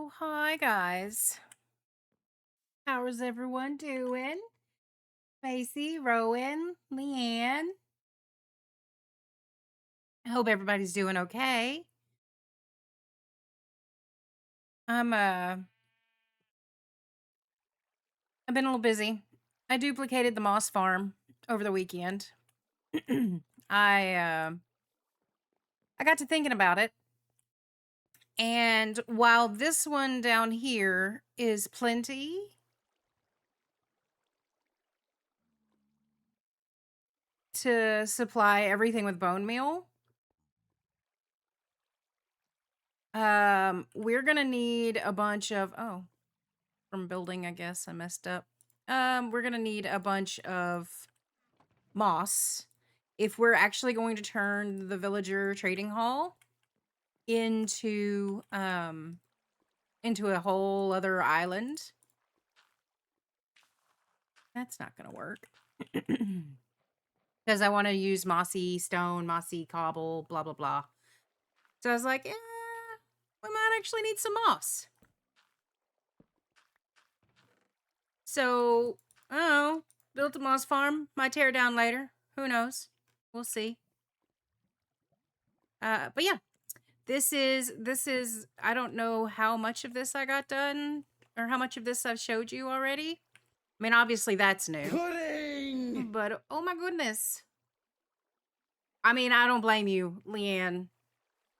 Oh, hi guys. How is everyone doing? Macy, Rowan, Leanne. I hope everybody's doing okay. I'm I've been a little busy. I duplicated the Moss Farm over the weekend. I uh I got to thinking about it, and while this one down here is plenty to supply everything with bone meal, we're gonna need a bunch of from building, I guess I messed up. We're gonna need a bunch of moss if we're actually going to turn the villager trading hall into a whole other island. That's not gonna work. Because I want to use mossy stone, mossy cobble, blah blah blah. So I was like, we might actually need some moss. So, oh, built a moss farm. Might tear it down later. Who knows? We'll see. But yeah, this is I don't know how much of this I got done or how much of this I've showed you already. I mean, obviously that's new. Pudding! But oh my goodness. I mean, I don't blame you, Leanne,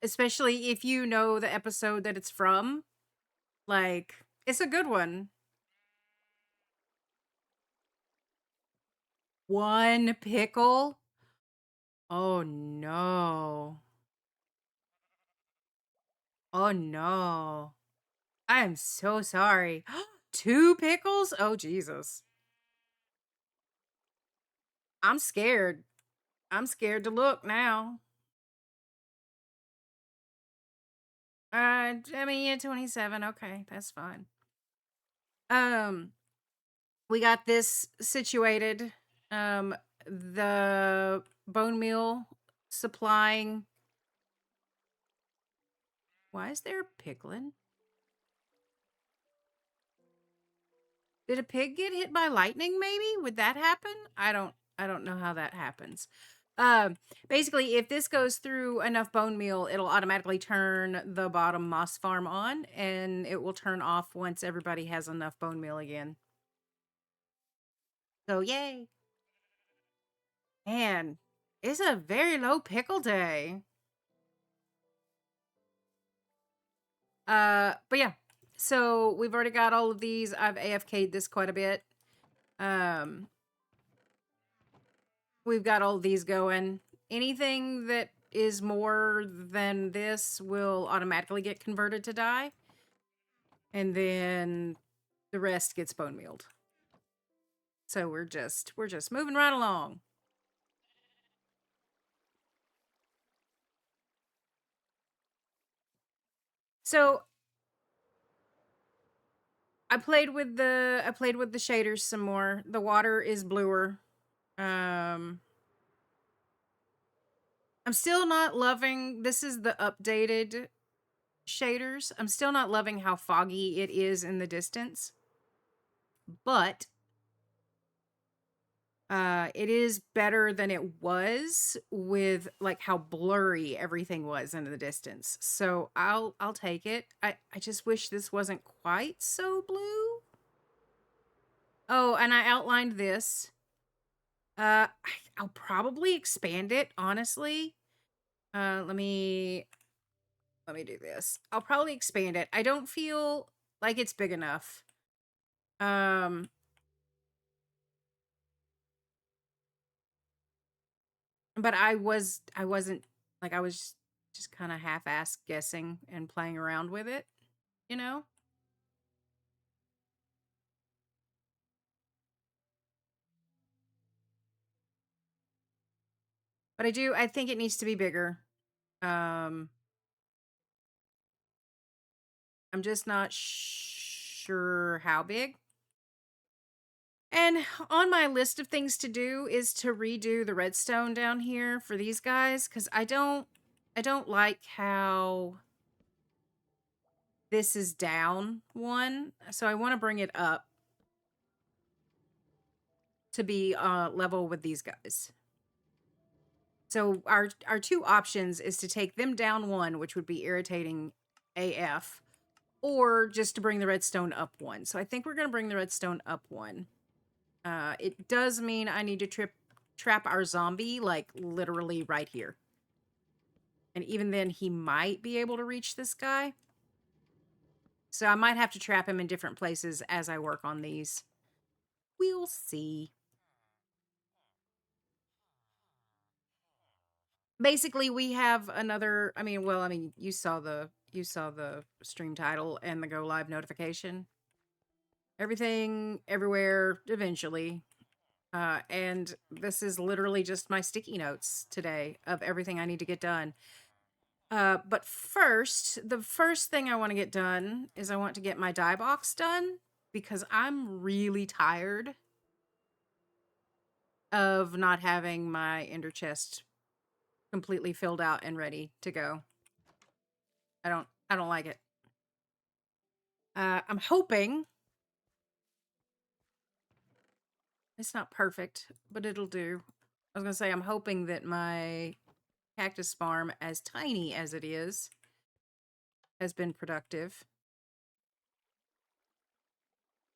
especially if you know the episode that it's from. Like, it's a good one. One pickle? Oh no. Oh no. I am so sorry. Two pickles? Oh Jesus. I'm scared. I'm scared to look now. I mean, yeah, 27. Okay, that's fine. Um, we got this situated. The bone meal supplying. Why is there pickling? Did a pig get hit by lightning? Maybe would that happen? I don't know how that happens. Um, Basically, if this goes through enough bone meal, it'll automatically turn the bottom moss farm on, and it will turn off once everybody has enough bone meal again. So yay! Man, it's a very low pickle day. But yeah. So we've already got all of these. I've AFK'd this quite a bit. Um, we've got all of these going. Anything that is more than this will automatically get converted to dye. And then the rest gets bone mealed. So we're just moving right along. So I played with the shaders some more. The water is bluer. Um I'm still not loving, this is the updated shaders. I'm still not loving how foggy it is in the distance. But it is better than it was with like how blurry everything was in the distance. So I'll take it. I just wish this wasn't quite so blue. Oh, and I outlined this. I'll probably expand it, honestly. Let me do this. I'll probably expand it. I don't feel like it's big enough. Um but I wasn't like I was just kind of half-ass guessing and playing around with it, you know? But I think it needs to be bigger. Um I'm just not sure how big. And on my list of things to do is to redo the redstone down here for these guys cuz I don't like how This is down one, so I want to bring it up to be level with these guys. So our two options is to take them down one, which would be irritating AF, or just to bring the redstone up one. So I think we're going to bring the redstone up one. It does mean I need to trap our zombie, like, literally right here. And even then, he might be able to reach this guy. So I might have to trap him in different places as I work on these. We'll see. Basically, we have another, you saw the stream title and the go live notification. Everything, everywhere, eventually. And this is literally just my sticky notes today of everything I need to get done. But first, the first thing I want to get done is I want to get my dye box done because I'm really tired of not having my ender chest completely filled out and ready to go. I don't like it. I'm hoping it's not perfect, but it'll do. I was gonna say I'm hoping that my cactus farm, as tiny as it is, has been productive.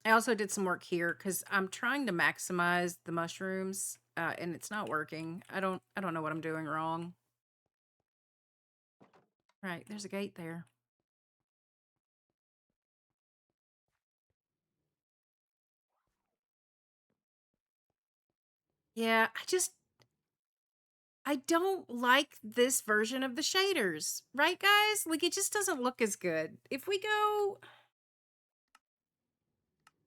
I also did some work here because I'm trying to maximize the mushrooms, and it's not working. I don't know what I'm doing wrong. Right, there's a gate there. Yeah, I don't like this version of the shaders, right, guys? Like, it just doesn't look as good. If we go,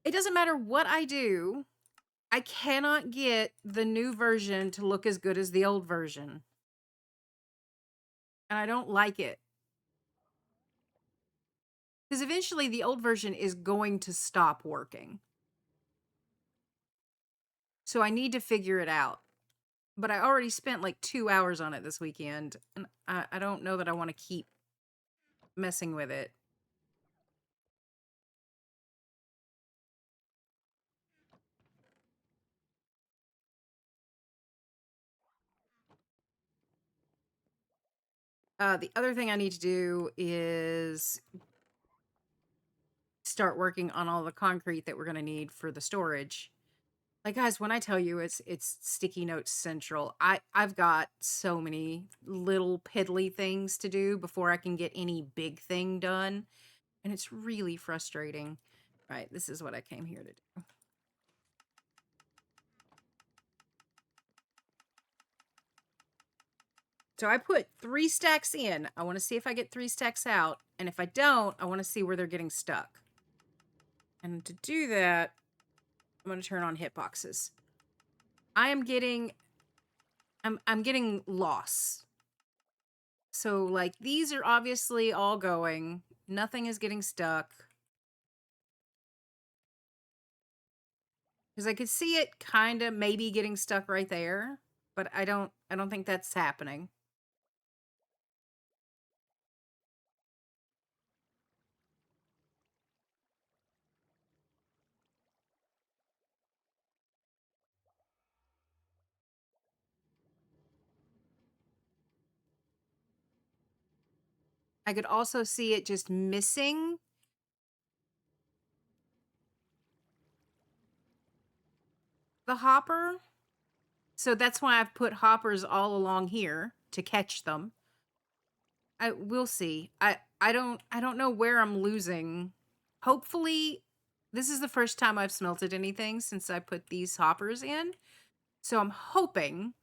it doesn't matter what I do, I cannot get the new version to look as good as the old version. And I don't like it. Because eventually the old version is going to stop working. So I need to figure it out. But I already spent like 2 hours on it this weekend. And I don't know that I want to keep messing with it. The other thing I need to do is start working on all the concrete that we're going to need for the storage. Like, guys, when I tell you it's sticky notes central, I've got so many little piddly things to do before I can get any big thing done, and it's really frustrating. Right, this is what I came here to do. So I put 3 stacks in. I want to see if I get 3 stacks out, and if I don't, I want to see where they're getting stuck. And to do that, I'm going to turn on hitboxes. I'm getting loss. So, like, these are obviously all going. Nothing is getting stuck. Because I could see it kind of maybe getting stuck right there, but I don't think that's happening. I could also see it just missing the hopper. So that's why I've put hoppers all along here to catch them. We'll see. I don't know where I'm losing. Hopefully this is the first time I've smelted anything since I put these hoppers in. So I'm hoping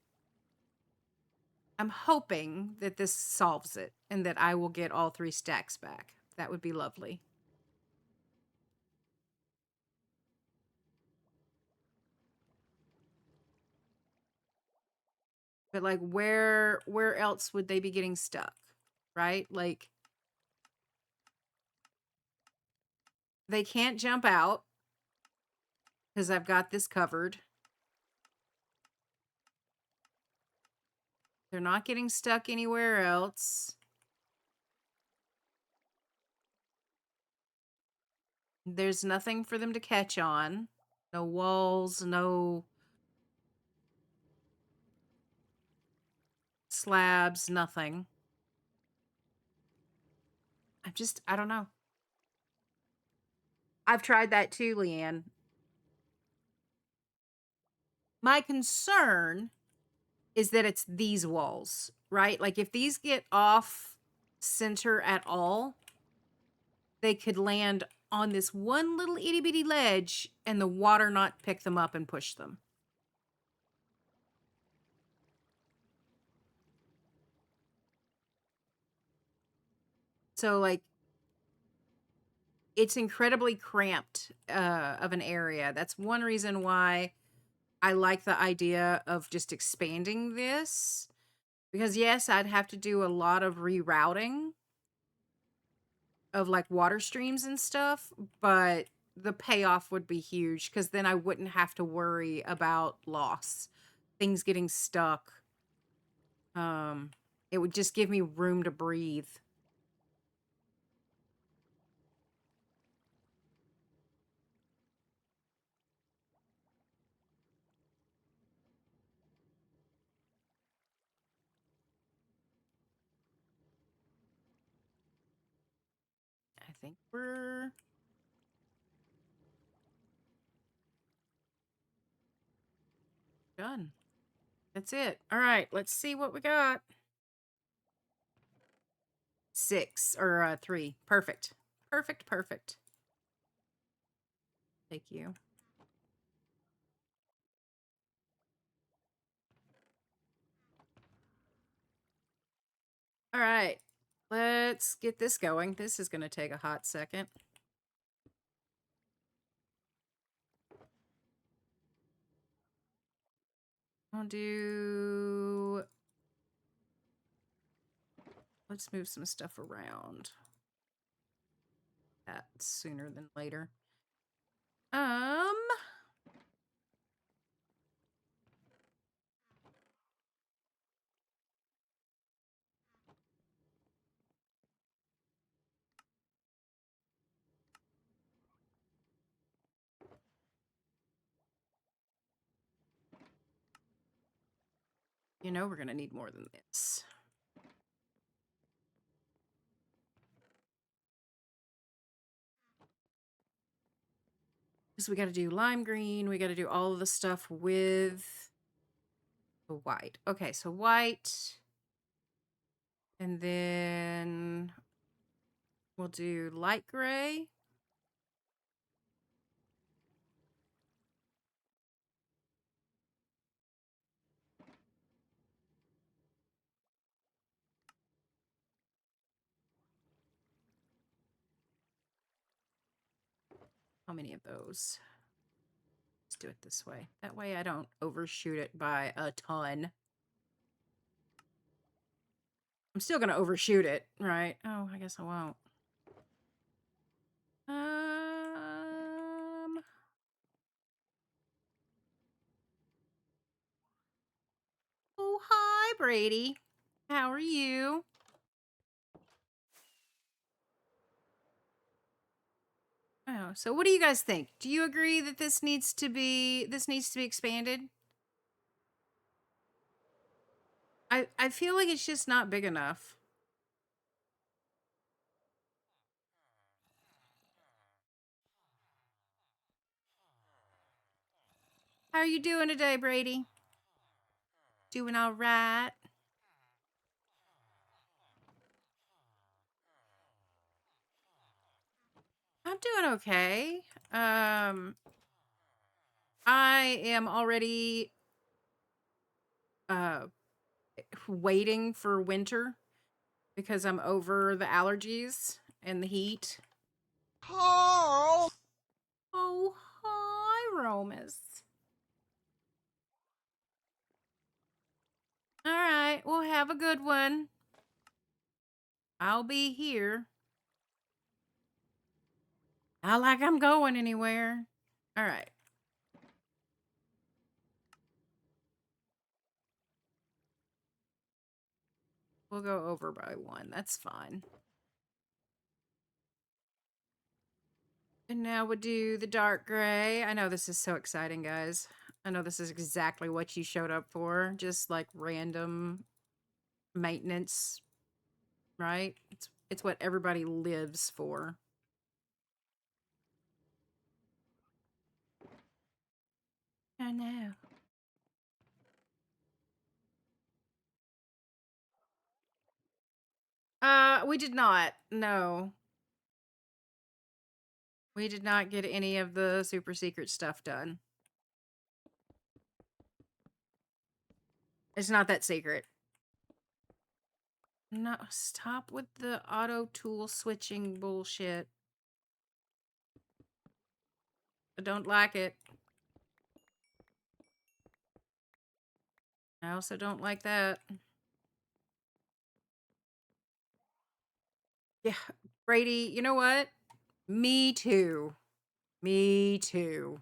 that this solves it and that I will get all 3 stacks back. That would be lovely. But, like, where else would they be getting stuck? Right? Like, they can't jump out because I've got this covered. They're not getting stuck anywhere else. There's nothing for them to catch on. No walls, no slabs, nothing. I don't know. I've tried that too, Leanne. My concern is that it's these walls, right? Like if these get off center at all, they could land on this one little itty bitty ledge and the water not pick them up and push them. So like it's incredibly cramped of an area. That's one reason why I like the idea of just expanding this. Because yes, I'd have to do a lot of rerouting of like water streams and stuff, but the payoff would be huge because then I wouldn't have to worry about loss, things getting stuck. Um, it would just give me room to breathe. I think we're done. That's it. All right, let's see what we got. 6 or 3. Perfect. Perfect, perfect. Thank you. All right, let's get this going. This is going to take a hot second. I'll do... Let's move some stuff around. That sooner than later. You know we're gonna need more than this. Because we gotta do lime green, we gotta do all of the stuff with the white. Okay, so white. And then we'll do light gray. How many of those? Let's do it this way. That way I don't overshoot it by a ton. I'm still gonna overshoot it, right? Oh, I guess I won't. Oh, hi, Brady. How are you? Oh, so what do you guys think? Do you agree that this needs to be expanded? I feel like it's just not big enough. How are you doing today, Brady? Doing all right? I'm doing okay. I am already uh waiting for winter because I'm over the allergies and the heat. Oh, oh hi, Romus. All right, well, have a good one. I'll be here. Not like I'm going anywhere. All right. We'll go over by 1. That's fine. And now we'll do the dark gray. I know this is so exciting, guys. I know this is exactly what you showed up for. Just like random maintenance, right? It's what everybody lives for. I know. We did not. No. We did not get any of the super secret stuff done. It's not that secret. No, stop with the auto tool switching bullshit. I don't like it. I also don't like that. Yeah, Brady, you know what? Me too. Me too.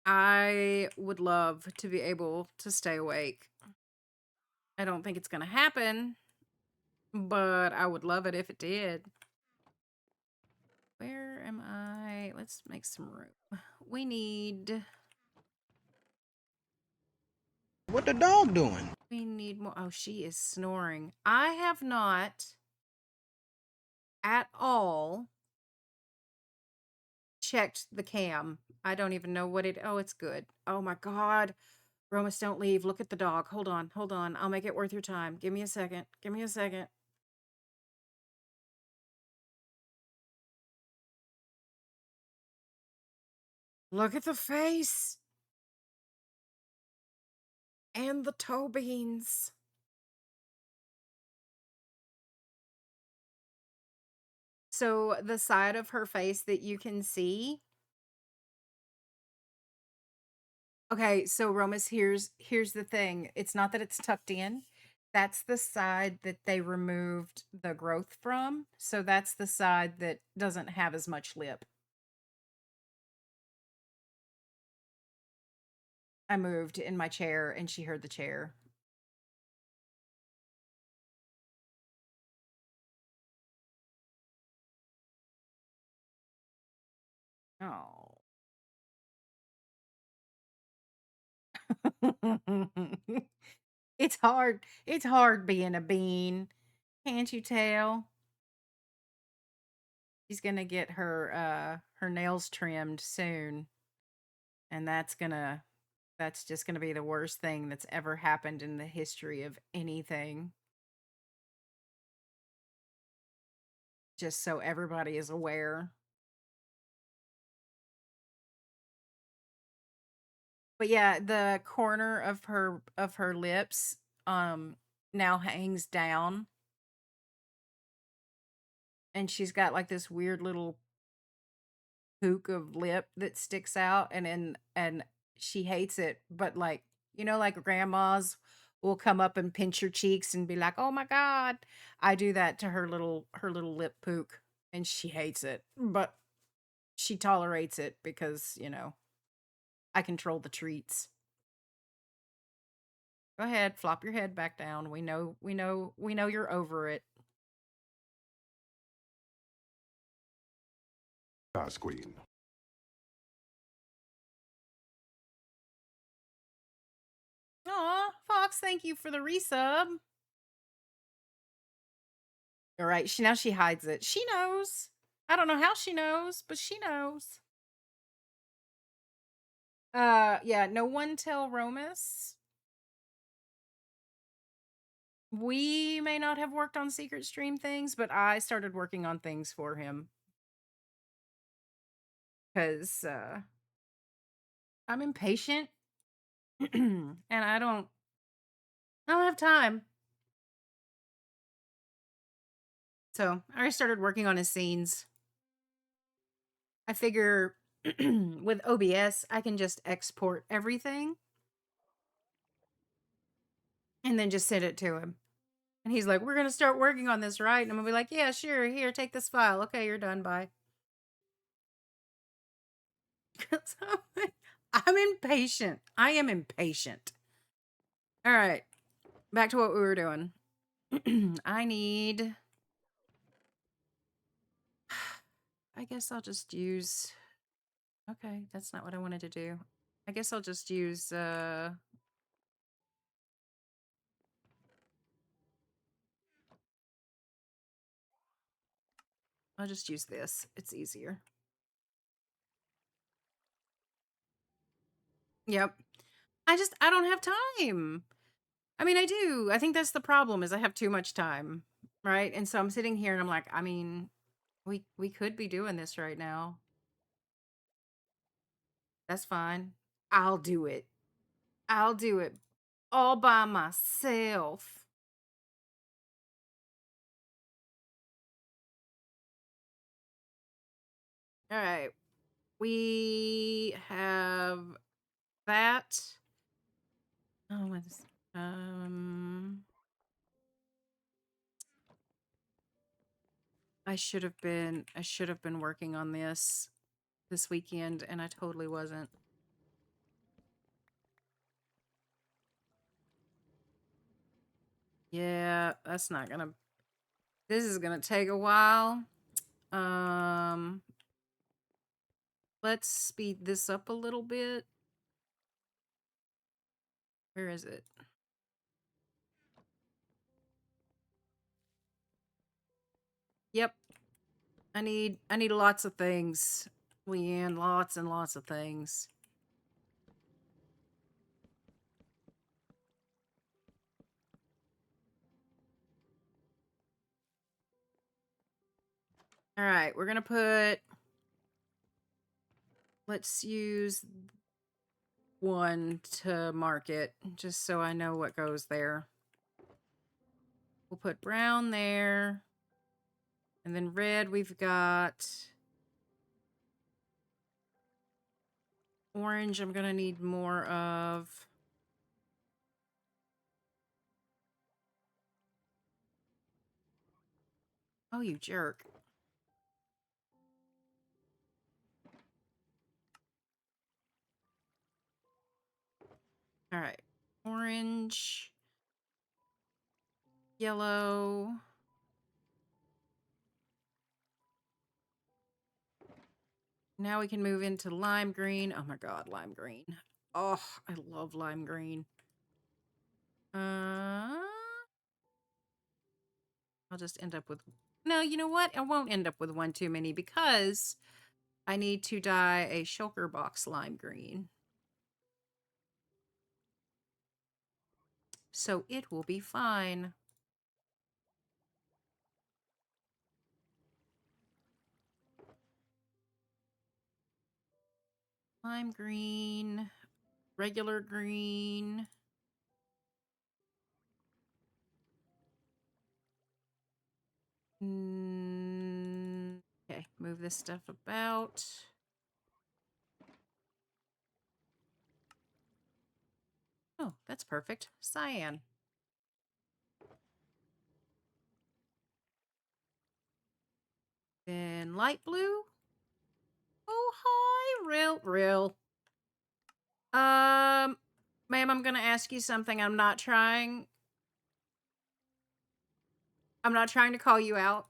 I would love to be able to stay awake. I don't think it's going to happen, but I would love it if it did. Where am I? Let's make some room. We need... What the dog doing? We need more. Oh, she is snoring. I have not at all checked the cam. I don't even know what it... Oh, it's good. Oh my God. Romus, don't leave. Look at the dog. Hold on. Hold on. I'll make it worth your time. Give me a second. Give me a second. Look at the face. And the toe beans. So the side of her face that you can see. Okay, so Romus, here's the thing. It's not that it's tucked in. That's the side that they removed the growth from. So that's the side that doesn't have as much lip. I moved in my chair and she heard the chair. Oh. It's hard. It's hard being a bean. Can't you tell? She's gonna get her nails trimmed soon. And that's just gonna be the worst thing that's ever happened in the history of anything. Just so everybody is aware. But yeah, the corner of her lips now hangs down. And she's got like this weird little hook of lip that sticks out and she hates it, but like, you know, like grandmas will come up and pinch your cheeks and be like, "Oh my God." I do that to her little lip pook and she hates it, but she tolerates it because, you know, I control the treats. Go ahead, flop your head back down. We know you're over it. Queen. Aw, Fox, thank you for the resub. All right, now she hides it. She knows. I don't know how she knows, but she knows. Yeah, no one tell Romus. We may not have worked on secret stream things, but I started working on things for him. Because I'm impatient. And I don't have time. So I already started working on his scenes. I figure with OBS, I can just export everything and then just send it to him. And he's like, "We're going to start working on this, right?" And I'm going to be like, "Yeah, sure. Here, take this file. Okay, you're done. Bye." I'm impatient. I am impatient. All right. Back to what we were doing. I need... I guess I'll just use... Okay, that's not what I wanted to do. I guess I'll just use... I'll just use this. It's easier. Yep. I don't have time. I mean, I do. I think that's the problem is I have too much time, right? And so I'm sitting here and I'm like, I mean, we could be doing this right now. That's fine. I'll do it. I'll do it all by myself. All right. We have that. Oh, what is I should have been working on this weekend and I totally wasn't. Yeah, that's not gonna... This is gonna take a while. Let's speed this up a little bit. Where is it? Yep. I need lots of things, Leanne. Lots and lots of things. All right, we're gonna put... Let's use one to market, just so I know what goes there. We'll put brown there. And then red, we've got... Orange, I'm gonna need more of... Oh, you jerk. All right. Orange. Yellow. Now we can move into lime green. Oh my god, lime green. Oh, I love lime green. I'll just end up with... No, you know what? I won't end up with one too many because I need to dye a shulker box lime green. So it will be fine. Lime green, regular green. Okay, move this stuff about. Oh, that's perfect. Cyan. Then light blue. Oh, hi, real. Ma'am, I'm gonna ask you something. I'm not trying to call you out.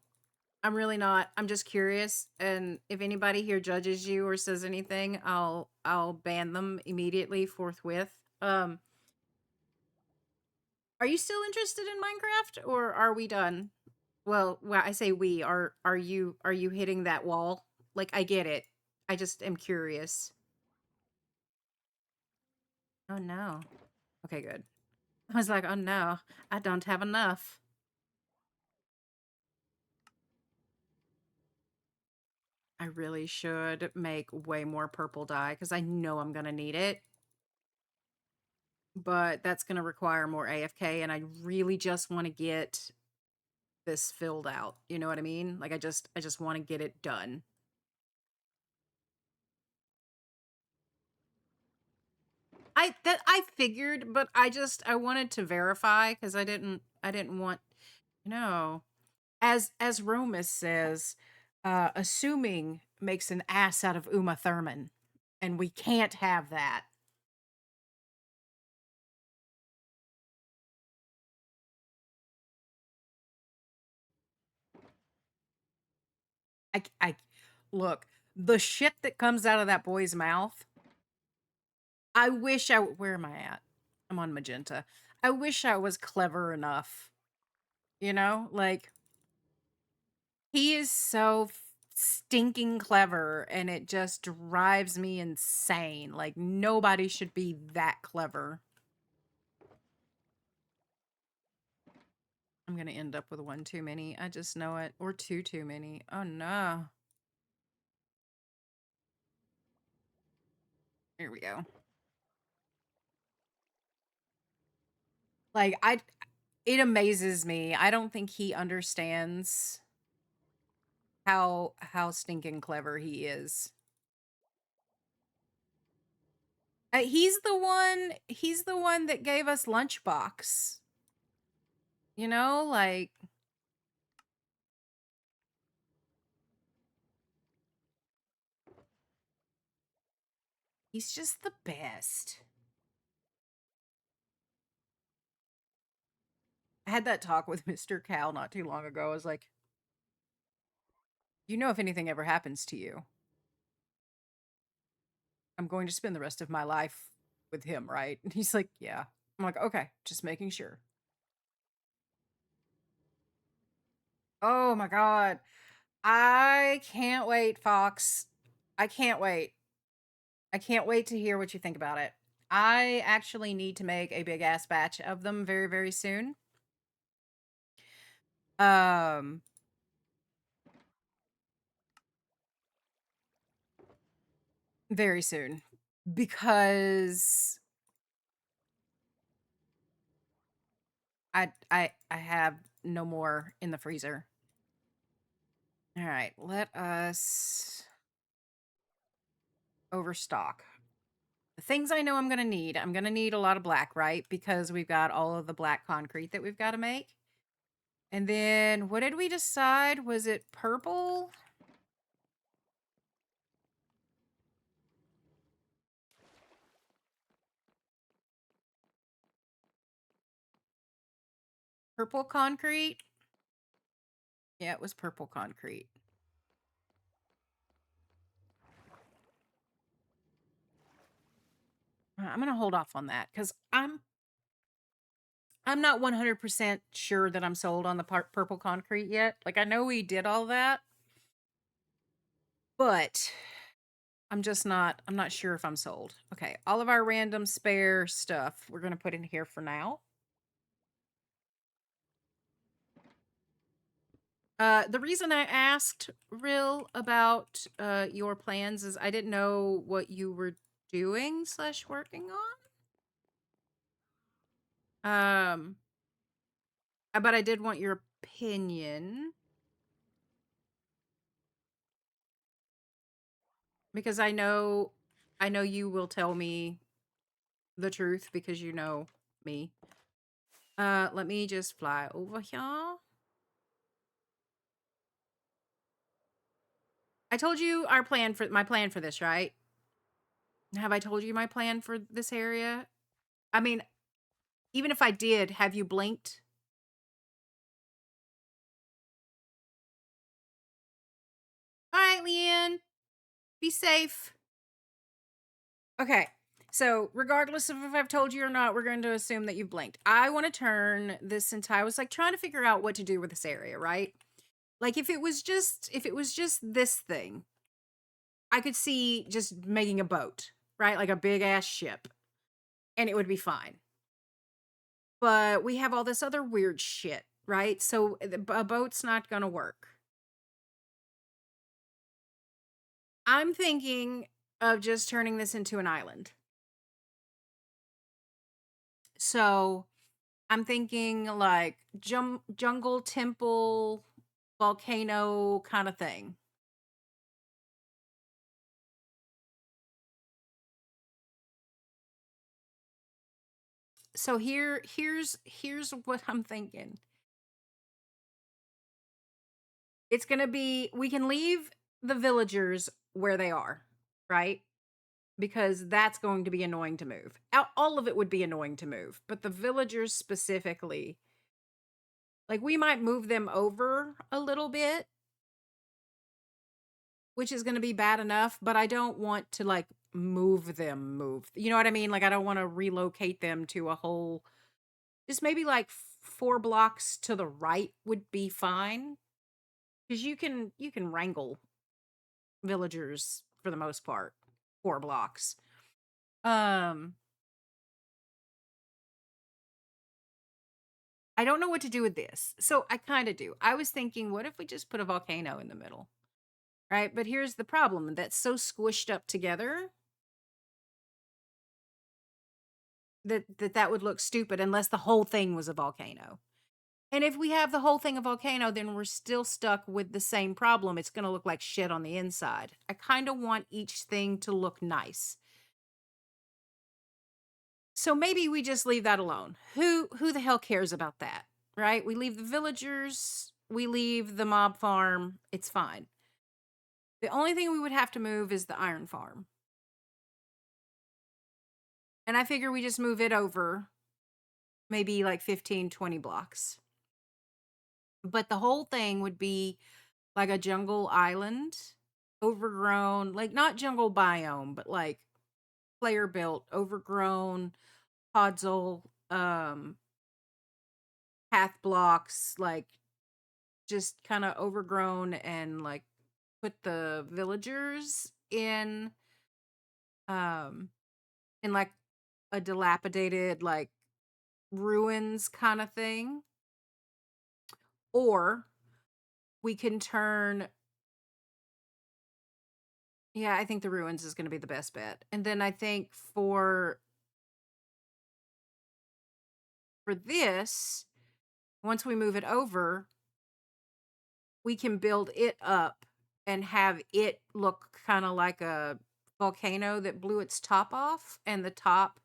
I'm really not. I'm just curious. And if anybody here judges you or says anything, I'll ban them immediately, forthwith. Are you still interested in Minecraft or are we done? Well, I say we. Are you hitting that wall? Like, I get it. I just am curious. Oh no. Okay, good. I was like, oh no, I don't have enough. I really should make way more purple dye because I know I'm gonna need it. But that's gonna require more AFK, and I really just want to get this filled out. You know what I mean? Like I just want to get it done. I figured, but I wanted to verify because I didn't want, you know, as Romus says, assuming makes an ass out of Uma Thurman, and we can't have that. I look, the shit that comes out of that boy's mouth, I wish where am I at? I'm on magenta. I wish I was clever enough, you know? Like, he is so stinking clever and it just drives me insane. Like, nobody should be that clever. I'm gonna end up with one too many. I just know it. Or two too many. Oh no. Here we go. Like, it amazes me. I don't think he understands how stinking clever he is. He's the one that gave us Lunchbox. You know, like he's just the best. I had that talk with Mr. Cal not too long ago. I was like, you know, if anything ever happens to you, I'm going to spend the rest of my life with him, right? And he's like, yeah. I'm like, okay, just making sure. Oh my God. I can't wait, Fox. I can't wait. I can't wait to hear what you think about it. I actually need to make a big ass batch of them very, very soon. Um, very soon because I have no more in the freezer. All right, let us overstock. The things I know I'm going to need a lot of black, right? Because we've got all of the black concrete that we've got to make. And then what did we decide? Was it purple? Purple concrete? Yeah, it was purple concrete. I'm going to hold off on that cuz I'm not 100% sure that I'm sold on the purple concrete yet. Like I know we did all that, but I'm not sure if I'm sold. Okay, all of our random spare stuff we're going to put in here for now. The reason I asked Rill about your plans is I didn't know what you were doing / working on. But I did want your opinion because I know you will tell me the truth because you know me. Let me just fly over here. I told you my plan for this, right? Have I told you my plan for this area? I mean, even if I did, have you blinked? All right, Leanne, be safe. Okay. So, regardless of if I've told you or not, we're going to assume that you've blinked. I want to turn this entire I was like trying to figure out what to do with this area, right? Like if it was just this thing, I could see just making a boat, right? Like a big ass ship, and it would be fine. But we have all this other weird shit, right? So a boat's not going to work. I'm thinking of just turning this into an island. So I'm thinking like jungle temple volcano kind of thing. So here's what I'm thinking. It's going to be we can leave the villagers where they are, right? Because that's going to be annoying to move. All of it would be annoying to move, but the villagers specifically, like we might move them over a little bit which is going to be bad enough, but I don't want to like move. You know what I mean? Like I don't want to relocate them to a whole just maybe like 4 blocks to the right would be fine because you can wrangle villagers for the most part. 4 blocks. Um I don't know what to do with this. So I kind of do. I was thinking, what if we just put a volcano in the middle? Right? But here's the problem. That's so squished up together that would look stupid unless the whole thing was a volcano. And if we have the whole thing a volcano, then we're still stuck with the same problem. It's going to look like shit on the inside. I kind of want each thing to look nice. So maybe we just leave that alone. Who the hell cares about that? Right? We leave the villagers, we leave the mob farm. It's fine. The only thing we would have to move is the iron farm. And I figure we just move it over maybe like 15, 20 blocks. But the whole thing would be like a jungle island, overgrown, like not jungle biome, but like player built, overgrown, podzol, path blocks, like just kind of overgrown and like put the villagers um in like a dilapidated like ruins kind of thing. Or we can turn yeah, I think the ruins is going to be the best bet. And then I think for this, once we move it over, we can build it up and have it look kind of like a volcano that blew its top off, and the top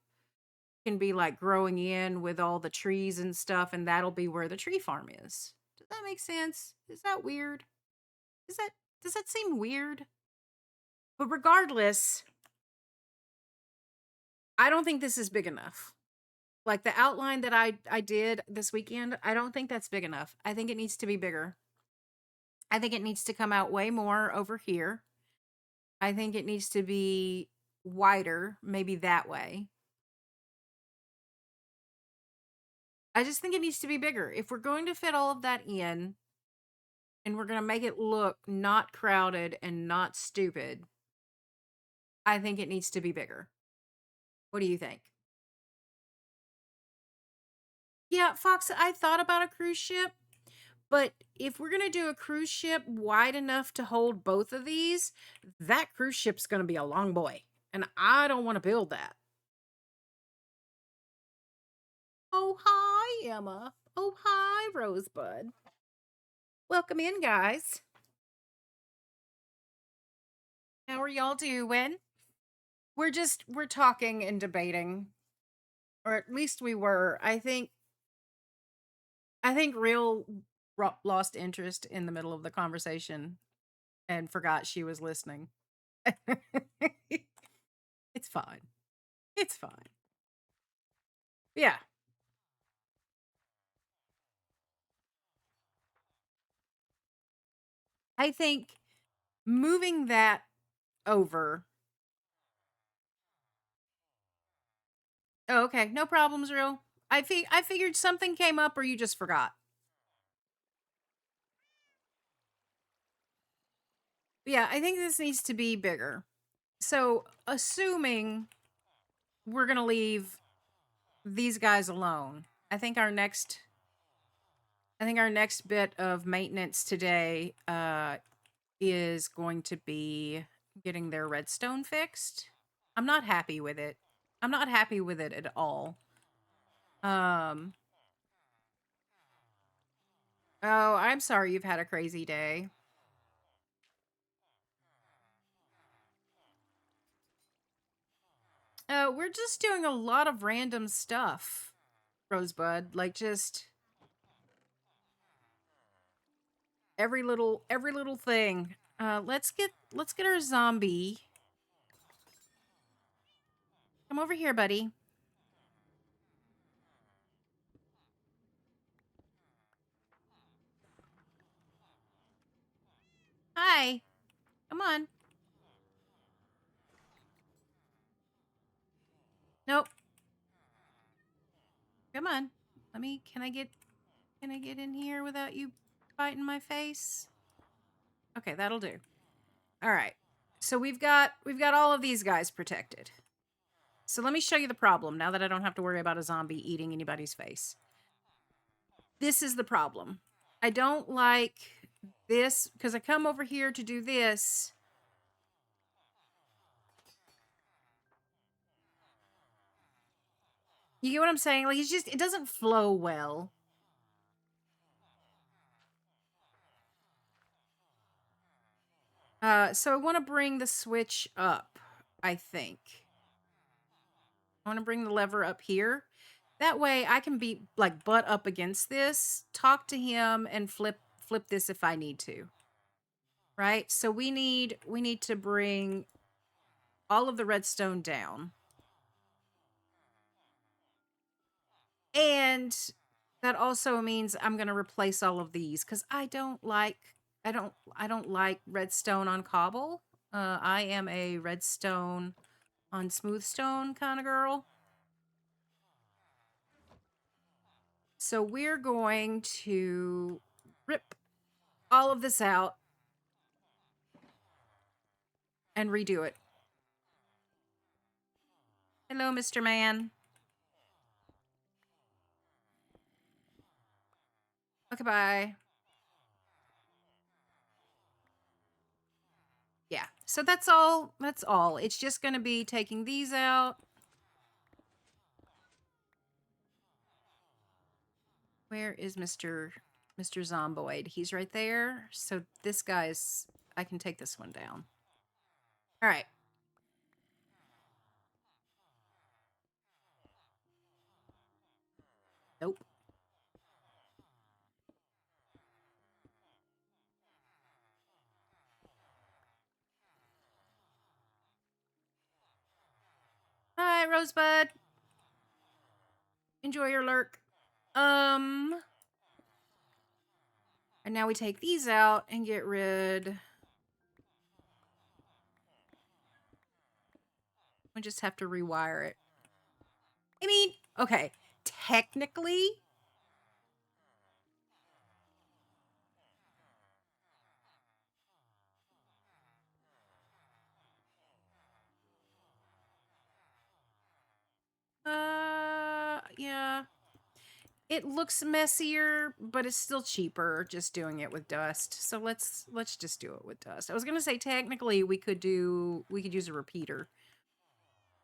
can be like growing in with all the trees and stuff, and that'll be where the tree farm is. Does that make sense? Is that weird? Is that does that seem weird? But regardless, I don't think this is big enough. Like the outline that I did this weekend, I don't think that's big enough. I think it needs to be bigger. I think it needs to come out way more over here. I think it needs to be wider, maybe that way. I just think it needs to be bigger. If we're going to fit all of that in and we're going to make it look not crowded and not stupid, I think it needs to be bigger. What do you think? Yeah, Fox, I thought about a cruise ship, but if we're going to do a cruise ship wide enough to hold both of these, that cruise ship's going to be a long boy. And I don't want to build that. Oh, hi, Emma. Oh, hi, Rosebud. Welcome in, guys. How are y'all doing? We're talking and debating, or at least we were. I think Real lost interest in the middle of the conversation and forgot she was listening. It's fine. It's fine. Yeah. I think moving that over. Oh, okay. No problems, Real. I figured something came up or you just forgot. Yeah, I think this needs to be bigger. So, assuming we're going to leave these guys alone, I think our next bit of maintenance today is going to be getting their redstone fixed. I'm not happy with it. I'm not happy with it at all. Um Oh, I'm sorry you've had a crazy day. We're just doing a lot of random stuff, Rosebud. Like just every little thing. Let's get our zombie. Come over here, buddy. Hi. Come on. Nope. Come on. Can I get in here without you biting my face? Okay, that'll do. All right. So we've got all of these guys protected. So let me show you the problem now that I don't have to worry about a zombie eating anybody's face. This is the problem. I don't like this because I come over here to do this. You get what I'm saying? Like, it doesn't flow well. So I want to bring the switch up, I think. I want to bring the lever up here. That way I can be like butt up against this, talk to him and flip this if I need to. Right? So we need to bring all of the redstone down. And that also means I'm going to replace all of these cuz I don't like redstone on cobble. I am a redstone on smooth stone kind of girl. So we're going to rip all of this out and redo it. Hello, Mr. Man. Okay, bye. Yeah, so that's all. That's all. It's just going to be taking these out. Where is Mr. Zomboid? He's right there. So this guy's... I can take this one down. All right. Nope. Hi, Rosebud. Enjoy your lurk. And now we take these out and get rid... We just have to rewire it. I mean, okay, technically... yeah. It looks messier, but it's still cheaper just doing it with dust. So let's just do it with dust. I was gonna say technically we could use a repeater,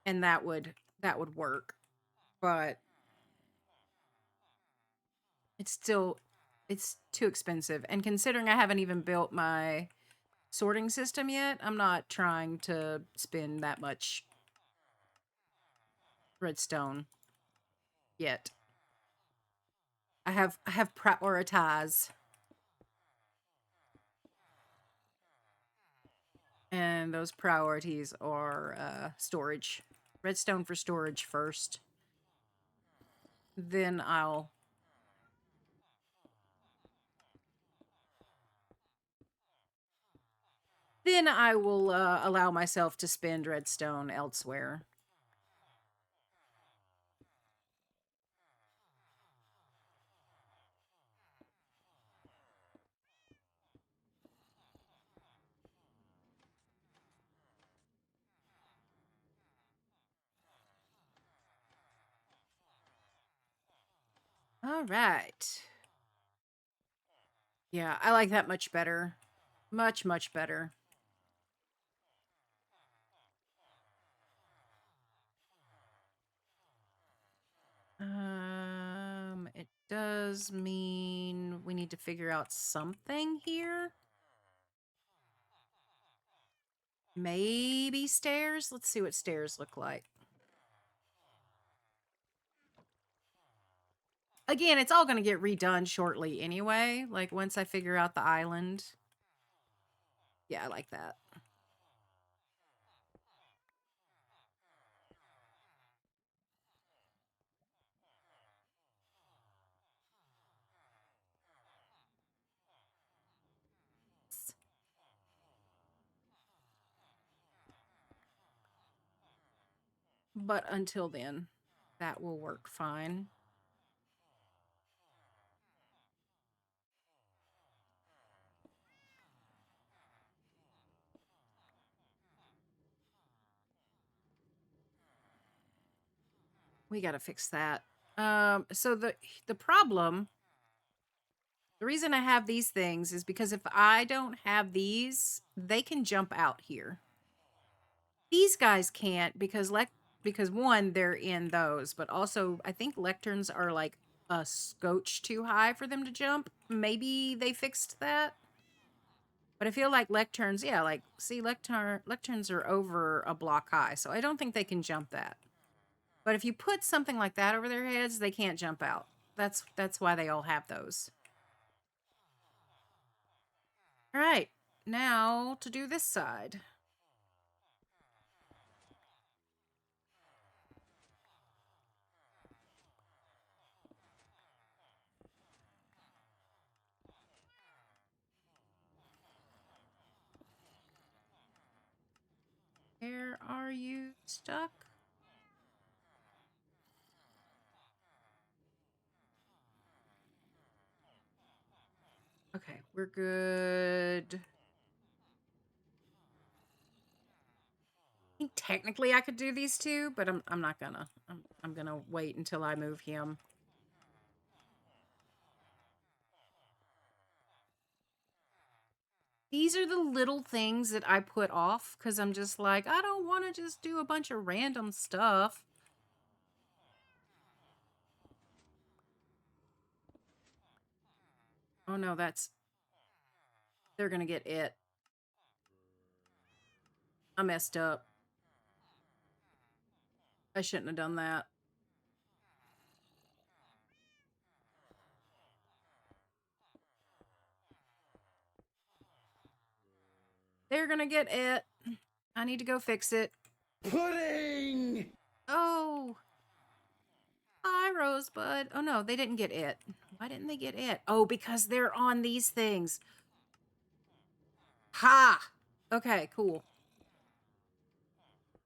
and that would work, but it's too expensive. And considering I haven't even built my sorting system yet, I'm not trying to spend that much redstone yet. I have prioritize. And those priorities are storage. Redstone for storage first. Then I will allow myself to spend redstone elsewhere. All right. Yeah, I like that much better. Much, much better. It does mean we need to figure out something here. Maybe stairs? Let's see what stairs look like. Again, it's all going to get redone shortly anyway. Like, once I figure out the island. Yeah, I like that. But until then, that will work fine. We got to fix that. So the problem, the reason I have these things is because if I don't have these, they can jump out here. These guys can't because one, they're in those, but also I think lecterns are like a scotch too high for them to jump. Maybe they fixed that. But I feel like lecterns, yeah, like see lecterns are over a block high, so I don't think they can jump that. But if you put something like that over their heads, they can't jump out. That's why they all have those. All right. Now to do this side. Where are you stuck? Okay, we're good. I think technically I could do these two, but I'm not gonna. I'm gonna wait until I move him. These are the little things that I put off because I'm just like, I don't want to just do a bunch of random stuff. Oh no, they're gonna get it. I messed up. I shouldn't have done that. They're gonna get it. I need to go fix it. Pudding! Oh. Hi, Rosebud. Oh no, they didn't get it. Why didn't they get it? Oh, because they're on these things. Ha! Okay, cool.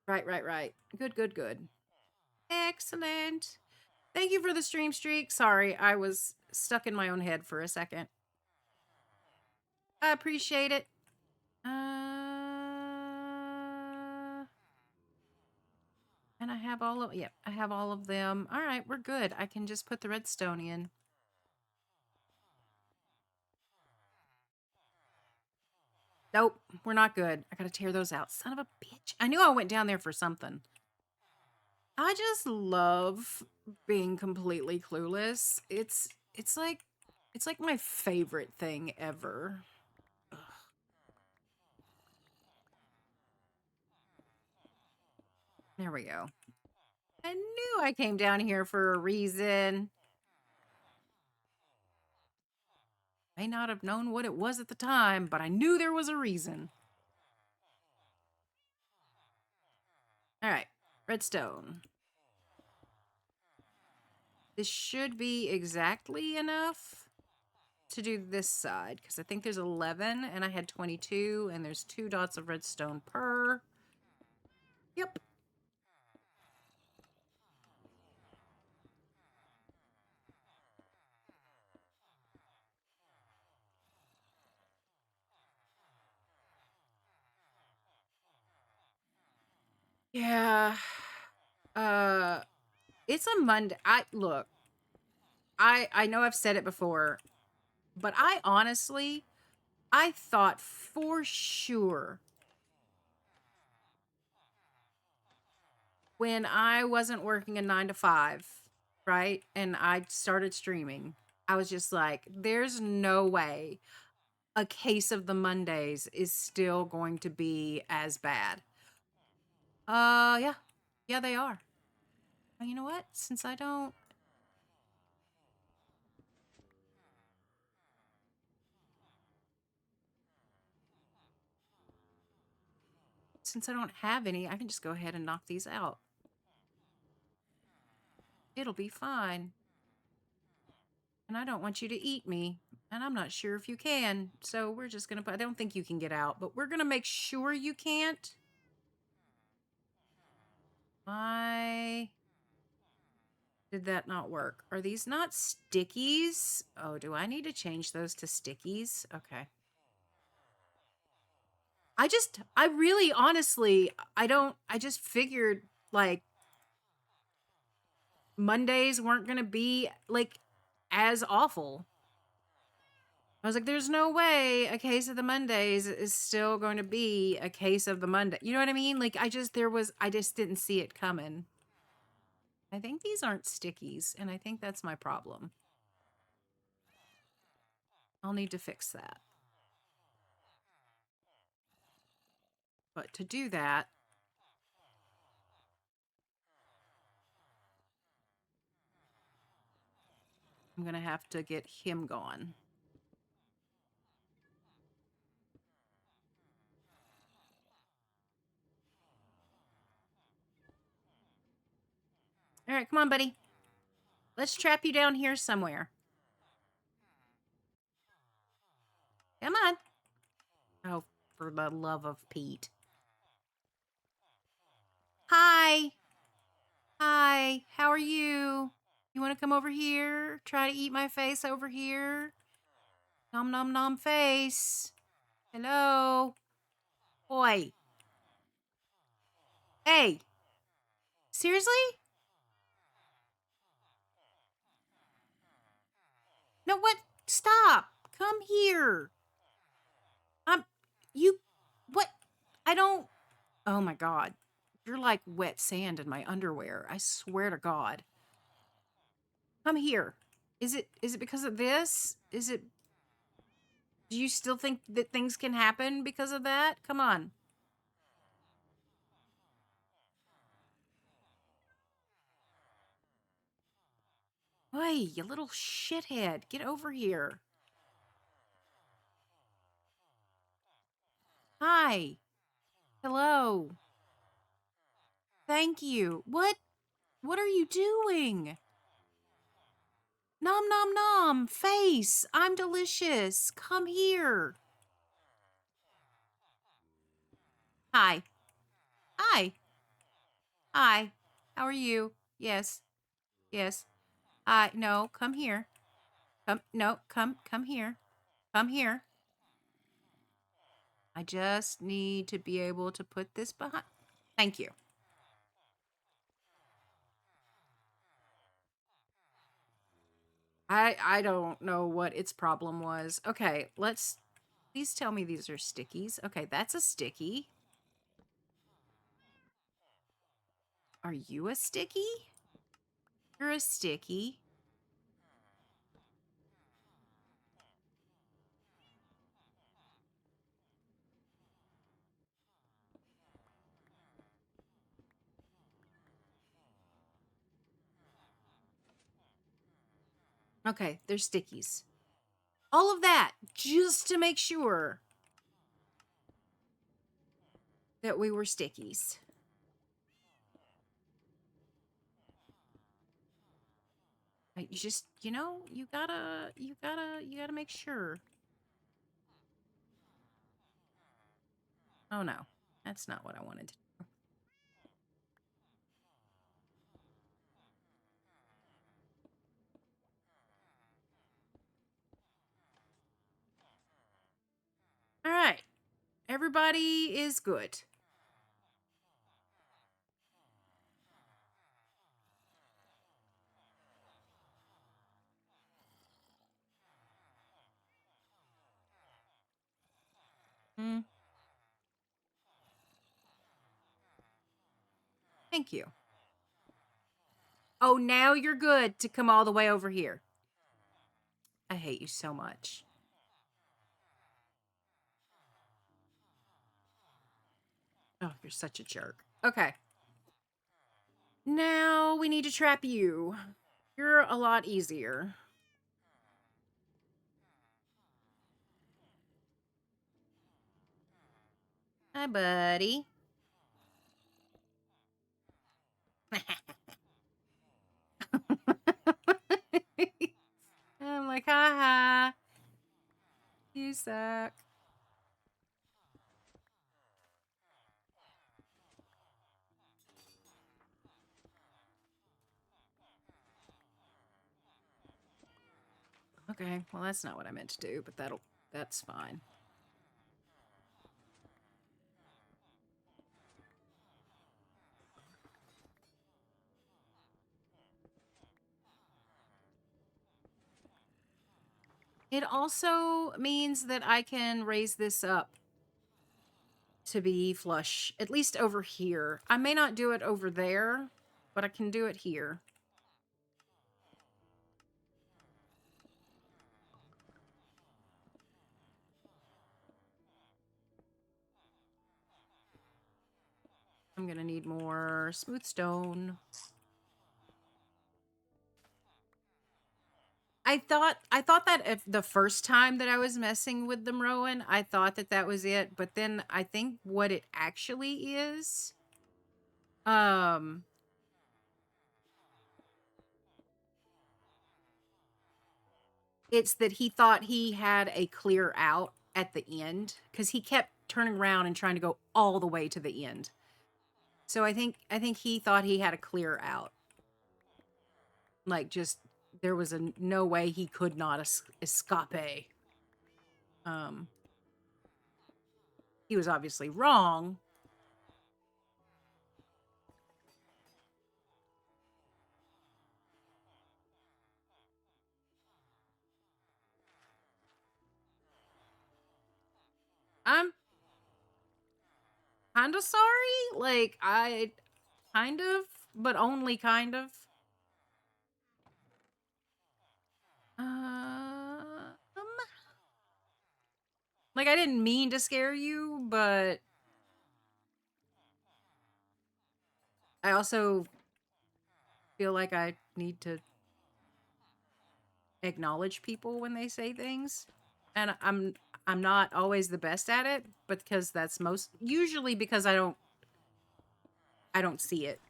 Right. Good. Excellent. Thank you for the stream streak. Sorry, I was stuck in my own head for a second. I appreciate it. And I have all of, I have all of them. All right, we're good. I can just put the redstone in. Nope, we're not good. I gotta tear those out. Son of a bitch. I knew I went down there for something. I just love being completely clueless. It's like my favorite thing ever. Ugh. There we go. I knew I came down here for a reason. May not have known what it was at the time, but I knew there was a reason. All right, redstone. This should be exactly enough to do this side because I think there's 11 and I had 22 and there's 2 dots of redstone per. Yep. Yeah. Uh it's a Monday. I know I've said it before, but I thought for sure when I wasn't working a 9 to 5, right? And I started streaming. I was just like, there's no way a case of the Mondays is still going to be as bad. Yeah. Yeah, they are. Well, you know what? Since I don't have any, I can just go ahead and knock these out. It'll be fine. And I don't want you to eat me. And I'm not sure if you can. So we're just going to, I don't think you can get out, but we're going to make sure you can't. Why did that not work? Are these not stickies? Oh, do I need to change those to stickies? Okay. I really honestly, I just figured like Mondays weren't going to be like as awful. I was like, there's no way a case of the Mondays is still going to be a case of the Monday. You know what I mean? Like, I just didn't see it coming. I think these aren't stickies, and I think that's my problem. I'll need to fix that. But to do that, I'm going to have to get him going. All right, come on, buddy. Let's trap you down here somewhere. Come on. Oh, for the love of Pete. Hi. Hi. How are you? You want to come over here? Try to eat my face over here? Nom nom nom face. Hello. Boy. Hey. Seriously? No, what? Stop. Come here. You, what? I don't, oh my God. You're like wet sand in my underwear. I swear to God. Come here. Is it because of this? Do you still think that things can happen because of that? Come on. Hey, you little shithead. Get over here. Hi. Hello. Thank you. What? What are you doing? Nom nom nom. Face. I'm delicious. Come here. Hi. Hi. Hi. How are you? Yes. Yes. No, come here. Come here. Come here. I just need to be able to put this behind. Thank you. I don't know what its problem was. Okay, please tell me these are stickies. Okay, that's a sticky. Are you a sticky? You're a sticky. Okay, they're stickies. All of that just to make sure that we were stickies. You just, you gotta make sure. Oh no, that's not what I wanted to do. All right, everybody is good. Hmm. Thank you. Oh, now you're good to come all the way over here. I hate you so much. Oh, you're such a jerk. Okay. Now we need to trap you. You're a lot easier. Hi, buddy. I'm like, haha. You suck. Okay, well, that's not what I meant to do, but that's fine. It also means that I can raise this up to be flush, at least over here. I may not do it over there, but I can do it here. I'm gonna need more smooth stone. I thought that if the first time that I was messing with the Rowan, I thought that that was it, but then I think what it actually is, um, it's that he thought he had a clear out at the end because he kept turning around and trying to go all the way to the end. So I think he thought he had a clear out. Like just there was no way he could not escape. Um, he was obviously wrong. I'm kind of sorry. Like I kind of, but only kind of. Like I didn't mean to scare you, but I also feel like I need to acknowledge people when they say things. And I'm not always the best at it, but because that's most usually because I don't see it.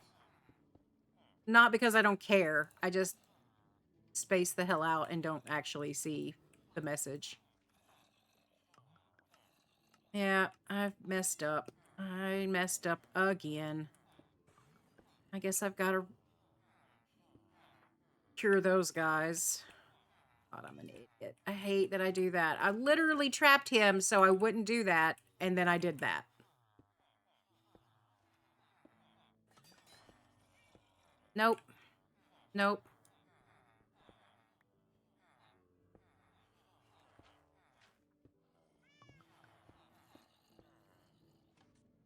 Not because I don't care. I just space the hell out and don't actually see the message. Yeah, I've messed up. I messed up again. I guess I've got to cure those guys. God, I'm an idiot. I hate that I do that. I literally trapped him so I wouldn't do that, and then I did that. Nope. Nope.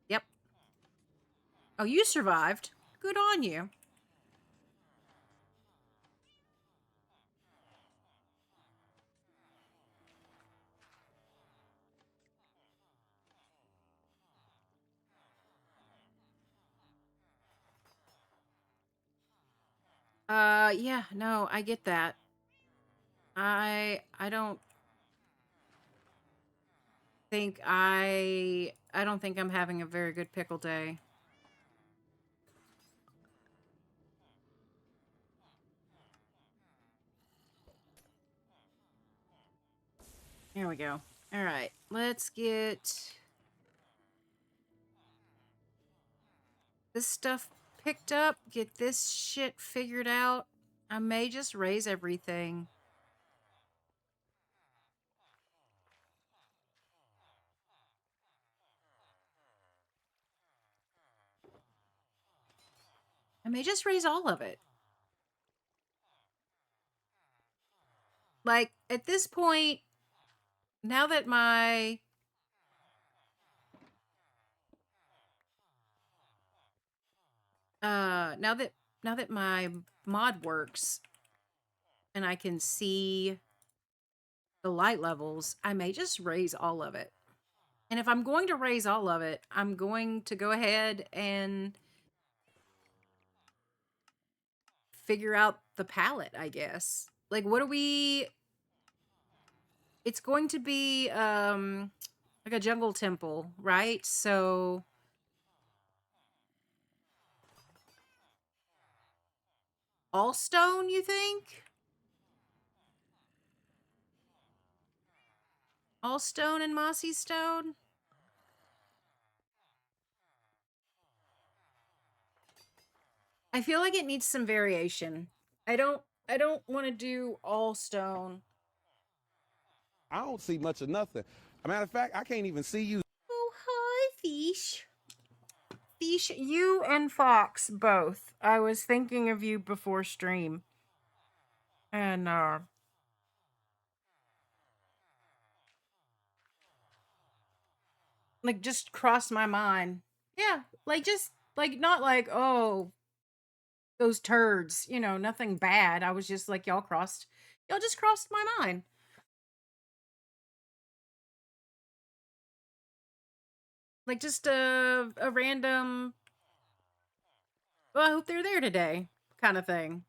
Yep. Oh, you survived. Good on you. Yeah, no, I get that. I don't think I don't think I'm having a very good pickle day. Here we go. All right, let's get this stuff picked up, get this shit figured out. I may just raise everything. I may just raise all of it. Like, at this point, now that my now that my mod works and I can see the light levels, I may just raise all of it. And if I'm going to raise all of it, I'm going to go ahead and figure out the palette, I guess. Like what do we it's going to be like a jungle temple, right? So all stone, you think? All stone and mossy stone? I feel like it needs some variation. I don't want to do all stone. I don't see much of nothing. A matter of fact, I can't even see you. Oh, hi, Fish. Fish, you and Fox both. I was thinking of you before stream. And, like, just crossed my mind. Yeah, like, just, like, not like, oh, those turds, you know, nothing bad. I was just like, y'all just crossed my mind. Like, just a random, well, I hope they're there today kind of thing.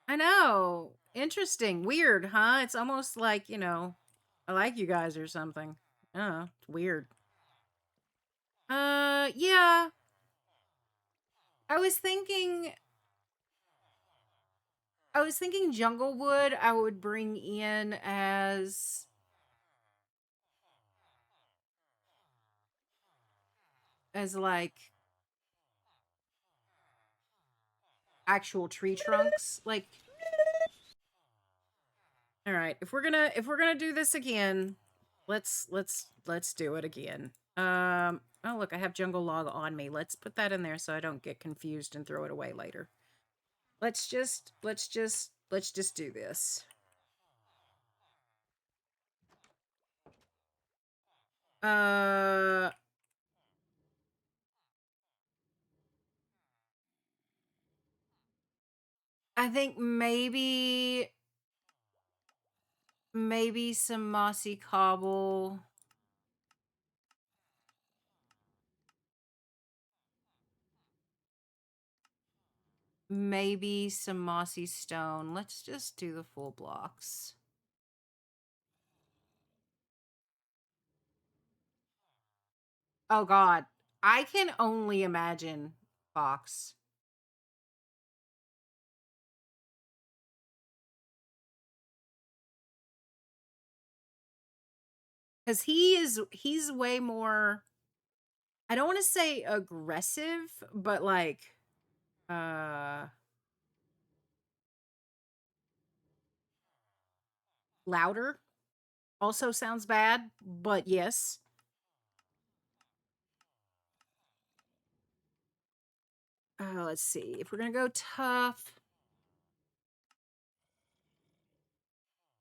I know. Interesting. Weird, huh? It's almost like, you know, I like you guys or something. Oh, it's weird. Yeah. I was thinking Junglewood I would bring in as like actual tree trunks. Like, all right, if we're gonna do this again, let's do it again. Oh look, I have jungle log on me. Let's put that in there so I don't get confused and throw it away later. Let's just do this. I think maybe some mossy cobble. Maybe some mossy stone. Let's just do the full blocks. Oh God, I can only imagine Fox. Because he's way more, I don't want to say aggressive, but like louder. Also sounds bad, but yes. Let's see. If we're gonna go tough,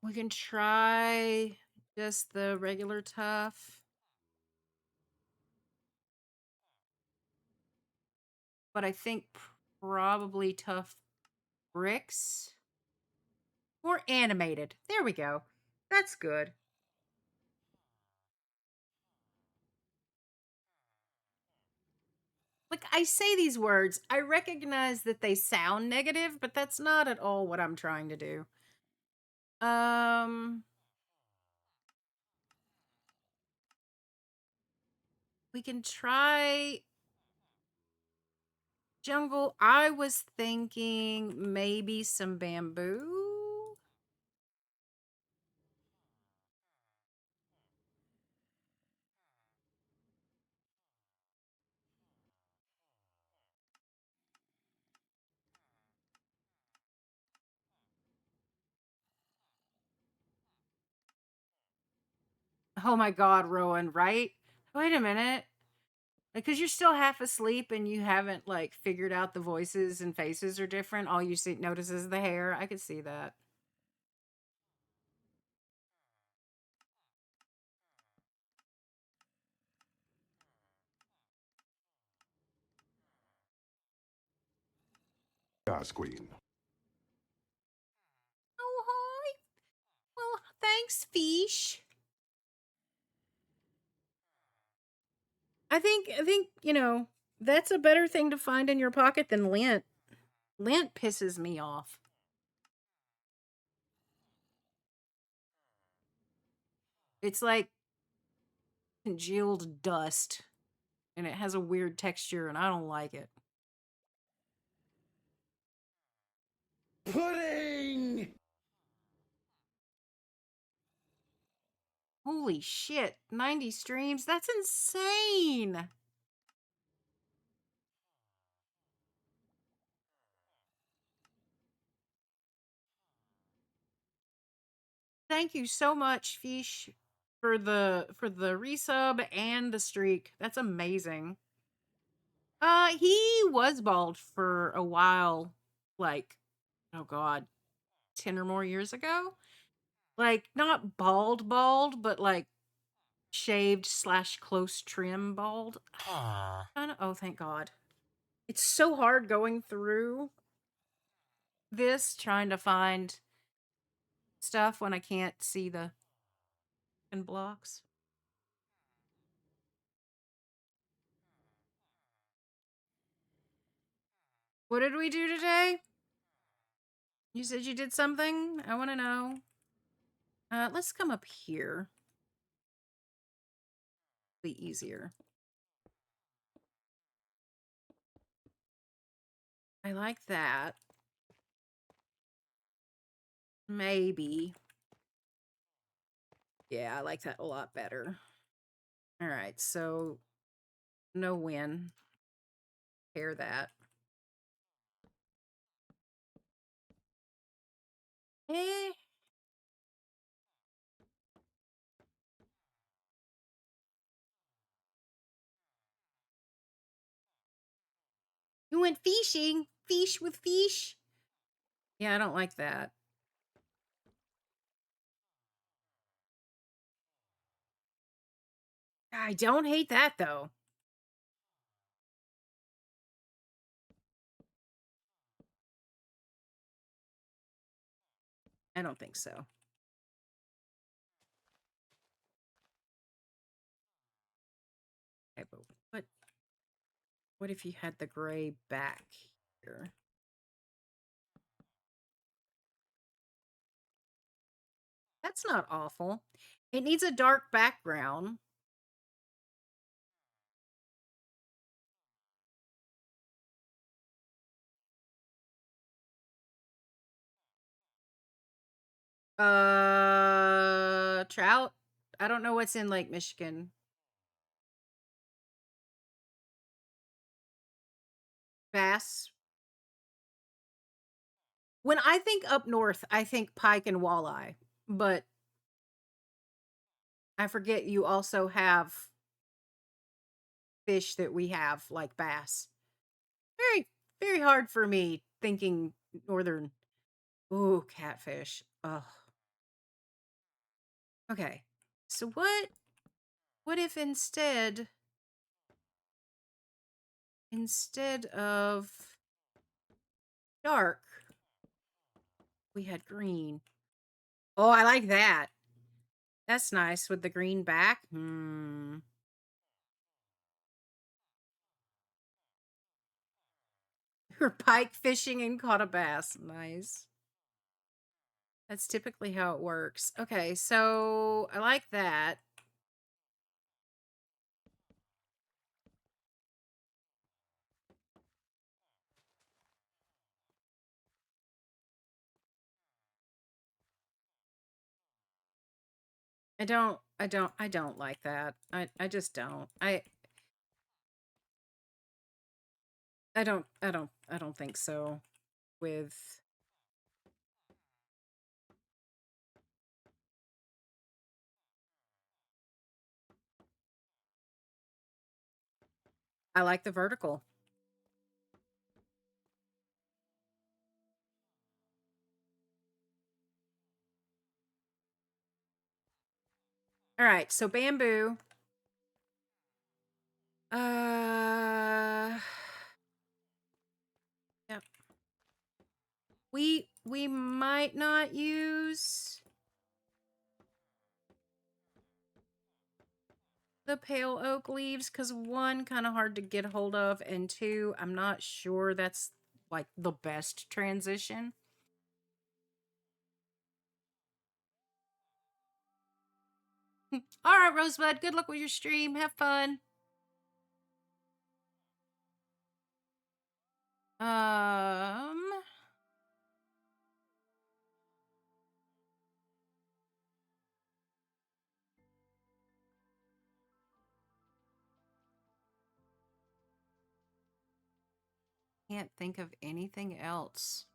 we can try just the regular tough. But I think probably tough bricks. Or animated. There we go. That's good. Like, I say these words, I recognize that they sound negative, but that's not at all what I'm trying to do. We can try jungle. I was thinking maybe some bamboo. Oh my God, Rowan, right? Wait a minute. Because you're still half asleep and you haven't like figured out the voices and faces are different. All you see notice is the hair. I could see that. God's queen. Oh hi. Well, thanks, Fish. I think you know that's a better thing to find in your pocket than lint. Lint pisses me off. It's like congealed dust, and it has a weird texture, and I don't like it. Pudding! Holy shit! 90 streams? That's insane. Thank you so much, Fish, for the resub and the streak. That's amazing. He was bald for a while, like, oh god, 10 or more years ago. Like, not bald bald, but like shaved slash close trim bald. Oh, thank God. It's so hard going through this, trying to find stuff when I can't see the in blocks. What did we do today? You said you did something? I want to know. Let's come up here. Be easier. I like that. Maybe. Yeah, I like that a lot better. All right, so no win. Pair that. Eh. You went fishing? Fish with fish? Yeah, I don't like that. I don't hate that, though. I don't think so. Okay, but what if you had the gray back here? That's not awful. It needs a dark background. Trout? I don't know what's in Lake Michigan. Bass? When I think up north, I think pike and walleye, but I forget you also have fish that we have like bass. Very, very hard for me thinking northern. Ooh, catfish. Ugh. Okay. So what if instead of dark, we had green? Oh, I like that. That's nice with the green back. We're pike fishing and caught a bass. Nice. That's typically how it works. Okay, so I like that. I don't like that. I just don't. I don't think so with I like the vertical. All right, so bamboo. Uh Yep. We might not use the pale oak leaves because one, kind of hard to get hold of, and two, I'm not sure that's like the best transition. All right, Rosebud, good luck with your stream. Have fun. Um, can't think of anything else.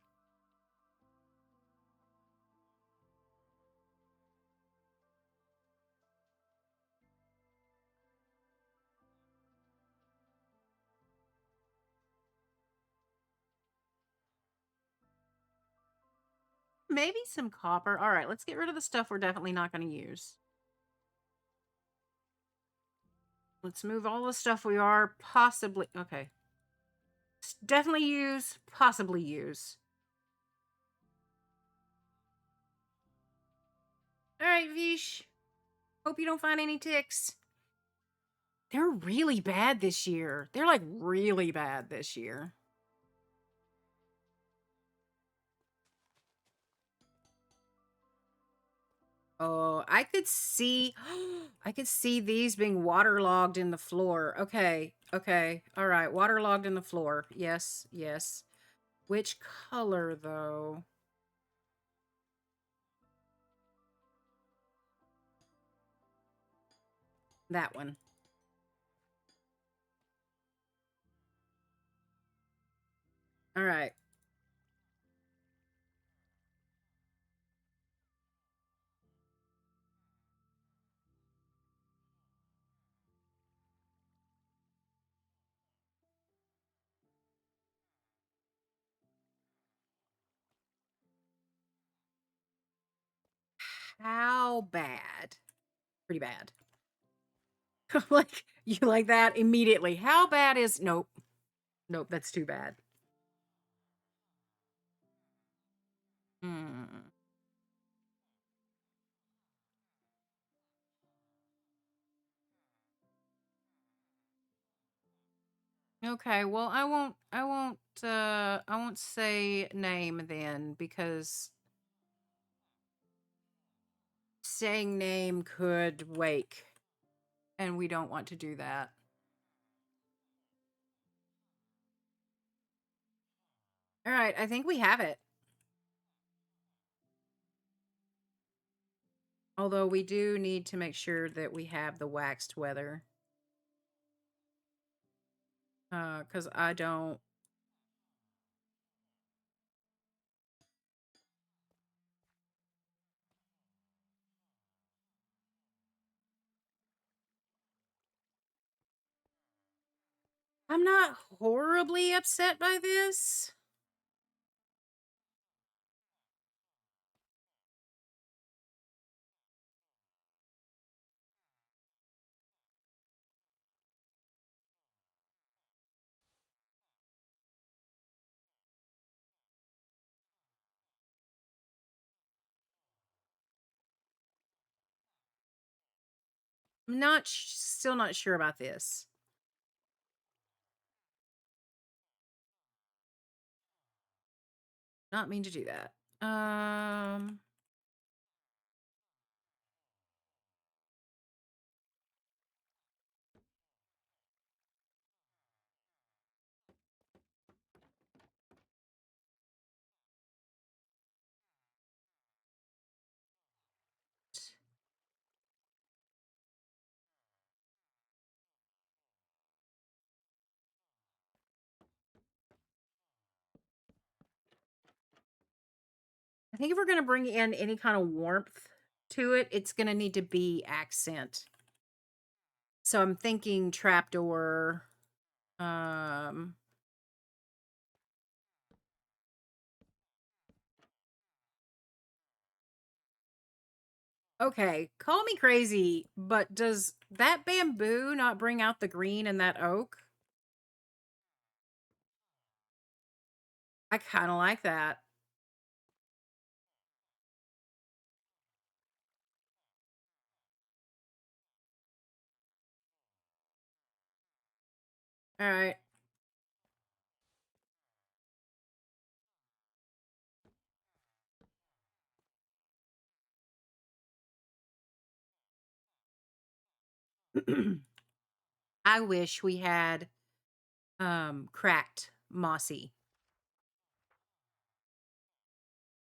Maybe some copper. All right, let's get rid of the stuff we're definitely not going to use. Let's move all the stuff we are possibly... Okay. Definitely use, possibly use. All right, Vish. Hope you don't find any ticks. They're really bad this year. They're like really bad this year. Oh, I could see I could see these being waterlogged in the floor. Okay. Okay. All right. Waterlogged in the floor. Yes. Yes. Which color though? That one. All right. How bad? Pretty bad. Like, you like that immediately. How bad is... Nope. Nope, that's too bad. Hmm. Okay, well, I won't say name then, because saying name could wake, and we don't want to do that. All right, I think we have it. Although we do need to make sure that we have the waxed weather. Because I don't... I'm not horribly upset by this. I'm not still not sure about this. Not mean to do that. I think if we're going to bring in any kind of warmth to it, it's going to need to be accent. So I'm thinking trapdoor. Um, okay, call me crazy, but does that bamboo not bring out the green in that oak? I kind of like that. All right. I wish we had cracked mossy.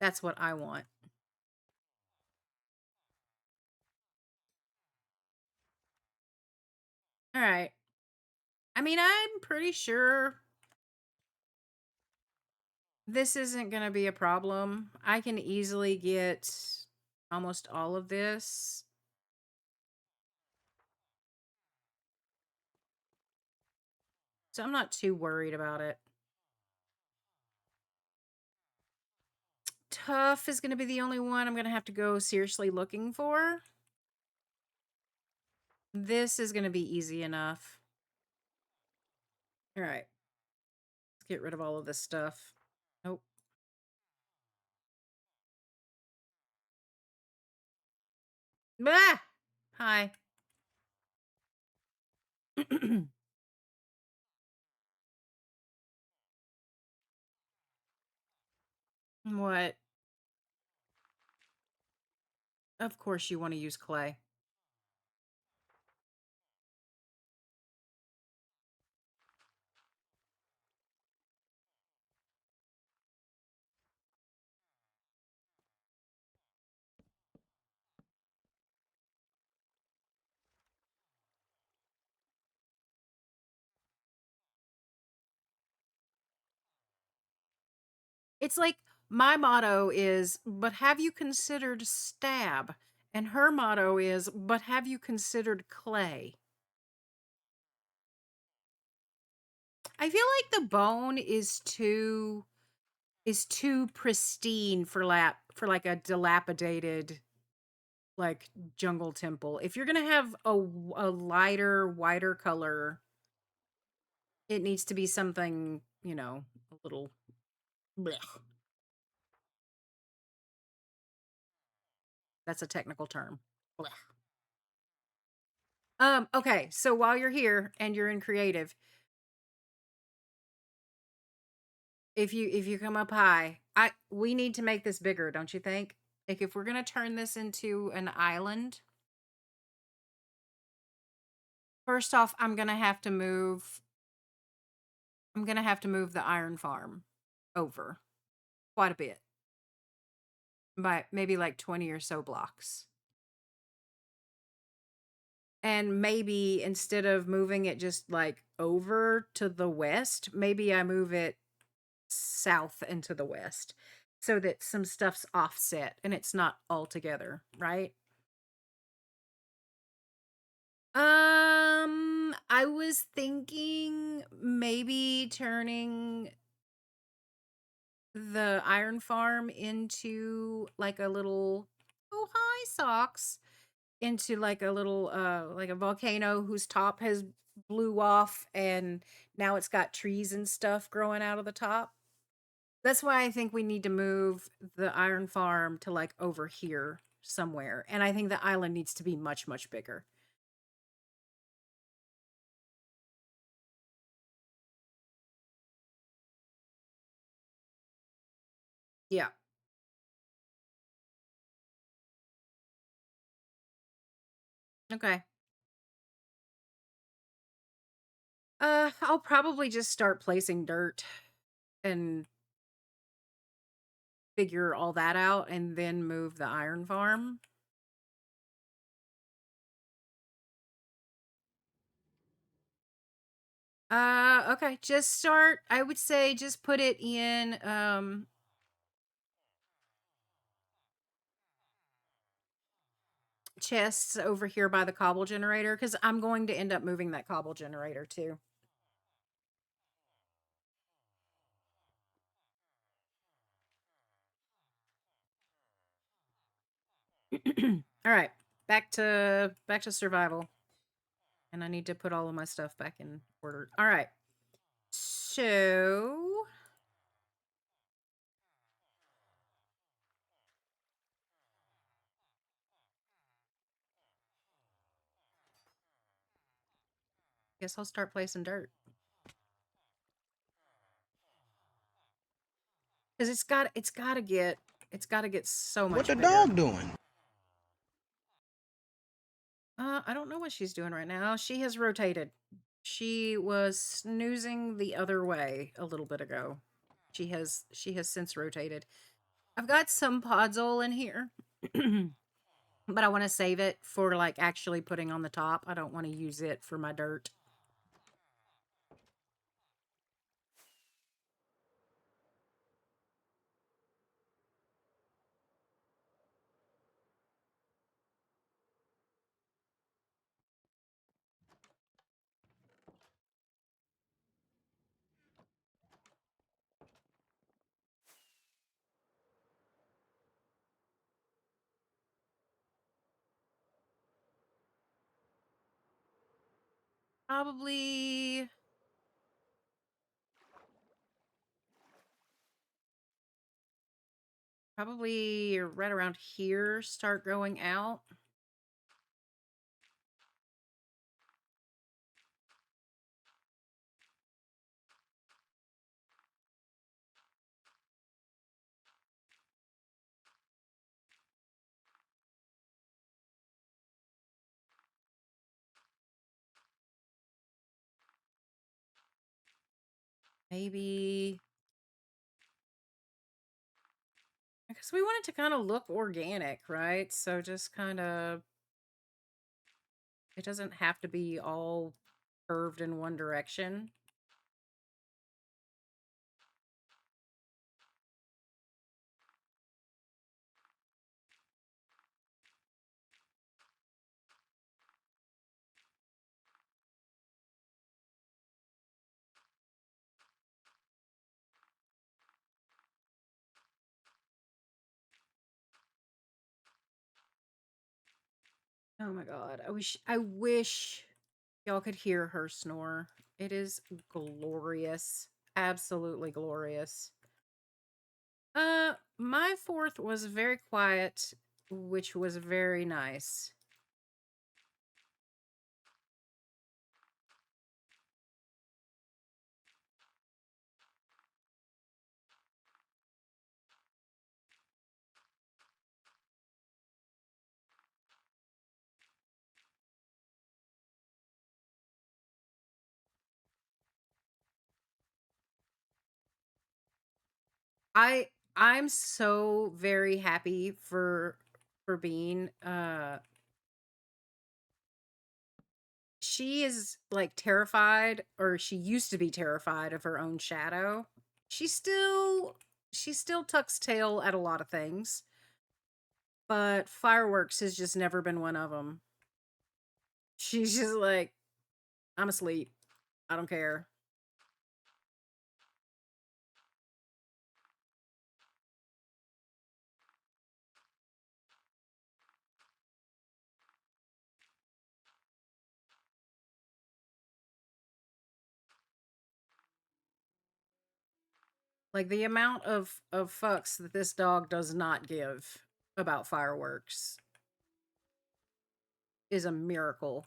That's what I want. All right. I mean, I'm pretty sure this isn't going to be a problem. I can easily get almost all of this. So I'm not too worried about it. Tough is going to be the only one I'm going to have to go seriously looking for. This is going to be easy enough. All right. Let's get rid of all of this stuff. Nope. Ah! Hi. What? Of course you want to use clay. It's like my motto is, but have you considered stab? And her motto is, but have you considered clay? I feel like the bone is too pristine for like a dilapidated like jungle temple. If you're gonna have a lighter, whiter color, it needs to be something, you know, a little blech. That's a technical term. Blech. Okay, so while you're here and you're in creative, if you come up high, we need to make this bigger, don't you think? Like if we're gonna turn this into an island, first off, I'm gonna have to move the iron farm over quite a bit. By maybe like 20 or so blocks. And maybe instead of moving it just like over to the west, maybe I move it south and to the west so that some stuff's offset and it's not all together, right? I was thinking maybe turning the iron farm into like a little, oh hi socks, into like a little like a volcano whose top has blew off and now it's got trees and stuff growing out of the top. That's why I think we need to move the iron farm to like over here somewhere. And I think the island needs to be much, much bigger. Yeah. Okay. I'll probably just start placing dirt and figure all that out and then move the iron farm. Okay, just start, I would say just put it in chests over here by the cobble generator because I'm going to end up moving that cobble generator too. All right, back to survival, and I need to put all of my stuff back in order. All right, so guess I'll start placing dirt because it's got to get so What much the bigger. dog doing? I don't know what she's doing right now. She has rotated. She was snoozing the other way a little bit ago. She has since rotated. I've got some podzol in here, but I want to save it for like actually putting on the top. I don't want to use it for my dirt. Probably probably right around here start going out. Maybe because we want it to kind of look organic, right? So just kind of it doesn't have to be all curved in one direction. Oh my god. I wish y'all could hear her snore. It is glorious. Absolutely glorious. My fourth was very quiet, which was very nice. I I'm so very happy for Bean. She is like terrified, or she used to be terrified of her own shadow. She still she still tucks tail at a lot of things, but fireworks has just never been one of them. She's just like, I'm asleep. I don't care. Like the amount of fucks that this dog does not give about fireworks is a miracle.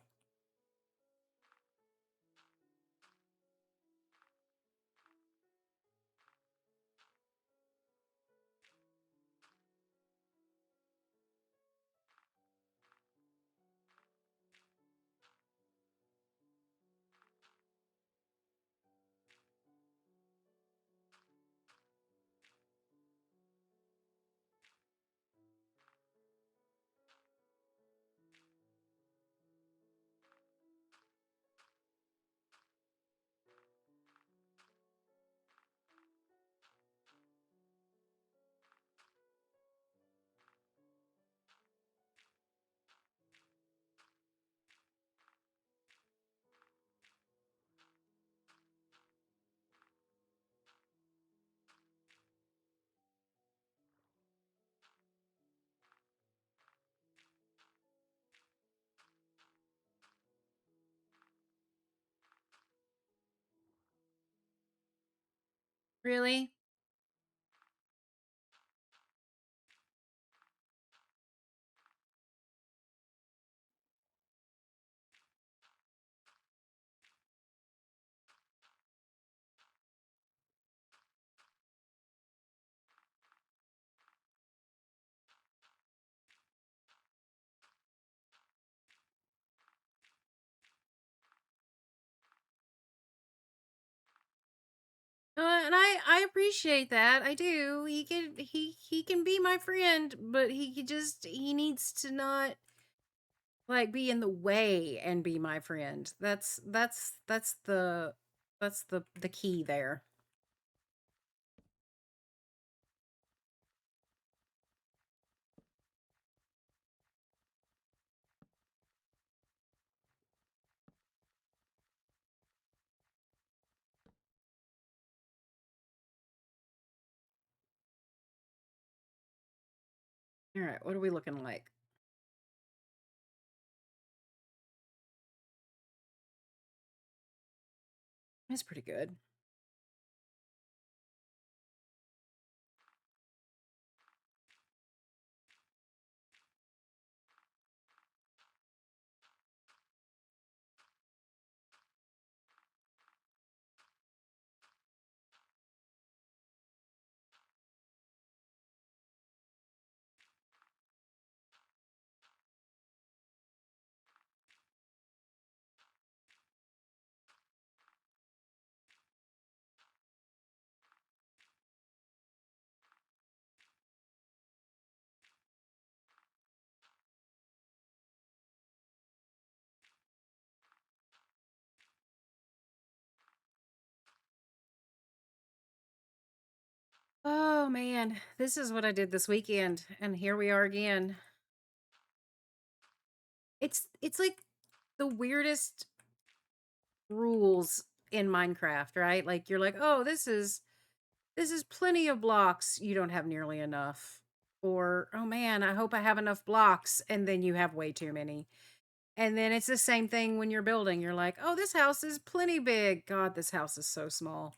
Really? And I appreciate that. I do. He can be my friend, but he needs to not like be in the way and be my friend. That's the key there. All right, what are we looking like? It's pretty good. Oh man, this is what I did this weekend, and here we are again. It's like the weirdest rules in Minecraft, right? Like you're like, "Oh, this is plenty of blocks." You don't have nearly enough. Or, "Oh man, I hope I have enough blocks." And then you have way too many. And then it's the same thing when you're building. You're like, "Oh, this house is plenty big." God, this house is so small.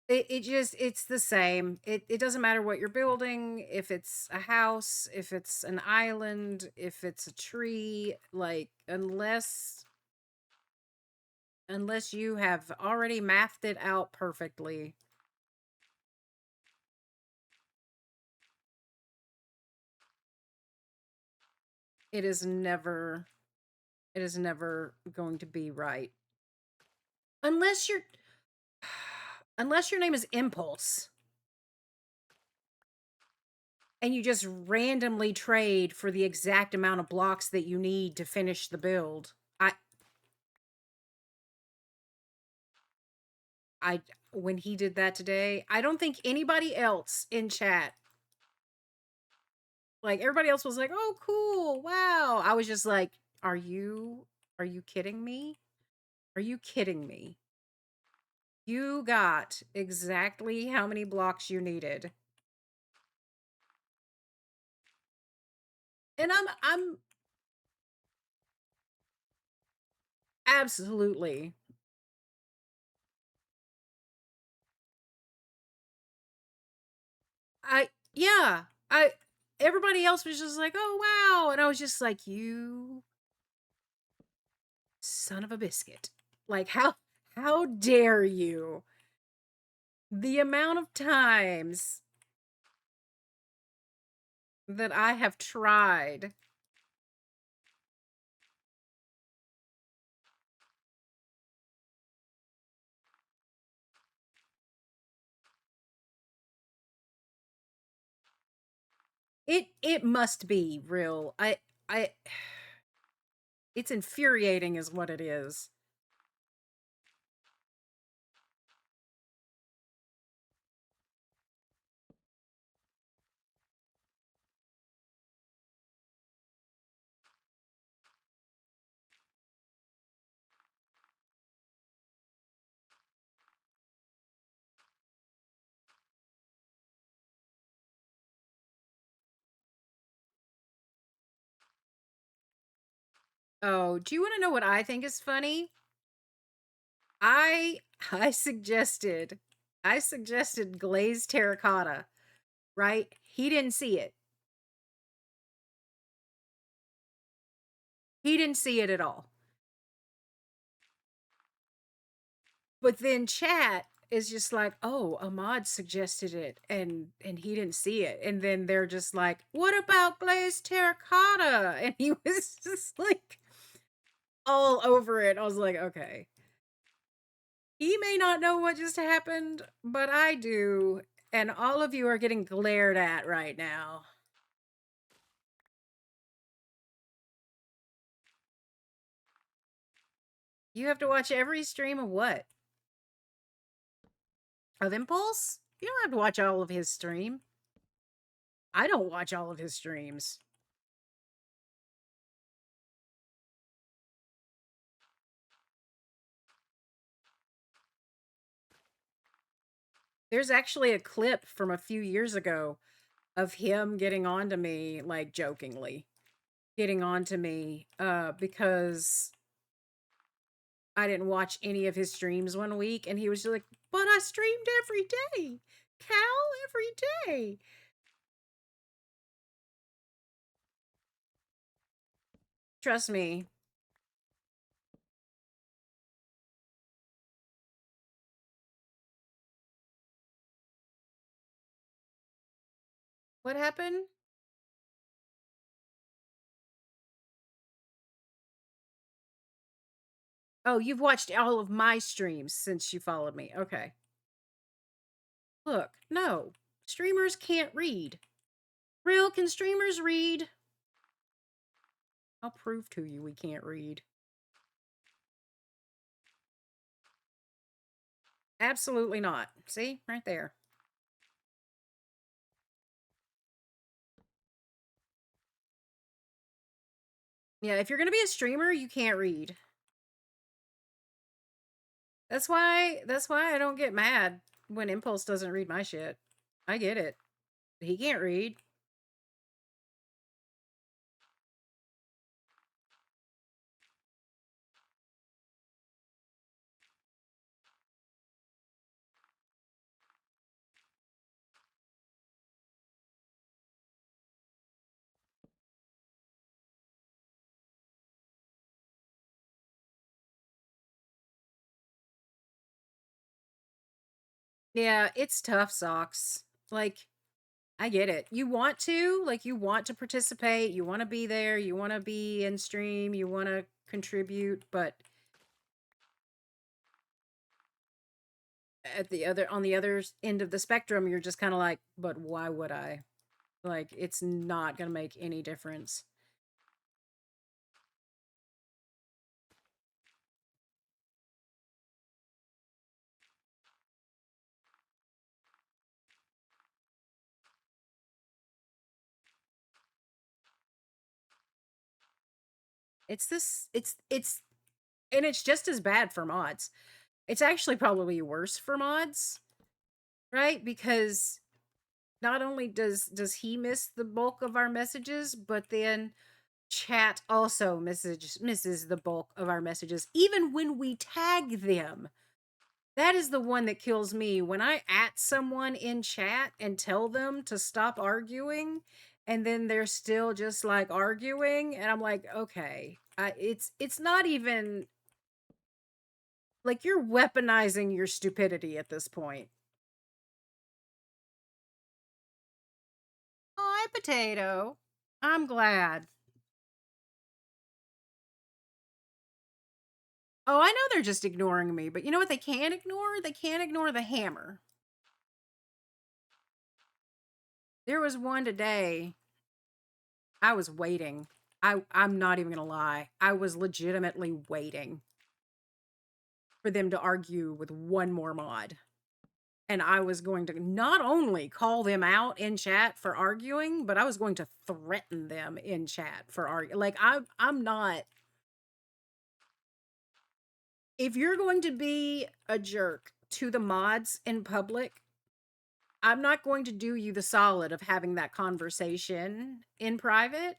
It's the same. It doesn't matter what you're building, if it's a house, if it's an island, if it's a tree, like unless you have already mathed it out perfectly, it is never it is never going to be right. Unless you're unless your name is Impulse and you just randomly trade for the exact amount of blocks that you need to finish the build. I when he did that today, I don't think anybody else in chat, like everybody else was like, "Oh, cool. Wow." I was just like, "Are you kidding me? Are you kidding me? You got exactly how many blocks you needed." And I'm absolutely I yeah, I everybody else was just like, "Oh, wow." And I was just like, "You son of a biscuit." Like how dare you? The amount of times that I have tried. It must be real. I it's infuriating is what it is. Oh, do you want to know what I think is funny? I I suggested I suggested glazed terracotta, right? He didn't see it. He didn't see it at all. But then chat is just like, "Oh, Ahmad suggested it and he didn't see it." And then they're just like, "What about glazed terracotta?" And he was just like all over it. I was like, "Okay. He may not know what just happened, but I do, and all of you are getting glared at right now." You have to watch every stream of what? Of Impulse? You don't have to watch all of his stream. I don't watch all of his streams. There's actually a clip from a few years ago of him getting on to me, like jokingly getting on to me, because I didn't watch any of his streams one week, and he was just like, but I streamed every day. Cal, every day. Trust me. What happened? Oh, you've watched all of my streams since you followed me. Okay. Look, no. Streamers can't read. Real, can streamers read? I'll prove to you we can't read. Absolutely not. See? Right there. Yeah, if you're going to be a streamer, you can't read. That's why I don't get mad when Impulse doesn't read my shit. I get it. He can't read. Yeah, it's tough, Socks. Like, I get it. You want to, like, you want to participate, you want to be there, you want to be in stream, you want to contribute, but on the other end of the spectrum, you're just kind of like, but why would I? Like, it's not going to make any difference. And it's just as bad for mods. It's actually probably worse for mods, right? Because not only does he miss the bulk of our messages, but then chat also misses the bulk of our messages, even when we tag them. That is the one that kills me. When I at someone in chat and tell them to stop arguing, and then they're still just like arguing, and I'm like, okay, it's not even like you're weaponizing your stupidity at this point. Oh, hi, Potato. I'm glad. Oh, I know they're just ignoring me, but you know what they can't ignore? They can't ignore the hammer. There was one today. I was waiting. I'm not even gonna lie. I was legitimately waiting for them to argue with one more mod. And I was going to not only call them out in chat for arguing, but I was going to threaten them in chat for arguing. Like I'm not. If you're going to be a jerk to the mods in public, I'm not going to do you the solid of having that conversation in private.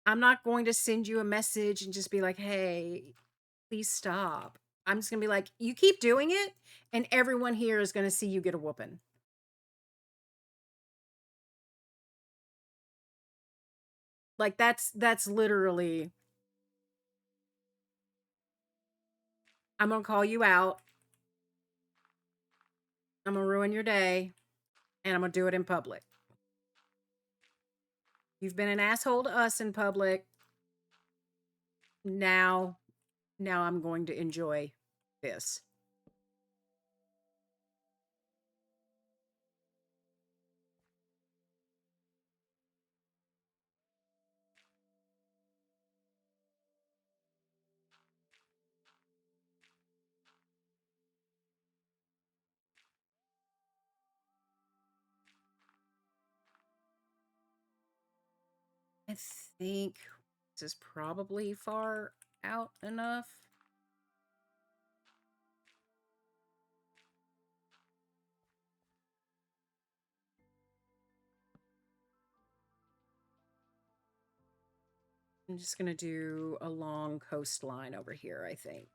I'm not going to send you a message and just be like, hey, please stop. I'm just going to be like, you keep doing it, and everyone here is going to see you get a whooping. Like, that's literally, I'm going to call you out. I'm going to ruin your day, and I'm going to do it in public. You've been an asshole to us in public. Now I'm going to enjoy this. I think this is probably far out enough. I'm just gonna do a long coastline over here, I think.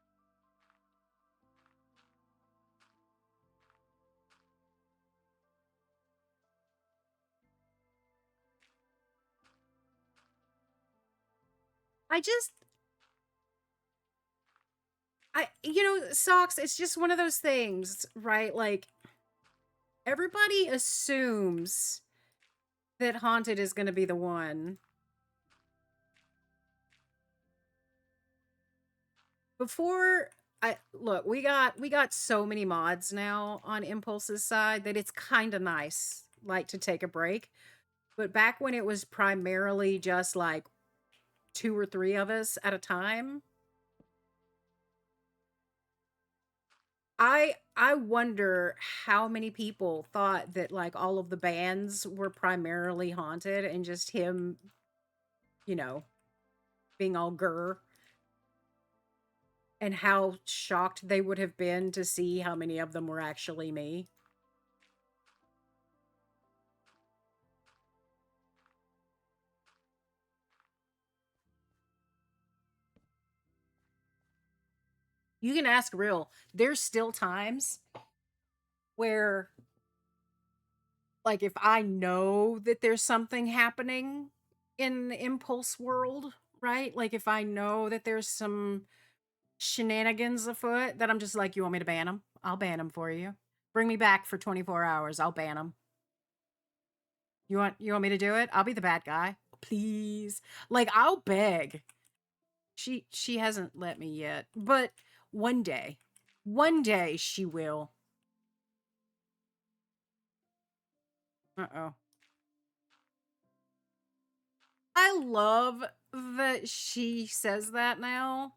I just socks, it's just one of those things, right? Like everybody assumes that Haunted is going to be the one. Before I look, we got so many mods now on Impulse's side that it's kind of nice like to take a break. But back when it was primarily just like 2 or 3 of us at a time, I wonder how many people thought that like all of the bands were primarily Haunted and just him, you know, being all grr, and how shocked they would have been to see how many of them were actually me. You can ask Real. There's still times where, like, if I know that there's something happening in the Impulse world, right? Like, if I know that there's some shenanigans afoot, that I'm just like, you want me to ban them? I'll ban them for you. Bring me back for 24 hours. I'll ban them. You want me to do it? I'll be the bad guy. Please. Like, I'll beg. She hasn't let me yet, but one day. One day she will. Uh-oh. I love that she says that now.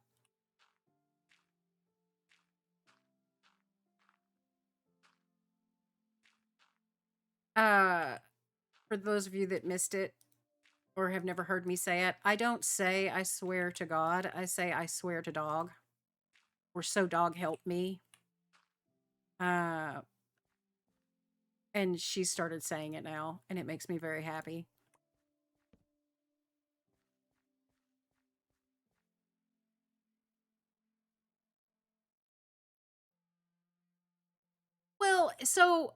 Uh, for those of you that missed it or have never heard me say it, I don't say I swear to God. I say I swear to dog. Or so dog help me. Uh, and she started saying it now, and it makes me very happy. Well, so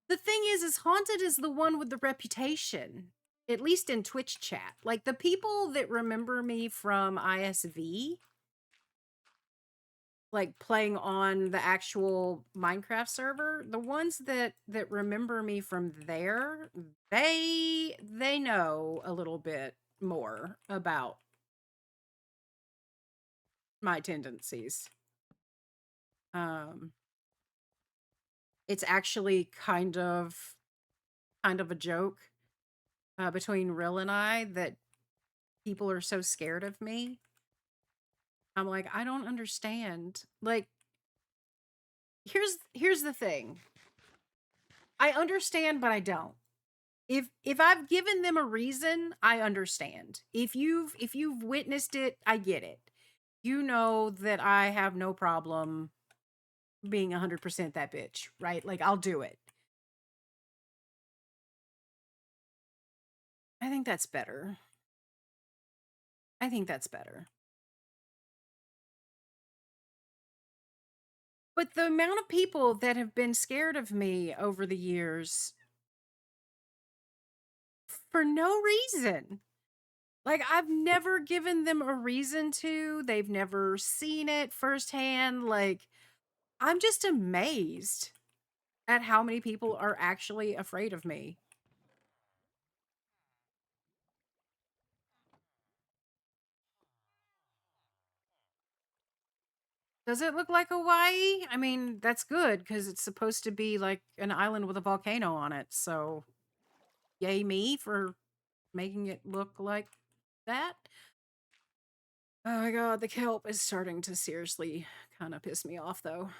the thing is Haunted is the one with the reputation, at least in Twitch chat. Like the people that remember me from ISV, like playing on the actual Minecraft server, the ones that remember me from there, they know a little bit more about my tendencies. Um it's actually kind of a joke between Rill and I that people are so scared of me. I'm like, I don't understand. Like, here's the thing. I understand, but I don't. If I've given them a reason, I understand. If you've witnessed it, I get it. You know that I have no problem being 100% that bitch, right? Like I'll do it. I think that's better. I think that's better. But the amount of people that have been scared of me over the years for no reason. Like, I've never given them a reason to. They've never seen it firsthand. Like, I'm just amazed at how many people are actually afraid of me. Does it look like Hawaii? I mean, that's good because it's supposed to be like an island with a volcano on it. So, yay me for making it look like that. Oh my god, the kelp is starting to seriously kind of piss me off, though.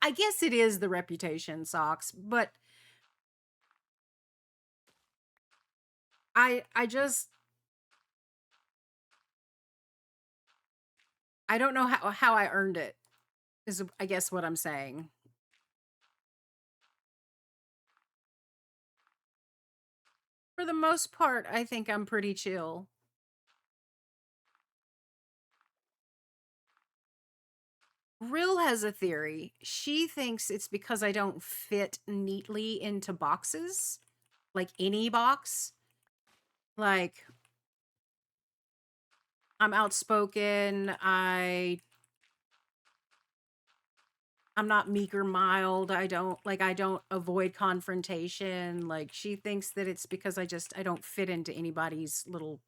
I guess it is the reputation, Socks, but I just I don't know how I earned it. Is I guess what I'm saying. For the most part, I think I'm pretty chill. Rill has a theory. She thinks it's because I don't fit neatly into boxes, like any box. Like, I'm outspoken. I'm not meek or mild. I don't avoid confrontation. Like, she thinks that it's because I don't fit into anybody's little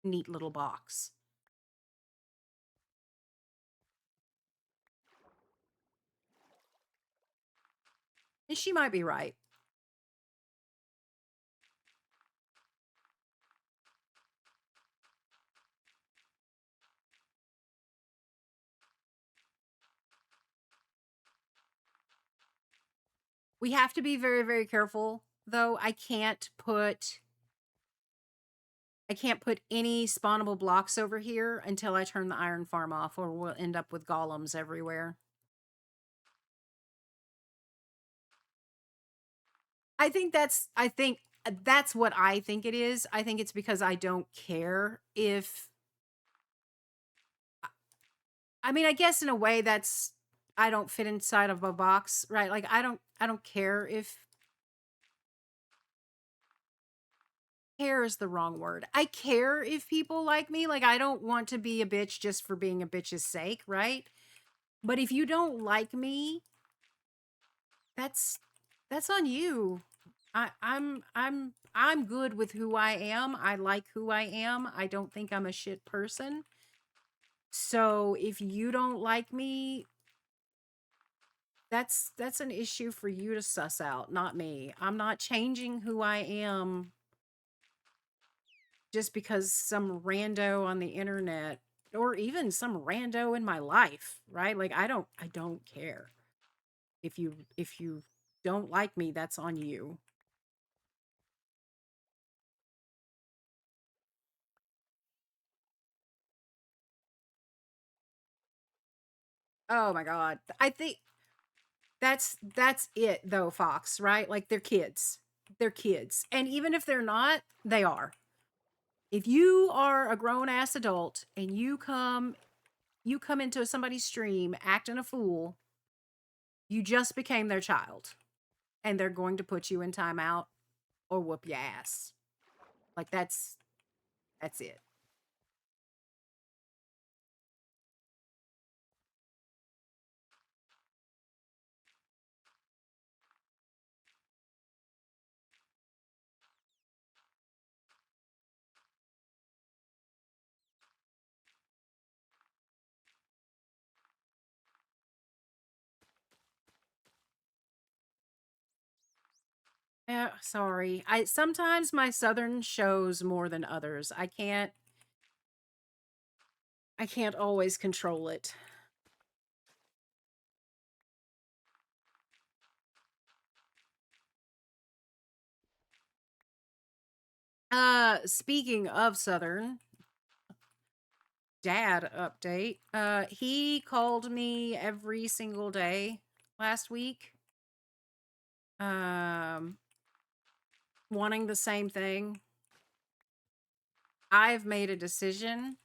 neat little box. And she might be right. We have to be very, very careful, though. I can't put any spawnable blocks over here until I turn the iron farm off, or we'll end up with golems everywhere. I think that's what I think it is. I think it's because I don't care if I mean, I guess in a way that's I don't fit inside of a box, right? Like I don't care if care is the wrong word. I care if people like me. Like I don't want to be a bitch just for being a bitch's sake, right? But if you don't like me, that's on you. I'm good with who I am. I like who I am. I don't think I'm a shit person. So if you don't like me, that's an issue for you to suss out, not me. I'm not changing who I am just because some rando on the internet or even some rando in my life, right? Like I don't care. If you don't like me, that's on you. Oh my god. I think that's it though, Fox, right? Like they're kids. They're kids. And even if they're not, they are. If you are a grown ass adult and you come into somebody's stream acting a fool, you just became their child. And they're going to put you in timeout or whoop your ass. Like that's it. Yeah, sorry. I sometimes my southern shows more than others. I can't always control it. Speaking of southern, dad update. He called me every single day last week. Um wanting the same thing. I've made a decision.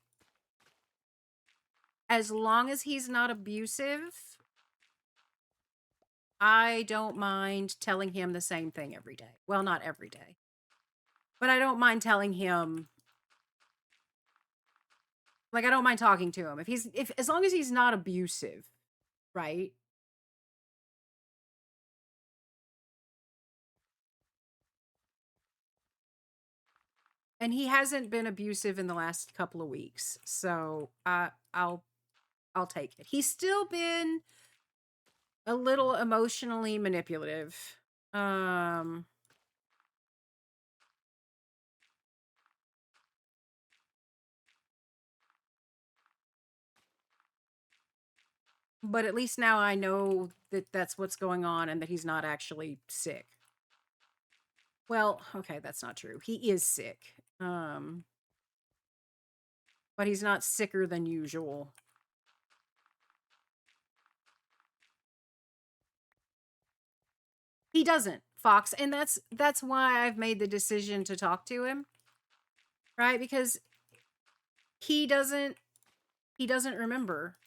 As long as he's not abusive, I don't mind telling him the same thing every day. Well, not every day. But I don't mind telling him like I don't mind talking to him. If as long as he's not abusive, right? And he hasn't been abusive in the last couple of weeks. So, I'll take it. He's still been a little emotionally manipulative. Um but at least now I know that that's what's going on and that he's not actually sick. Well, okay, that's not true. He is sick. But he's not sicker than usual. He doesn't. Fox, and that's why I've made the decision to talk to him, right? Because he doesn't he doesn't remember.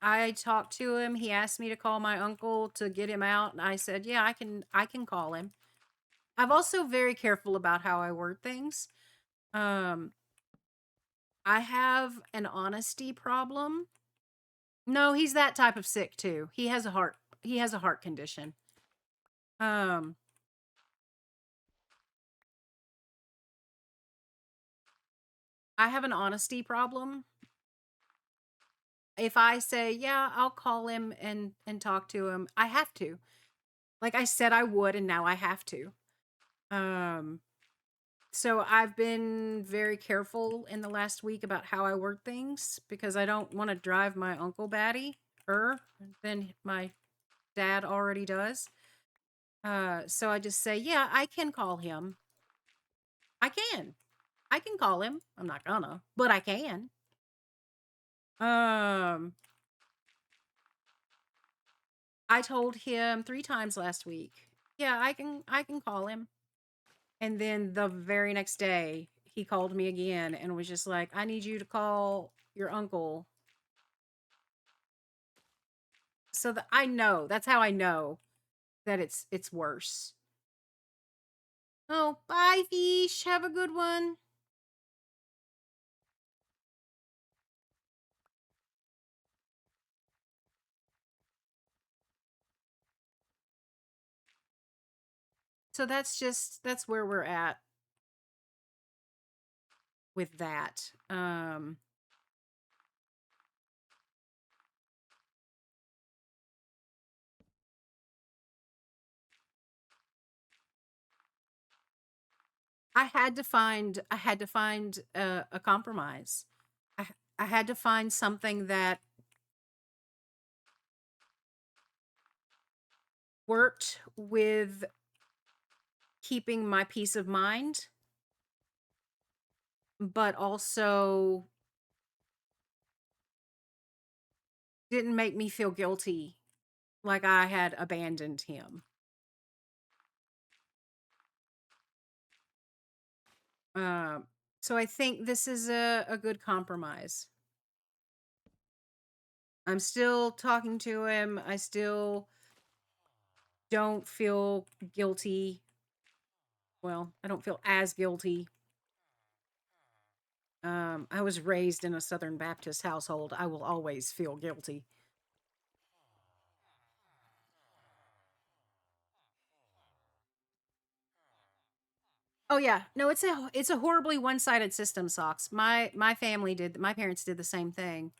I talked to him. He asked me to call my uncle to get him out, and I said, "Yeah, I can call him." I'm also very careful about how I word things. Um, I have an honesty problem. No, he's that type of sick too. He has a heart condition. Um, I have an honesty problem. If I say, "Yeah, I'll call him and talk to him," I have to. Like I said I would, and now I have to. Um, so I've been very careful in the last week about how I word things because I don't want to drive my uncle batty than my dad already does. So I just say, "Yeah, I can call him. I can. I can call him. I'm not gonna, but I can." Um, I told him 3 times last week, "Yeah, I can call him." And then the very next day, he called me again and was just like, "I need you to call your uncle." So that I know, that's how I know that it's worse. Oh, bye, fish. Have a good one. So that's where we're at with that. I had to find a compromise. I I had to find something that worked with keeping my peace of mind, but also didn't make me feel guilty like I had abandoned him. Um, so I think this is a good compromise. I'm still talking to him. I still don't feel guilty. Well, I don't feel as guilty. I was raised in a Southern Baptist household. I will always feel guilty. Oh yeah, no, it's a horribly one-sided system, Socks. My family did. My parents did the same thing.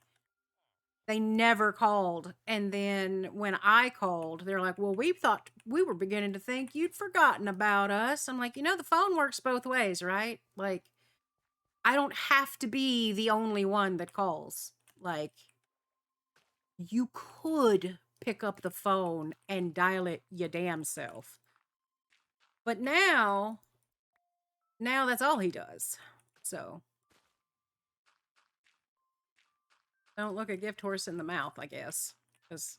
They never called, and then when I called, they're like, "Well, we thought we were beginning to think you'd forgotten about us." I'm like, the phone works both ways, right? Like, I don't have to be the only one that calls. Like, you could pick up the phone and dial it your damn self. But now that's all he does. So don't look a gift horse in the mouth, I guess, because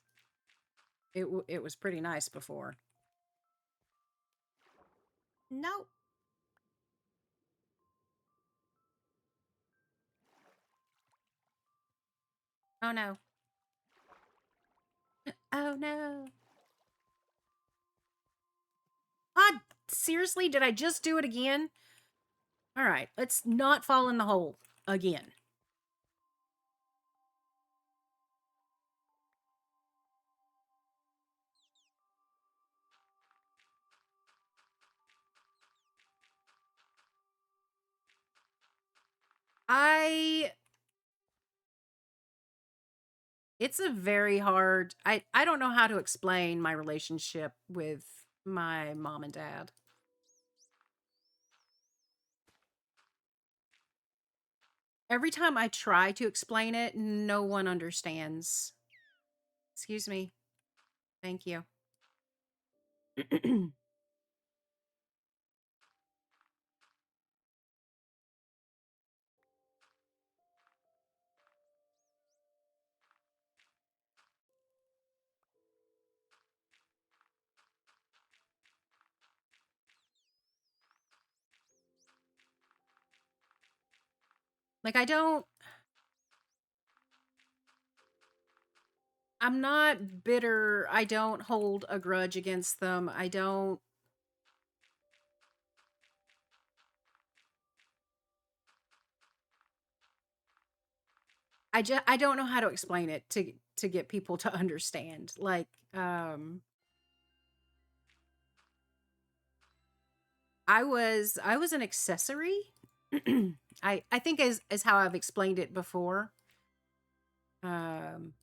it was pretty nice before. Nope. Oh no. Oh no. God, seriously, did I just do it again? All right, let's not fall in the hole again. I It's a very hard. I don't know how to explain my relationship with my mom and dad. Every time I try to explain it, no one understands. Excuse me. Thank you. Like, I'm not bitter. I don't hold a grudge against them. I don't know how to explain it to get people to understand. Like, I was an accessory. I think as how I've explained it before. Um,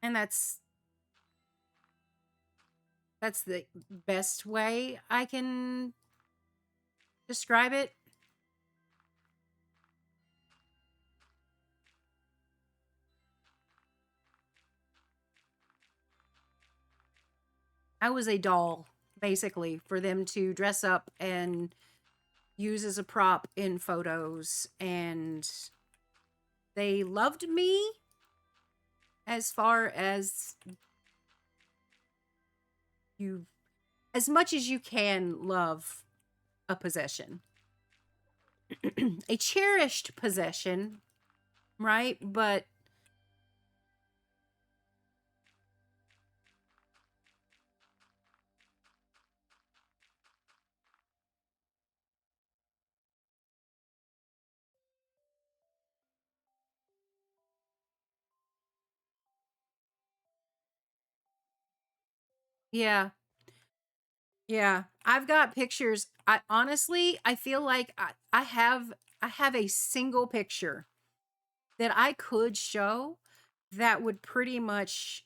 and that's the best way I can describe it. I was a doll, basically, for them to dress up and use as a prop in photos. And they loved me as far as you, as much as you can love a possession, a cherished possession, right? But yeah, yeah, I've got pictures. I honestly, I feel like I have a single picture that I could show that would pretty much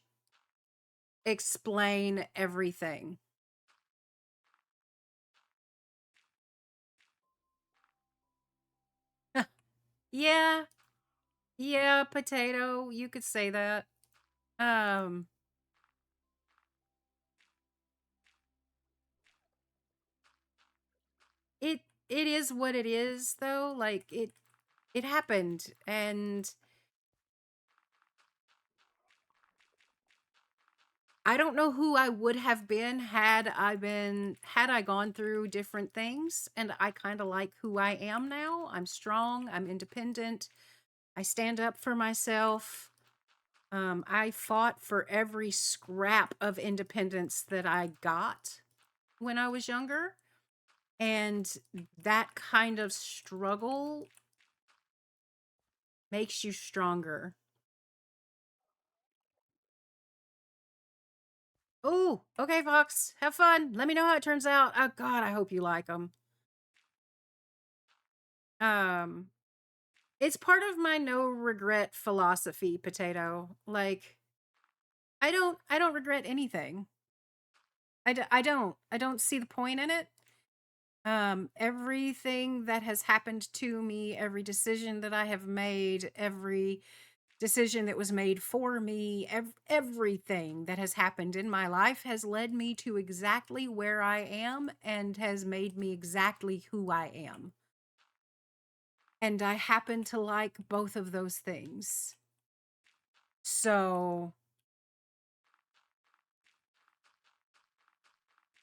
explain everything. Yeah, yeah, potato, you could say that. Um, it it is what it is though. Like it happened, and I don't know who I would have been had I gone through different things, and I kind of like who I am now. I'm strong, I'm independent. I stand up for myself. I fought for every scrap of independence that I got when I was younger. And that kind of struggle makes you stronger. Oh, okay, Fox. Have fun. Let me know how it turns out. Oh, God, I hope you like them. Um, it's part of my no regret philosophy, Potato. Like, I don't regret anything. I don't see the point in it. Everything that has happened to me, every decision that I have made, every decision that was made for me, everything that has happened in my life has led me to exactly where I am and has made me exactly who I am. And I happen to like both of those things. So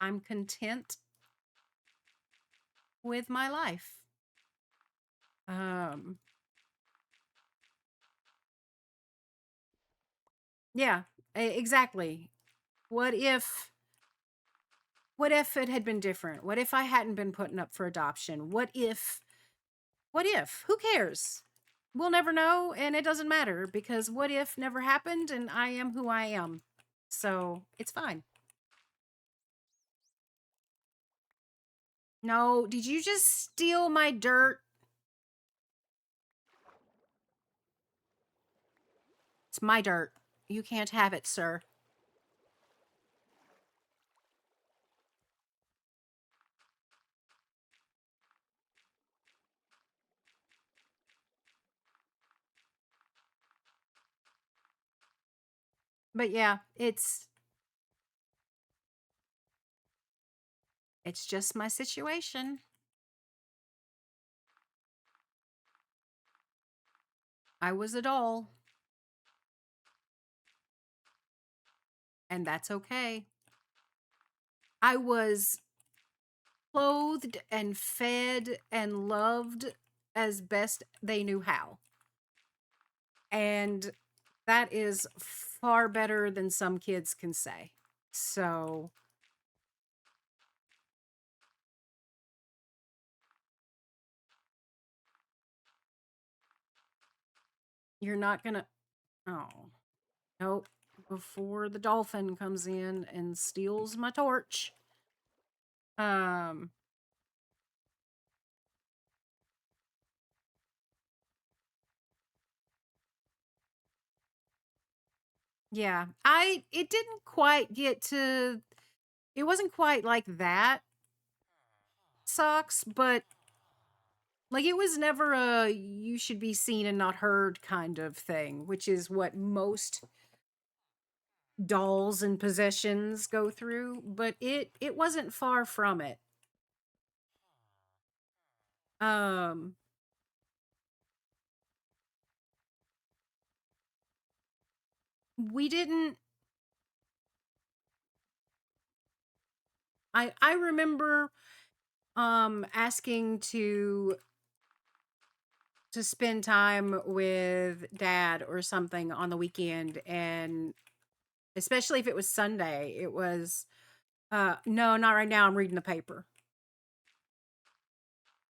I'm content with my life. Um, yeah, exactly. What if what if it had been different? What if I hadn't been putting up for adoption? What if? Who cares? We'll never know, and it doesn't matter because what if never happened, and I am who I am. So it's fine. No, did you just steal my dirt? It's my dirt. You can't have it, sir. But yeah, it's just my situation. I was a doll, and that's okay. I was clothed and fed and loved as best they knew how. And that is far better than some kids can say. So, you're not gonna. Oh, nope. Before the dolphin comes in and steals my torch. Um, yeah. It didn't quite get to. It wasn't quite like that socks, but like it was never a you should be seen and not heard kind of thing, which is what most dolls and possessions go through, but it wasn't far from it. Um we didn't I remember asking to spend time with dad or something on the weekend, and especially if it was Sunday, it was no, not right now, I'm reading the paper.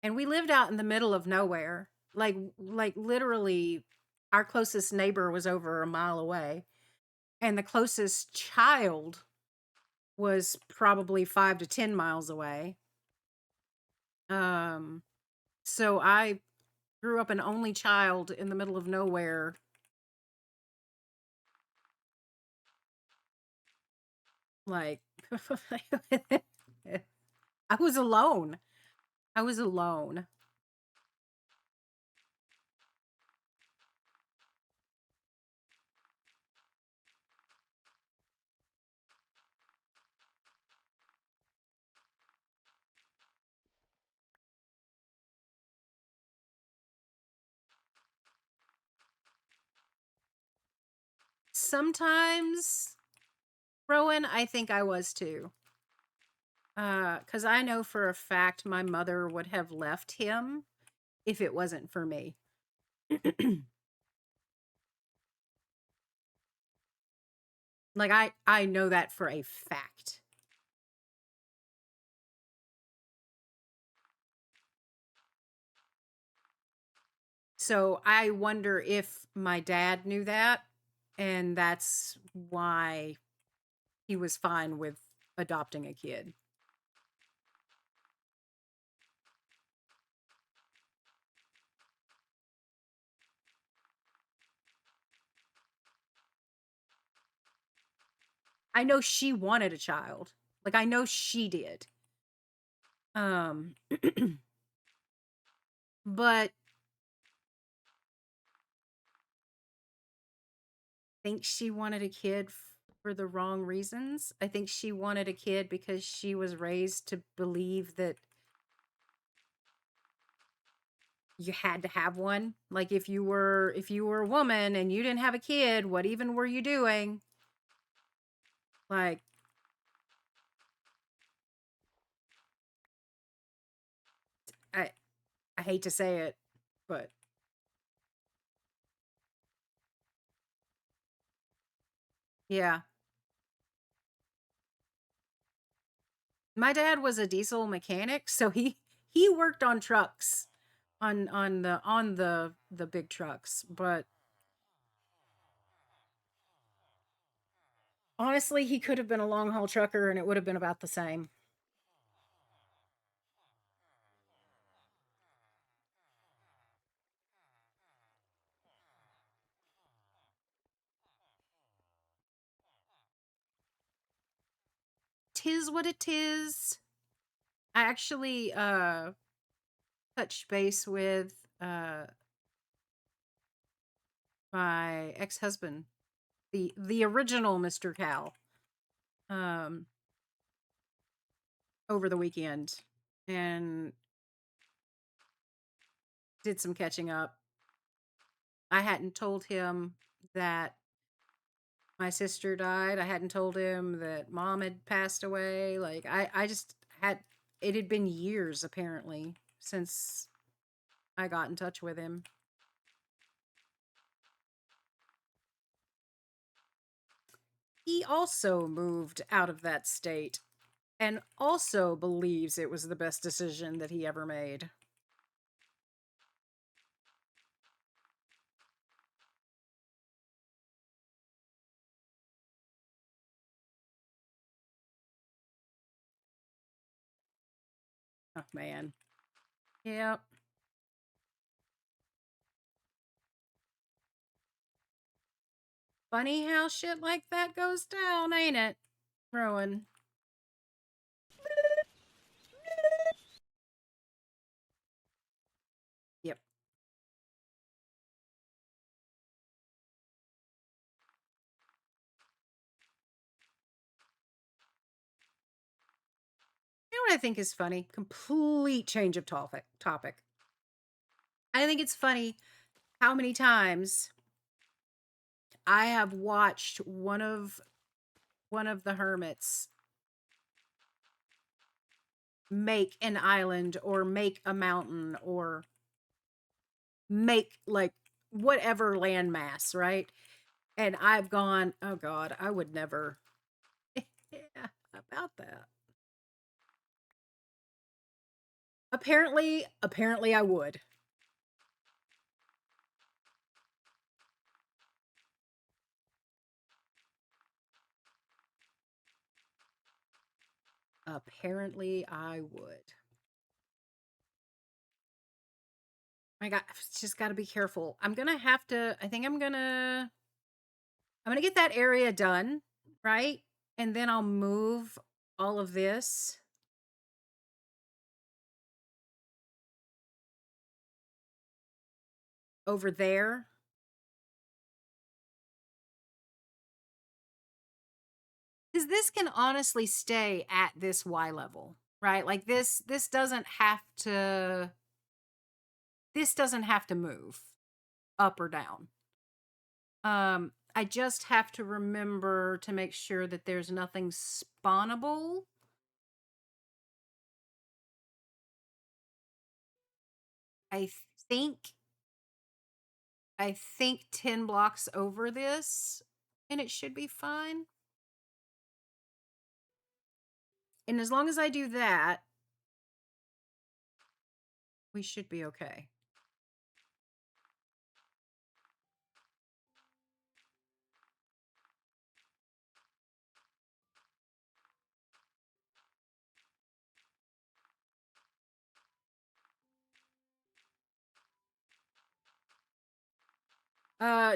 And we lived out in the middle of nowhere. Like literally our closest neighbor was over a mile away, and the closest child was probably 5 to 10 miles away. Um so I grew up an only child in the middle of nowhere. Like I was alone. I was alone. Sometimes, Rowan, I think I was too. Cuz I know for a fact my mother would have left him if it wasn't for me. Like I know that for a fact. So I wonder if my dad knew that, and that's why he was fine with adopting a kid. I know she wanted a child. Like I know she did. Um but I think she wanted a kid for the wrong reasons. I think she wanted a kid because she was raised to believe that you had to have one. Like if you were a woman and you didn't have a kid, what even were you doing? Like I I hate to say it, but yeah. My dad was a diesel mechanic, so he worked on trucks, on the big trucks, but honestly, he could have been a long haul trucker and it would have been about the same. Tis what it is. I actually touched base with my ex-husband, the original Mr. Cal, um over the weekend, and did some catching up. I hadn't told him that my sister died. I hadn't told him that mom had passed away. Like I just had it had been years apparently since I got in touch with him. He also moved out of that state and also believes it was the best decision that he ever made. Oh, man. Yep. Funny how shit like that goes down, ain't it, Rowan? Yep. You know what I think is funny? Complete change of topic. I think it's funny how many times I have watched one of the hermits make an island or make a mountain or make like whatever landmass, right? And I've gone, oh God, I would never. Yeah, about that. Apparently I would. Apparently I would. I just got to be careful. I'm going to have to, I think I'm going to get that area done, right? And then I'll move all of this over there. Because this can honestly stay at this Y level, right? Like this doesn't have to move up or down. I just have to remember to make sure that there's nothing spawnable. I think 10 blocks over this and it should be fine. And as long as I do that, we should be okay.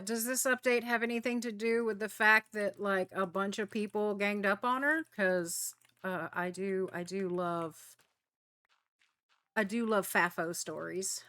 Does this update have anything to do with the fact that like a bunch of people ganged up on her? Cause I do love FAFO stories.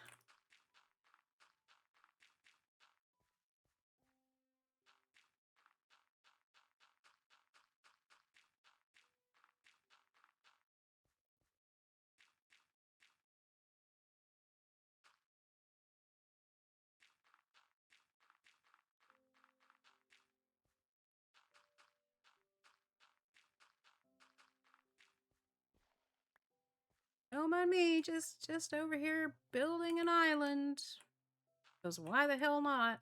Don't mind me, just over here building an island. Cause why the hell not?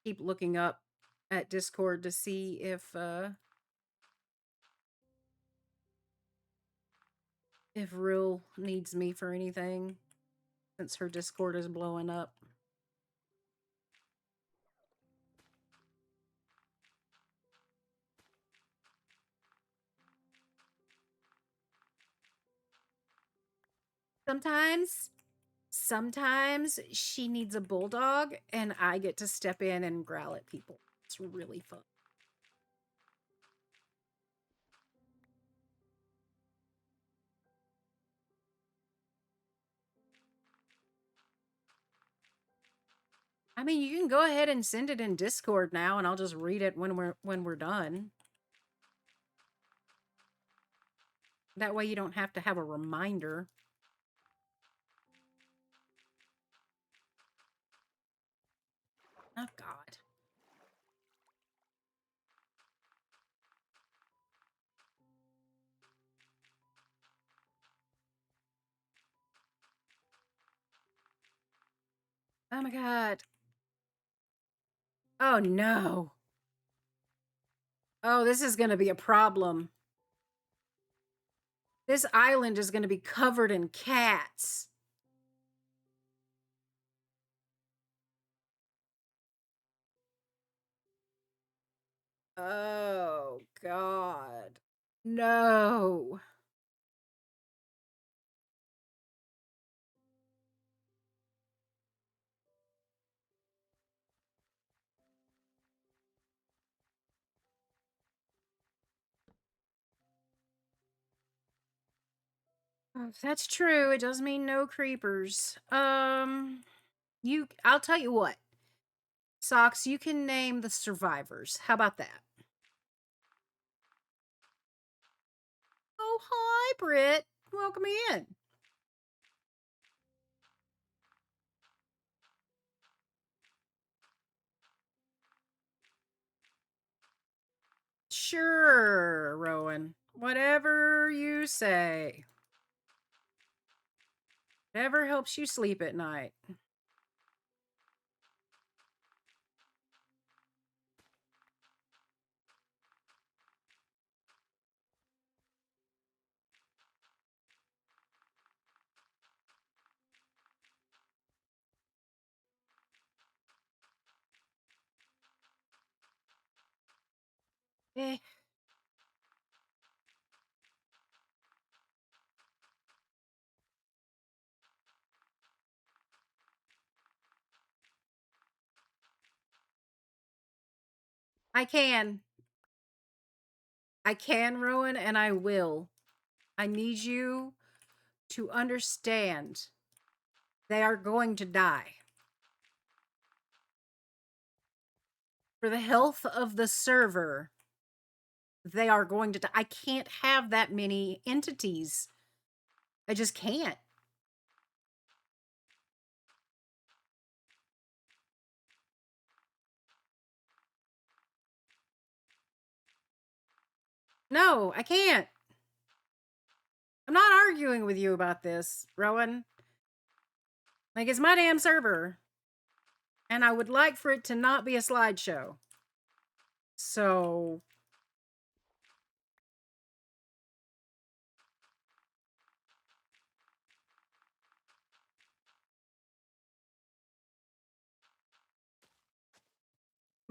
Keep looking up at Discord to see if Real needs me for anything, since her Discord is blowing up. Sometimes she needs a bulldog and I get to step in and growl at people. It's really fun. I mean, you can go ahead and send it in Discord now and I'll just read it when we're done. That way you don't have to have a reminder. Oh God. Oh my god. Oh no. Oh, this is gonna be a problem. This island is gonna be covered in cats. Oh god. No. Oh, that's true. It does mean no creepers. I'll tell you what. Socks, you can name the survivors. How about that? Oh, hi, Britt. Welcome in. Sure, Rowan. Whatever you say. Whatever helps you sleep at night. Eh. I can. I can, Rowan, and I will. I need you to understand they are going to die. For the health of the server, they are going to die. I can't have that many entities. I just can't. No, I can't. I'm not arguing with you about this, Rowan. Like, it's my damn server. And I would like for it to not be a slideshow. So.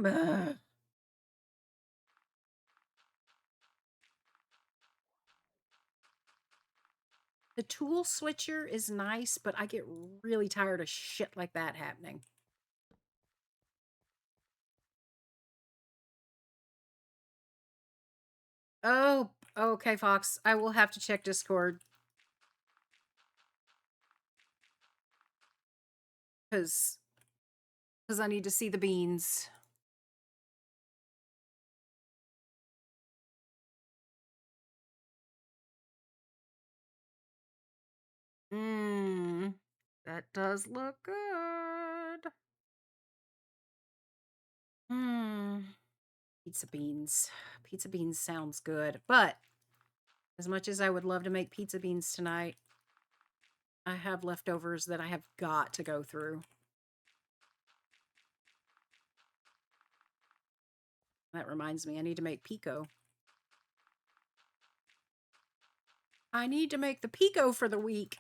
Ugh. The tool switcher is nice, but I get really tired of shit like that happening. Oh, okay, Fox. I will have to check Discord. Because I need to see the beans. Mmm. That does look good. Hmm. Pizza beans. Pizza beans sounds good. But as much as I would love to make pizza beans tonight, I have leftovers that I have got to go through. That reminds me, I need to make pico. I need to make the pico for the week.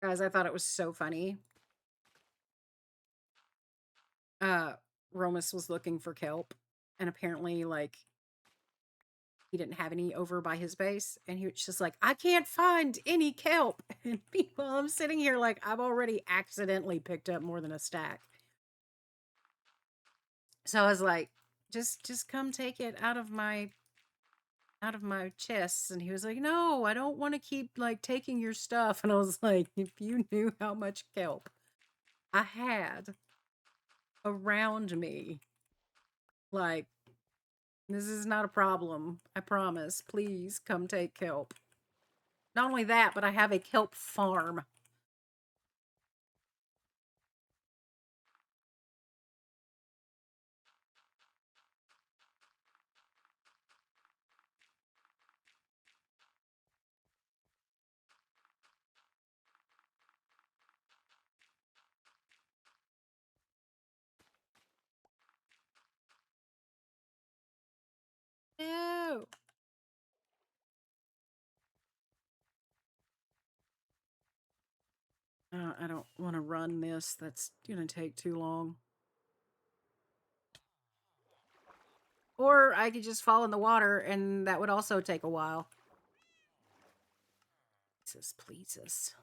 Guys, I thought it was so funny. Romus was looking for kelp, and apparently, like, he didn't have any over by his base, and he was just like, I can't find any kelp. And meanwhile, I'm sitting here like I've already accidentally picked up more than a stack. So I was like, just come take it out of my chests. And he was like, no, I don't want to keep like taking your stuff. And I was like, if you knew how much kelp I had. around me. Like, this is not a problem. I promise. Please come take kelp. Not only that, but I have a kelp farm. No. I don't want to run this. That's going to take too long. Or I could just fall in the water, and that would also take a while. Jesus, pleases.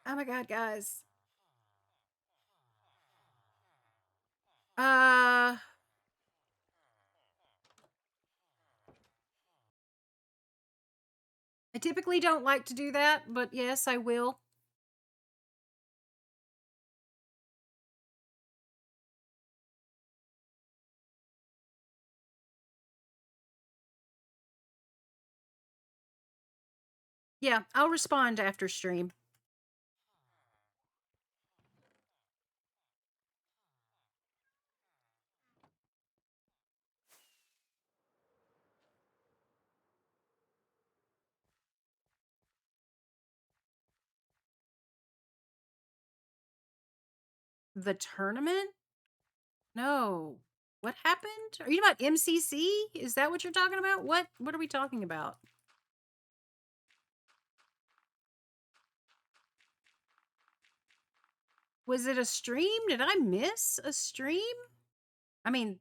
Oh my god, guys. I typically don't like to do that, but yes, I will. Yeah, I'll respond after stream. The tournament? No. What happened? Are you talking about MCC? Is that what you're talking about? What are we talking about? Was it a stream? Did I miss a stream? I mean,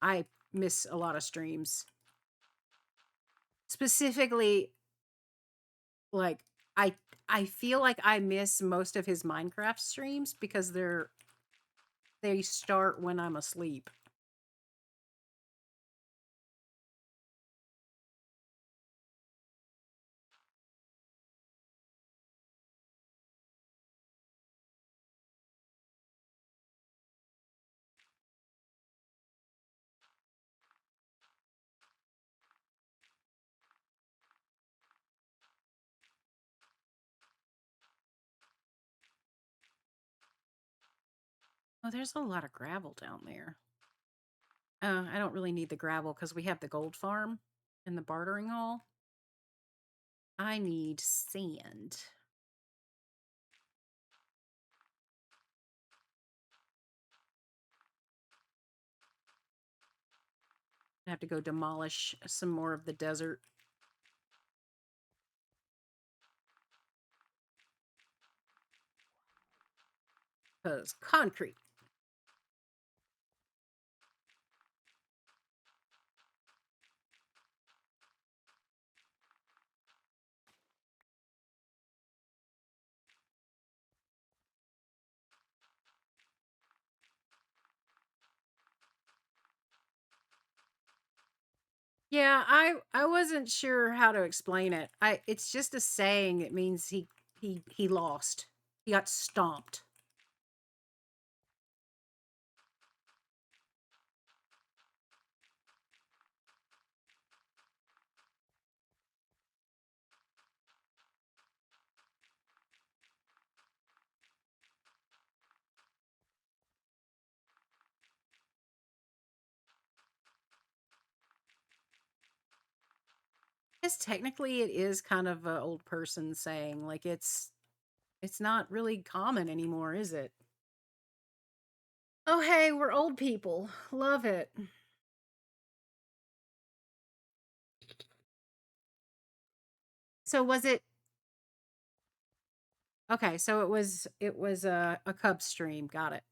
I miss a lot of streams. Specifically, like I feel like I miss most of his Minecraft streams because they start when I'm asleep. Oh, there's a lot of gravel down there. I don't really need the gravel because we have the gold farm and the bartering hall. I need sand. I have to go demolish some more of the desert. Because concrete. Yeah, I wasn't sure how to explain it. It's just a saying. It means he lost. He got stomped. I guess technically it is kind of an old person saying. Like it's not really common anymore, is it? Oh hey, we're old people. Love it. So was it okay, so it was a Cub stream. Got it.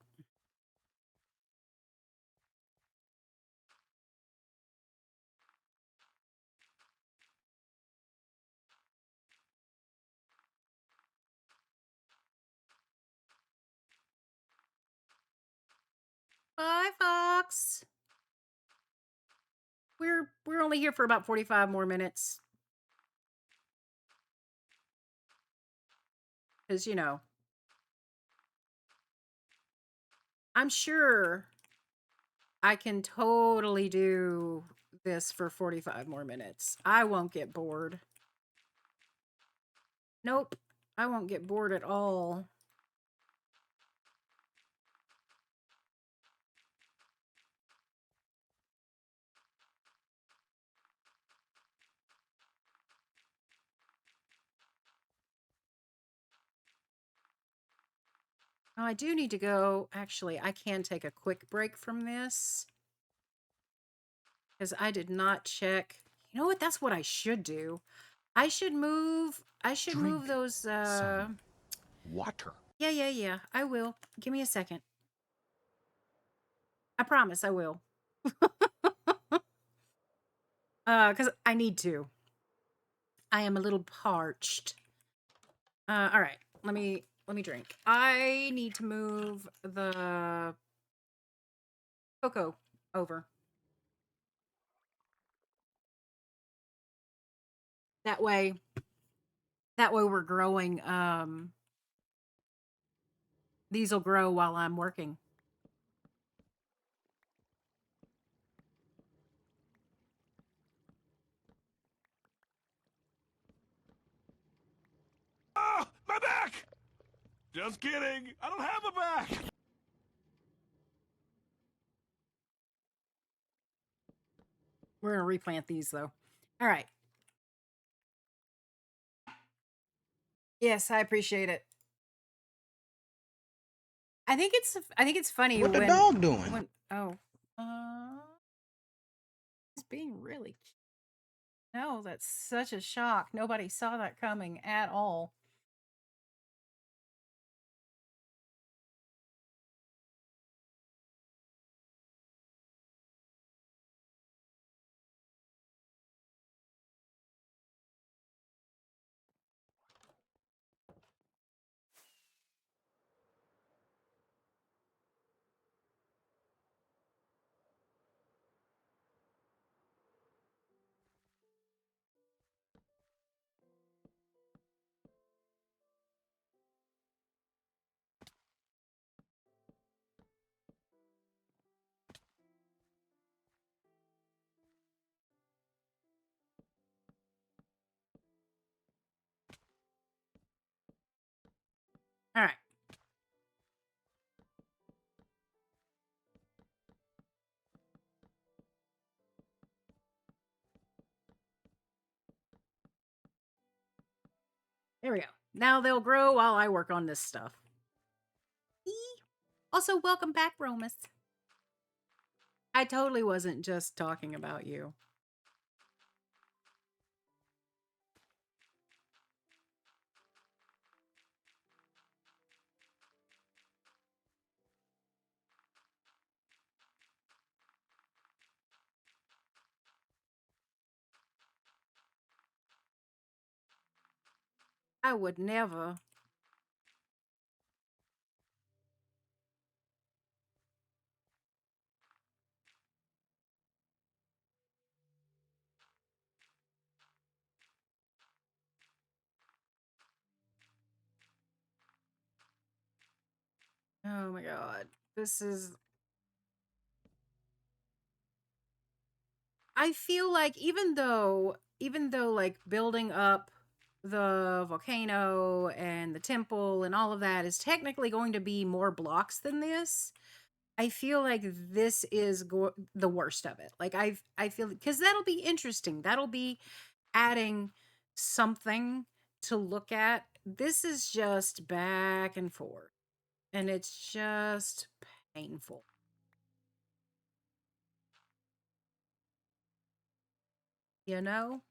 Bye, Fox. We're only here for about 45 more minutes. Because, I'm sure I can totally do this for 45 more minutes. I won't get bored. Nope, I won't get bored at all. Oh, I do need to go. Actually, I can take a quick break from this because I did not check. You know what? That's what I should do. I should move Drink those some water. yeah. I will. Give me a second. I promise I will. Cuz I need to. I am a little parched. All right. Let me drink. I need to move the cocoa over. That way we're growing these will grow while I'm working. Ah, my back! Just kidding. I don't have a back. We're going to replant these though. All right. Yes, I appreciate it. I think it's funny What the when dog doing? he's being really cute. No, that's such a shock. Nobody saw that coming at all. All right. There we go. Now they'll grow while I work on this stuff. Also, welcome back, Romus. I totally wasn't just talking about you. I would never. Oh my god. This is I feel like even though like building up the volcano and the temple and all of that is technically going to be more blocks than this, I feel like this is the worst of it. Like I feel because that'll be interesting. That'll be adding something to look at. This is just back and forth, and it's just painful. You know?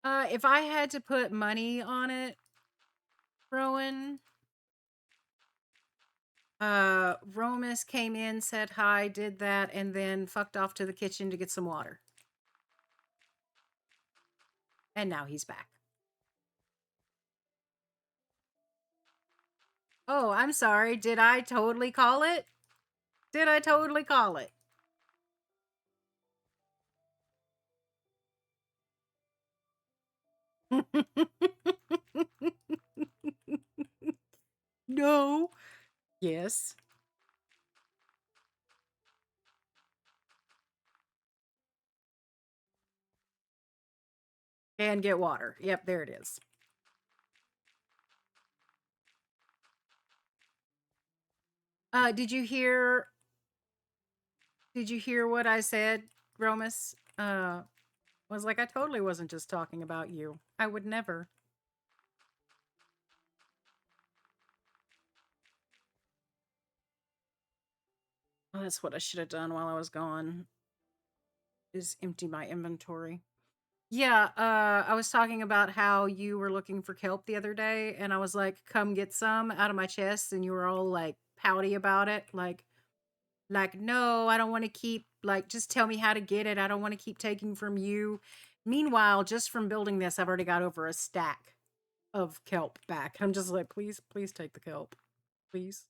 If I had to put money on it, Rowan, Romus came in, said hi, did that, and then fucked off to the kitchen to get some water. And now he's back. Oh, I'm sorry. Did I totally call it? Did I totally call it? No. Yes. And get water. Yep, there it is. Did you hear what I said, Romus? Was like I totally wasn't just talking about you. I would never. Oh, that's what I should have done while I was gone. Is empty my inventory. Yeah, I was talking about how you were looking for kelp the other day, and I was like, "Come get some out of my chest," and you were all like pouty about it, like, "No, I don't want to keep like just tell me how to get it. I don't want to keep taking from you." Meanwhile, just from building this, I've already got over a stack of kelp back. I'm just like, please, please take the kelp, please.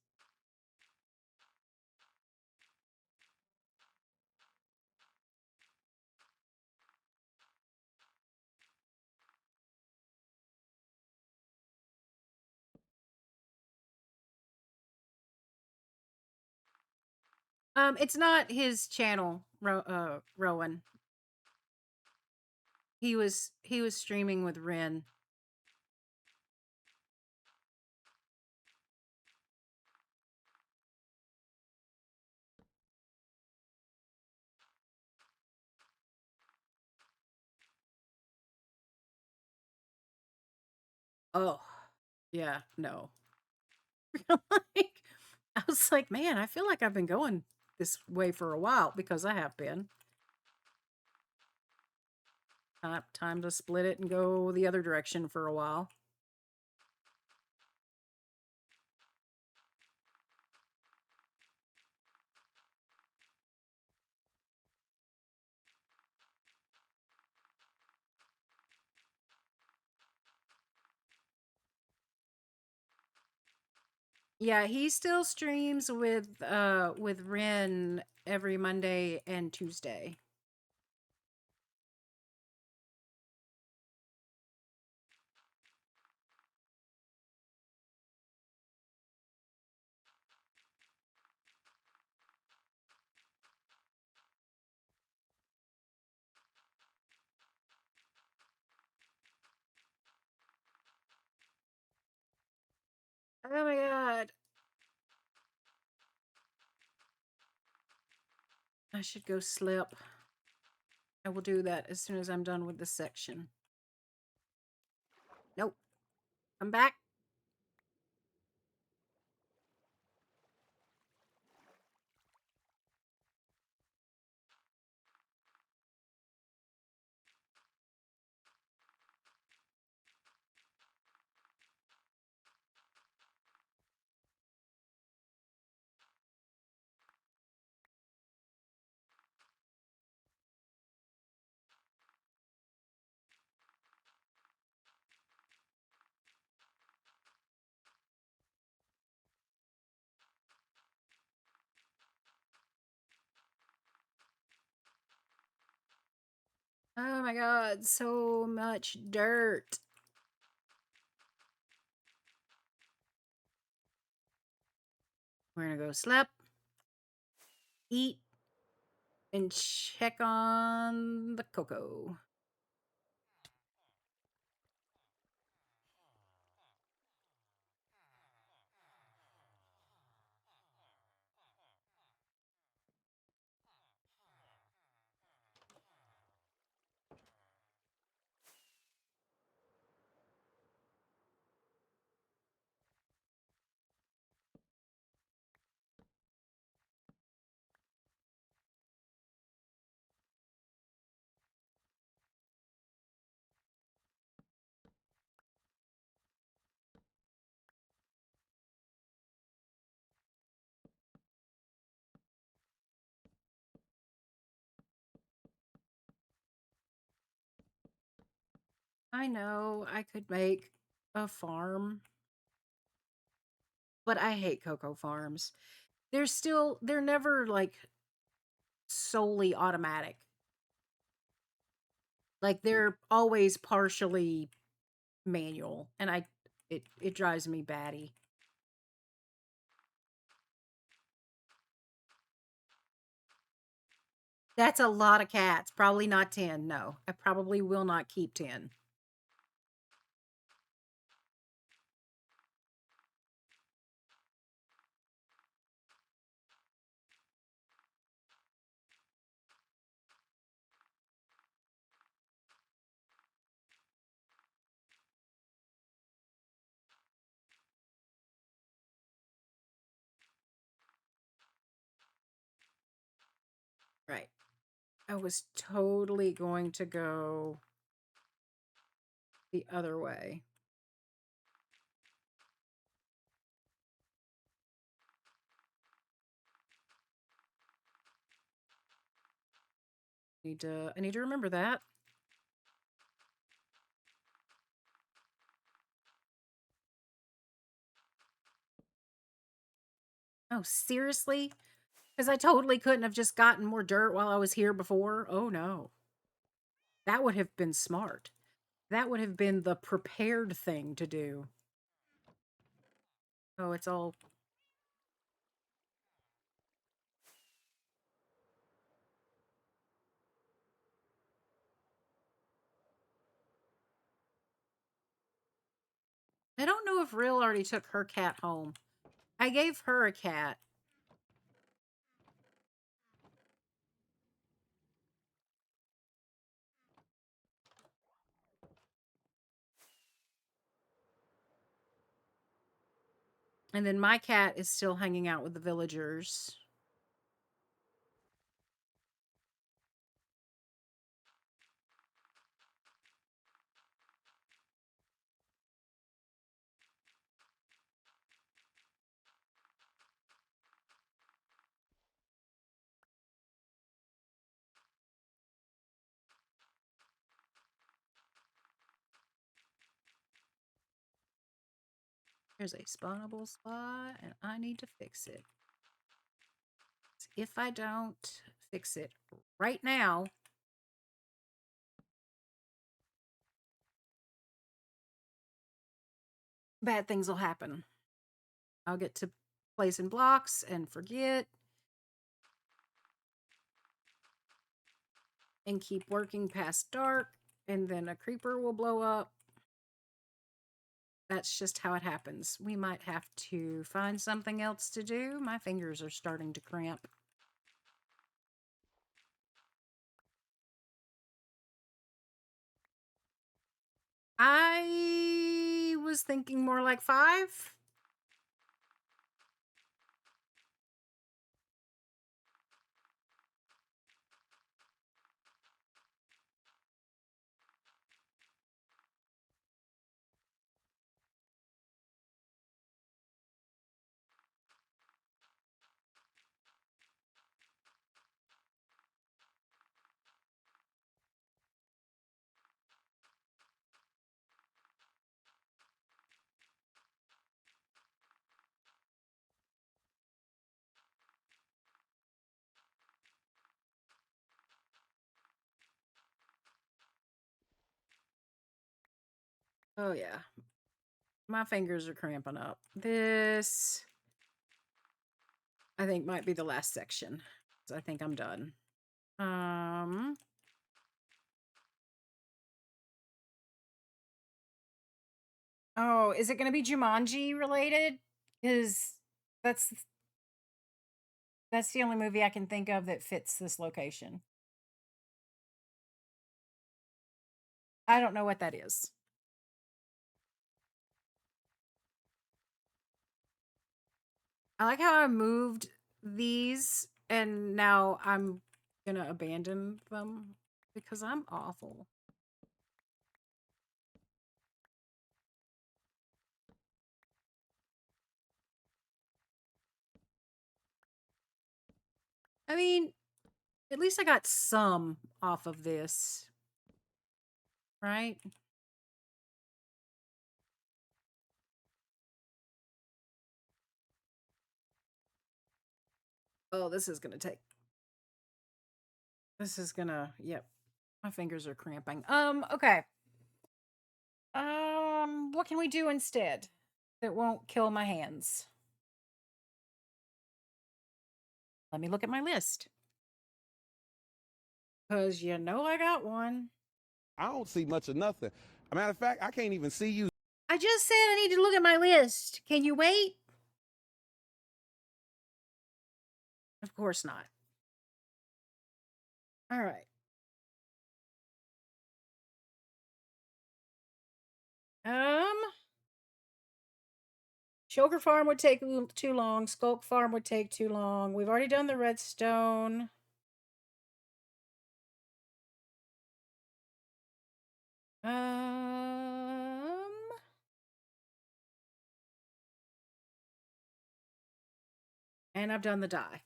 It's not his channel, Rowan. He was streaming with Ren. Oh, yeah, no. Like, I was like, man, I feel like I've been going this way for a while because I have been. Time to split it and go the other direction for a while. Yeah, he still streams with Ren every Monday and Tuesday. Oh my god. I should go slip. I will do that as soon as I'm done with this section. Nope. I'm back. Oh my god, so much dirt. We're gonna go slap, eat, and check on the cocoa. I know I could make a farm. But I hate Cocoa Farms. They're never like solely automatic. Like they're always partially manual, and it drives me batty. That's a lot of cats. Probably not 10. No, I probably will not keep 10. Right. I was totally going to go the other way. I need to remember that. Oh, seriously? Because I totally couldn't have just gotten more dirt while I was here before. Oh no. That would have been smart. That would have been the prepared thing to do. Oh, it's all... I don't know if Rill already took her cat home. I gave her a cat. And then my cat is still hanging out with the villagers. There's a spawnable spot, and I need to fix it. If I don't fix it right now, bad things will happen. I'll get to placing blocks and forget. And keep working past dark, and then a creeper will blow up. That's just how it happens. We might have to find something else to do. My fingers are starting to cramp. I was thinking more like 5. Oh, yeah. My fingers are cramping up. This, I think, might be the last section. So I think I'm done. Oh, is it going to be Jumanji related? Because that's the only movie I can think of that fits this location. I don't know what that is. I like how I moved these and now I'm gonna abandon them because I'm awful. I mean, at least I got some off of this, right? Oh, this is gonna take. This is gonna. Yep, my fingers are cramping. Okay. What can we do instead that won't kill my hands? Let me look at my list. Cause you know I got one. I don't see much of nothing. A matter of fact, I can't even see you. I just said I need to look at my list. Can you wait? Of course not. All right. Shulker Farm would take too long. Skulk Farm would take too long. We've already done the redstone. And I've done the dye.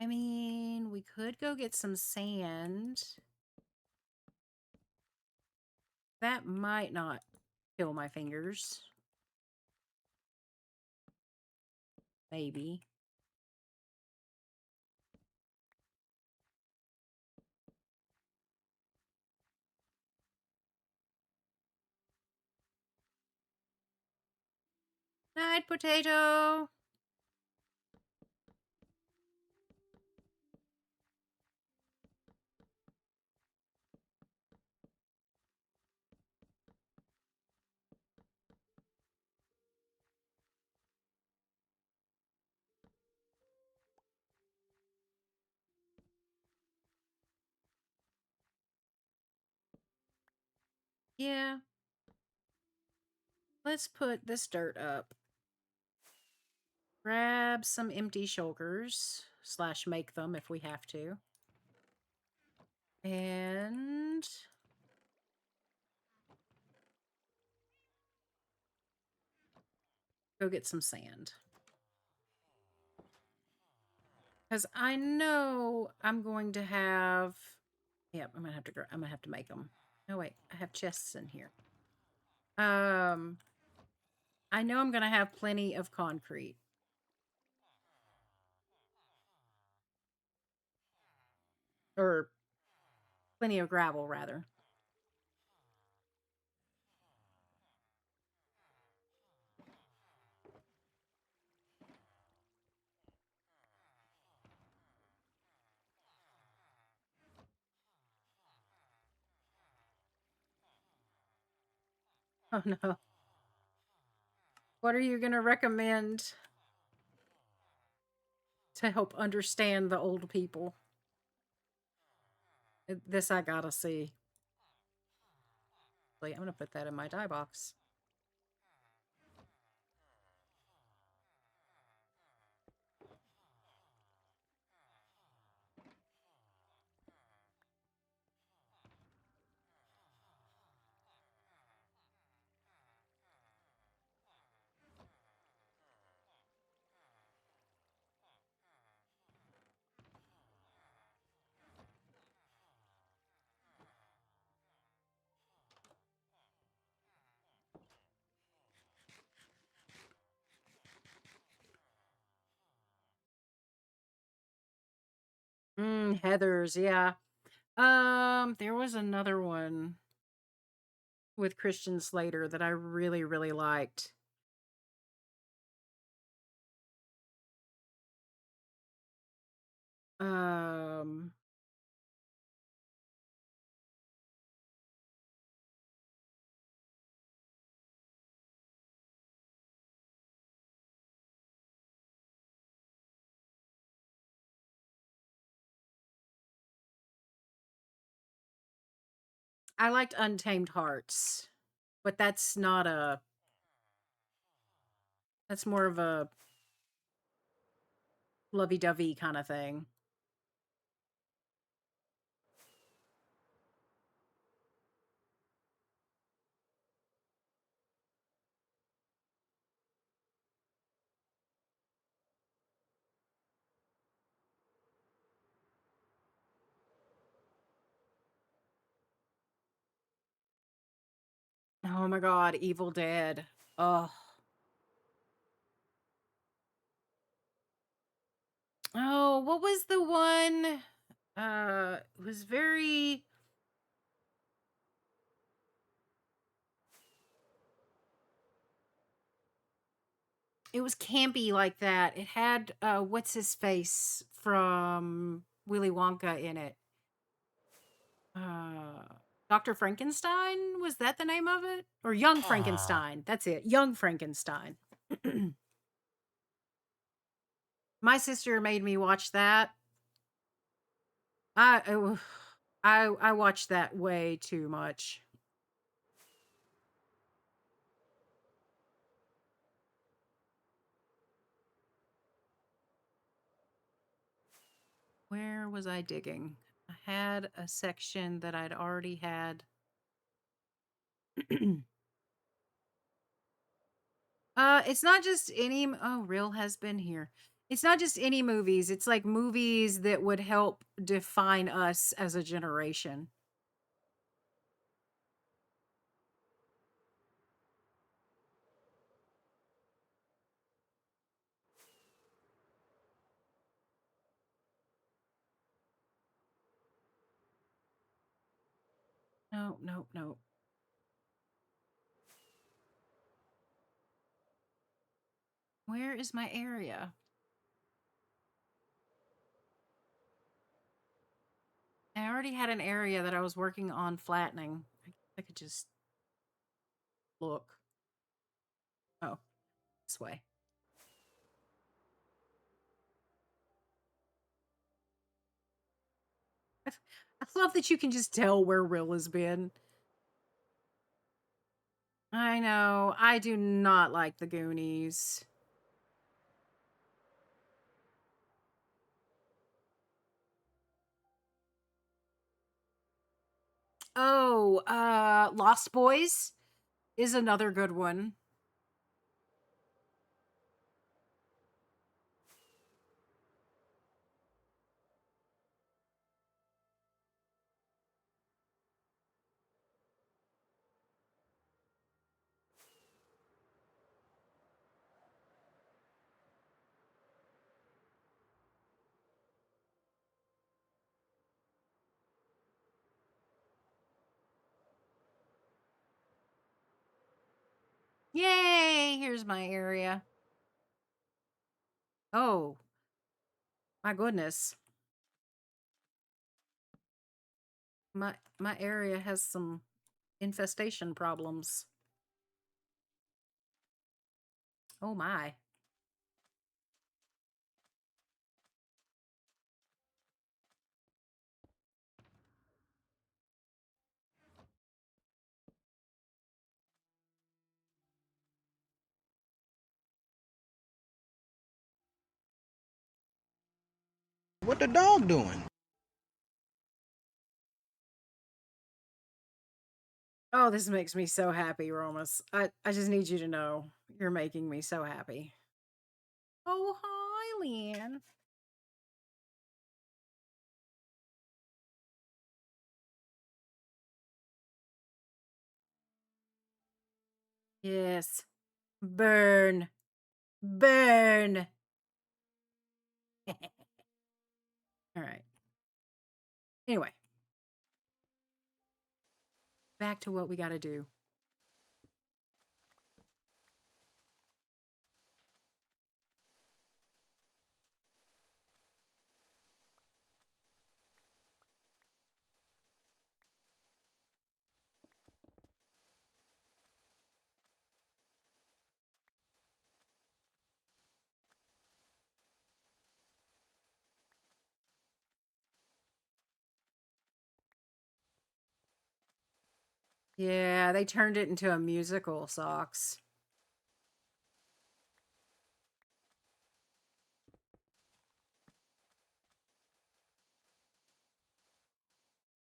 I mean, we could go get some sand. That might not kill my fingers. Maybe. Night, potato. Yeah. Let's put this dirt up. Grab some empty shulkers. / make them if we have to. And go get some sand. Because I know I'm going to have. Yep, I'm gonna have to make them. Oh wait, I have chests in here. I know I'm gonna have plenty of concrete. Or plenty of gravel, rather. Oh no. What are you going to recommend to help understand the old people? This I gotta see. Wait, I'm going to put that in my dye box. Heathers, yeah. There was another one with Christian Slater that I really, really liked. Um, I liked Untamed Hearts, but that's not a. That's more of a lovey-dovey kind of thing. Oh my God, Evil Dead. Oh. Oh, what was the one? It was very. It was campy like that. It had what's his face from Willy Wonka in it. Uh Dr. Frankenstein? Was that the name of it? Or Young Frankenstein. That's it. Young Frankenstein. My sister made me watch that. I uh, I watched that way too much. Where was I digging? I had a section that I'd already had. It's not just any oh, Real has been here. It's not just any movies. It's like movies that would help define us as a generation. No, no, no. Where is my area? I already had an area that I was working on flattening. I could just look. Oh, this way. I love that you can just tell where Rill has been. I know. I do not like the Goonies. Oh, Lost Boys is another good one. Yay! Here's my area. Oh, my goodness. My area has some infestation problems. Oh my. What the dog doing? Oh, this makes me so happy, Romus. I just need you to know you're making me so happy. Oh, hi, Leanne. Yes. Burn. Burn. All right. Anyway, back to what we got to do. Yeah, they turned it into a musical, Socks.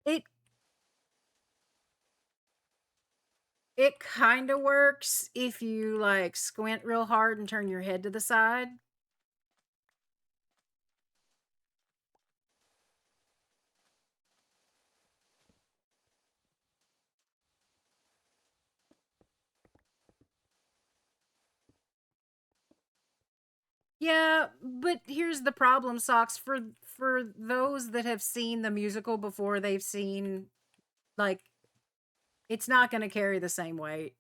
It it kind of works if you like squint real hard and turn your head to the side. Yeah, but here's the problem, Socks. For those that have seen the musical before they've seen, like, it's not going to carry the same weight.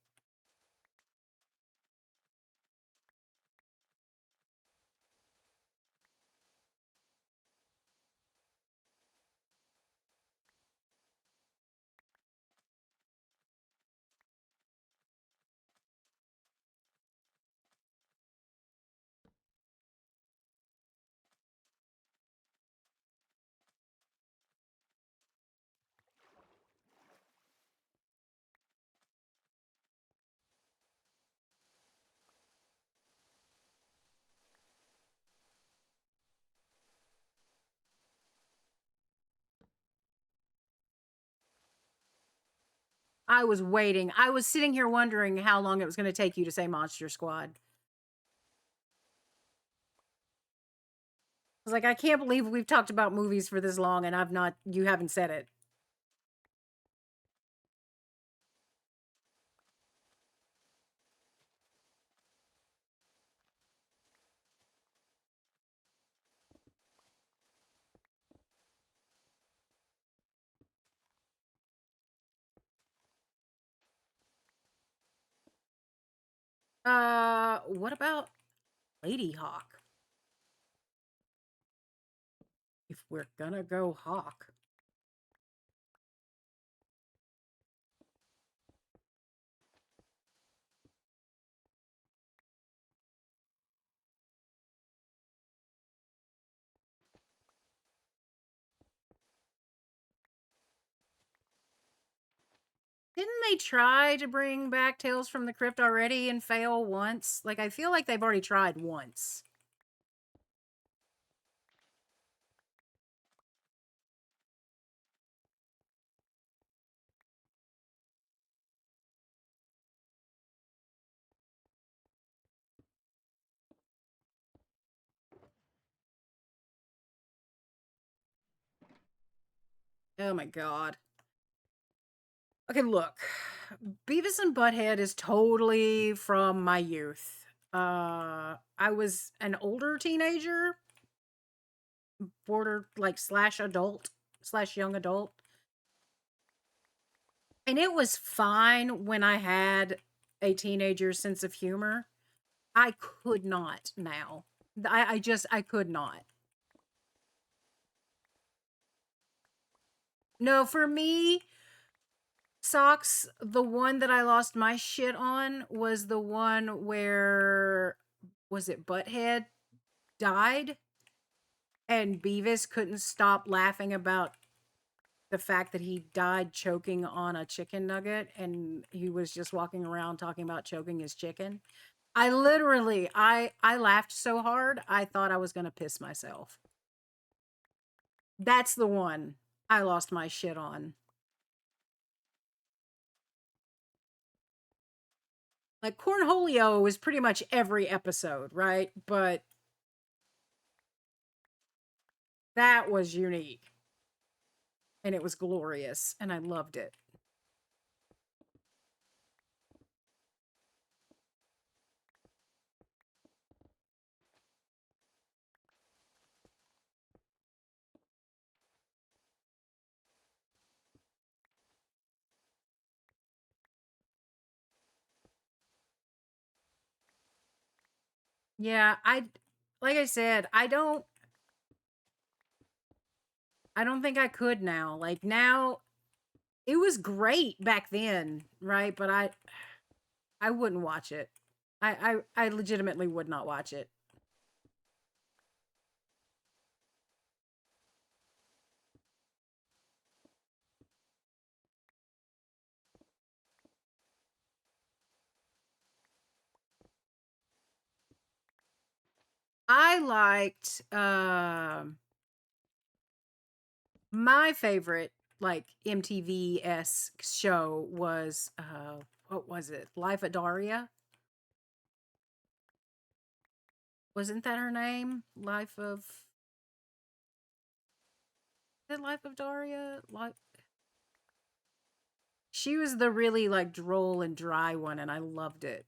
I was waiting. I was sitting here wondering how long it was going to take you to say Monster Squad. I was like, I can't believe we've talked about movies for this long and you haven't said it. What about Lady Hawk? If we're gonna go Hawk. Didn't they try to bring back Tales from the Crypt already and fail once? Like, I feel like they've already tried once. Oh my god. Okay, look. Beavis and Butthead is totally from my youth. I was an older teenager, border like slash adult, slash young adult. And it was fine when I had a teenager's sense of humor. I could not now. I could not. No, for me, Socks, the one that I lost my shit on was the one where, was it Butthead died? And Beavis couldn't stop laughing about the fact that he died choking on a chicken nugget and he was just walking around talking about choking his chicken. I literally, I laughed so hard, I thought I was going to piss myself. That's the one I lost my shit on. Like, Cornholio is pretty much every episode, right? But that was unique. And it was glorious. And I loved it. Yeah, like I said, I don't think I could now. Like, now, it was great back then, right? But I wouldn't watch it. I legitimately would not watch it. I liked my favorite like MTV-esque show was what was it? Life of Daria? Wasn't that her name? Life of Daria? She was the really like droll and dry one and I loved it.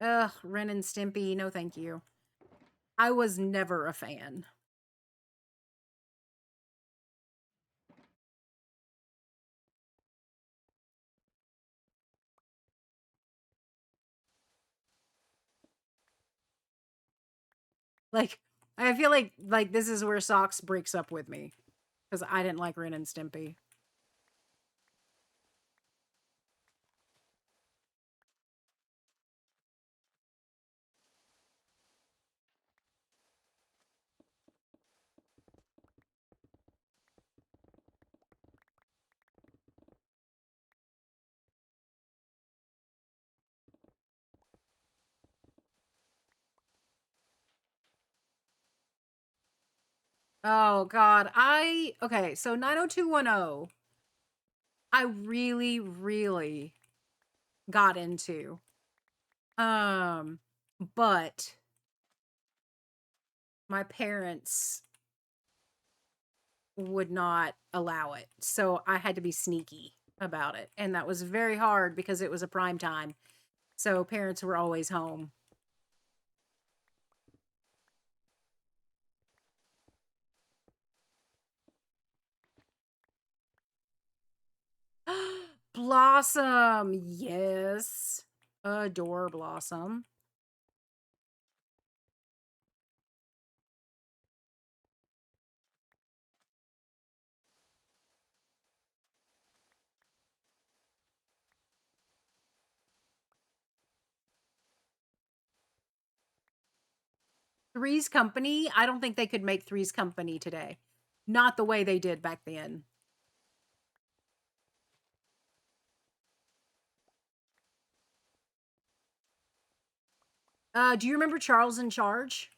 Ugh, Ren and Stimpy, no thank you. I was never a fan. Like, I feel like this is where Socks breaks up with me. Because I didn't like Ren and Stimpy. Oh god, okay, so 90210 I really really got into. But my parents would not allow it. So I had to be sneaky about it, and that was very hard because it was a prime time. So parents were always home. Blossom, yes. Adore Blossom. Three's Company, I don't think they could make Three's Company today. Not the way they did back then. Do you remember Charles in Charge?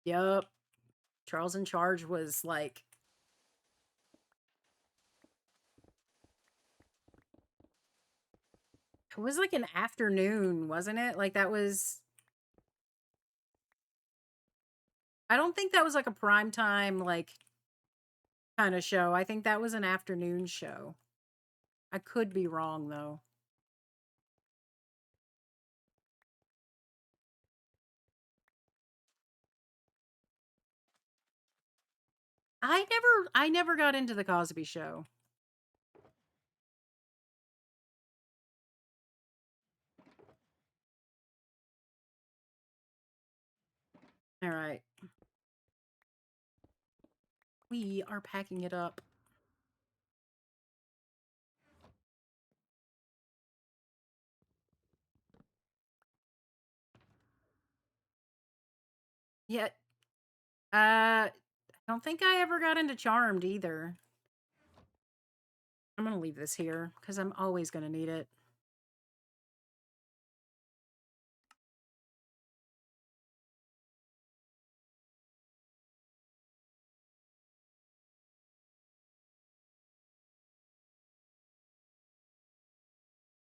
Yep. Charles in Charge was like, it was like an afternoon, wasn't it? Like that was, I don't think that was like a prime time, like kind of show. I think that was an afternoon show. I could be wrong though. I never got into the Cosby Show. All right. We are packing it up. Yet, I don't think I ever got into Charmed either. I'm going to leave this here because I'm always going to need it.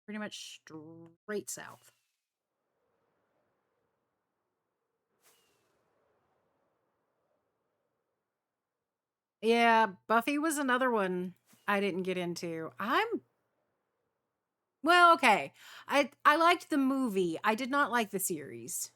Pretty much straight south. Yeah, Buffy was another one I didn't get into. Well, okay. I liked the movie. I did not like the series.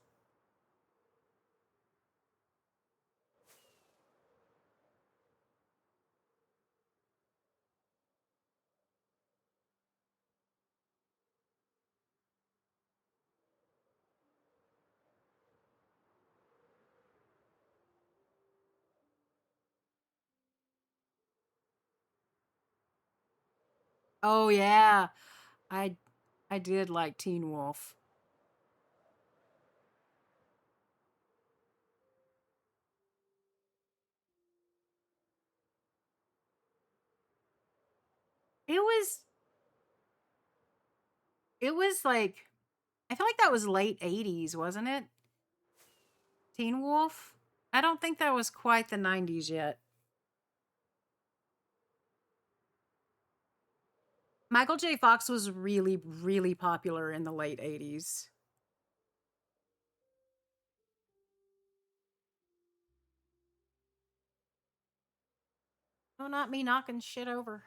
Oh yeah. I I did like Teen Wolf. It was it was like I feel like that was late 80s, wasn't it? Teen Wolf? I don't think that was quite the 90s yet. Michael J. Fox was really, really popular in the late 80s. Oh, not me knocking shit over.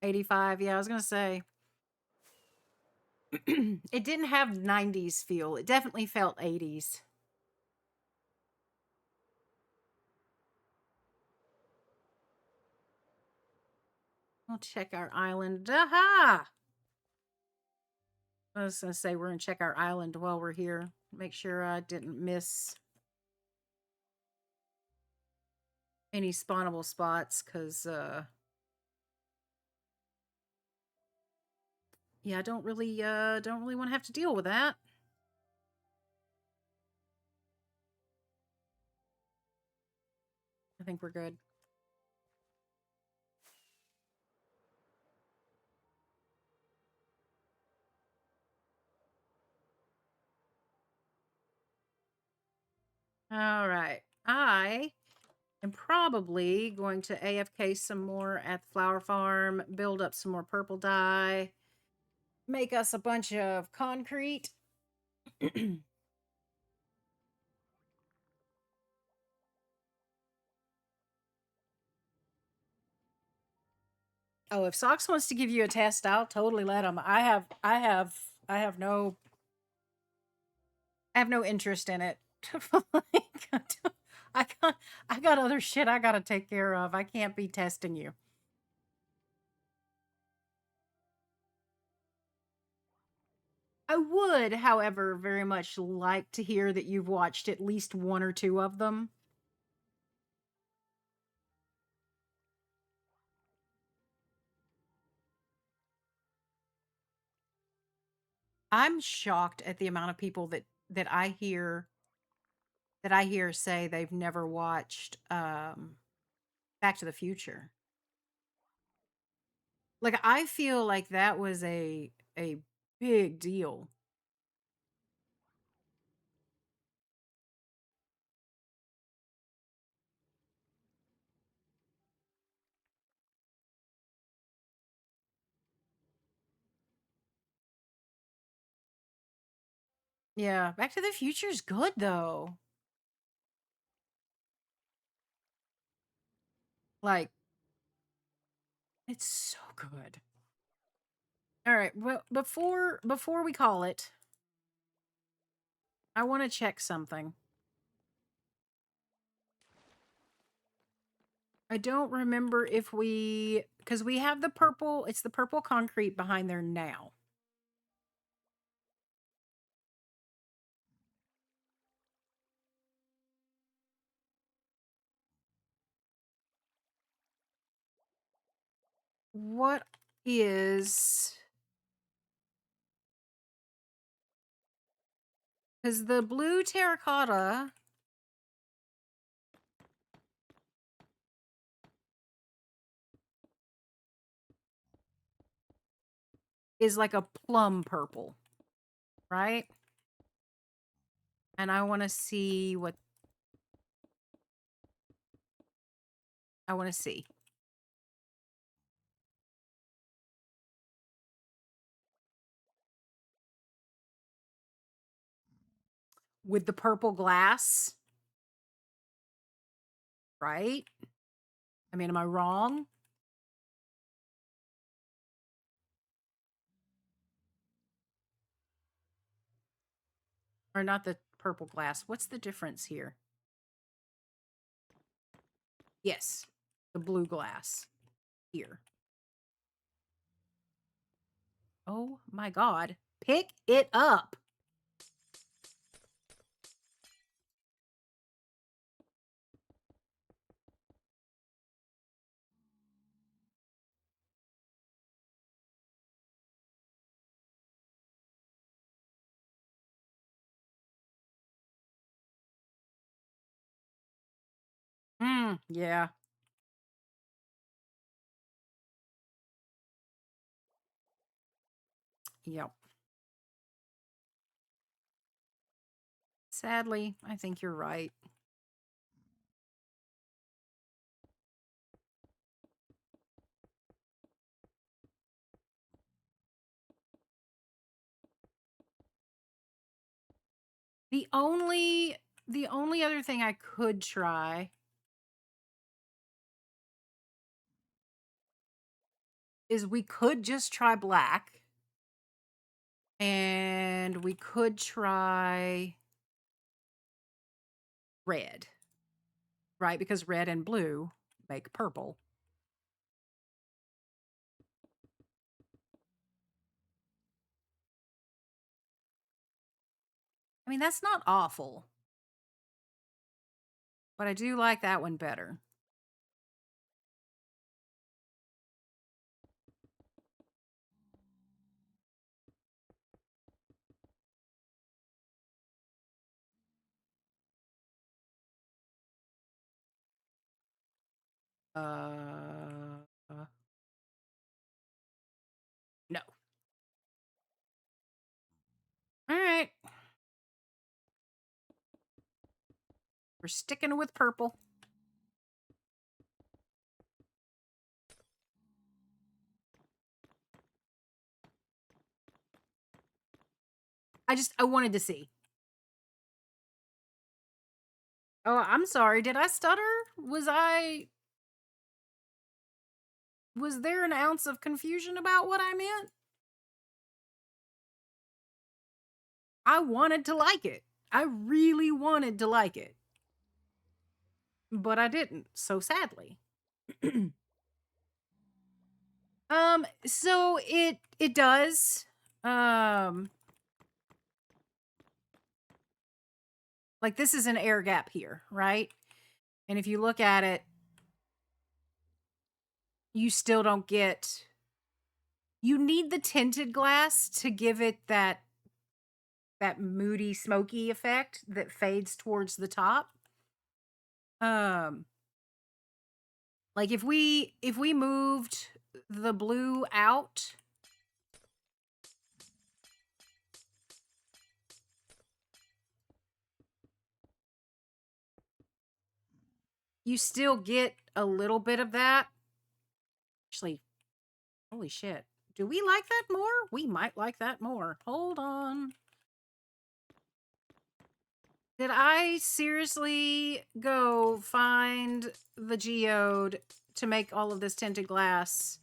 $85. Yeah, I was gonna say. It didn't have 90s feel. It definitely felt 80s. We'll check our island. Aha! I was gonna say we're gonna check our island while we're here. Make sure I didn't miss any spawnable spots, because yeah, I don't really want to have to deal with that. I think we're good. All right. I am probably going to AFK some more at the flower farm, build up some more purple dye, make us a bunch of concrete. Oh, if Socks wants to give you a test, I'll totally let him. I have no interest in it. I got other shit I gotta take care of. I can't be testing you. I would, however, very much like to hear that you've watched at least one or two of them. I'm shocked at the amount of people that I hear say they've never watched Back to the Future. Like, I feel like that was a big deal. Yeah, Back to the Future's good though. Like, it's so good. All right, well, before we call it, I want to check something. I don't remember if because we have the purple, it's the purple concrete behind there now. What is, because the blue terracotta is like a plum purple, right? And I want to see what I want to see. With the purple glass, right? I mean, am I wrong? Or not the purple glass. What's the difference here? Yes, the blue glass here. Oh my God. Pick it up. Yeah. Yep. Sadly, I think you're right. The only other thing I could try is we could just try black. And we could try red, right? Because red and blue make purple. I mean, that's not awful. But I do like that one better. Uh, no. All right. We're sticking with purple. I wanted to see. Oh, I'm sorry. Did I stutter? Was there an ounce of confusion about what I meant? I wanted to like it. I really wanted to like it. But I didn't, so sadly. So it does. Like this is an air gap here, right? And if you look at it, you still don't get, you need the tinted glass to give it that moody, smoky effect that fades towards the top. Like if we moved the blue out, you still get a little bit of that. Actually, holy shit. Do we like that more? We might like that more. Hold on. Did I seriously go find the geode to make all of this tinted glass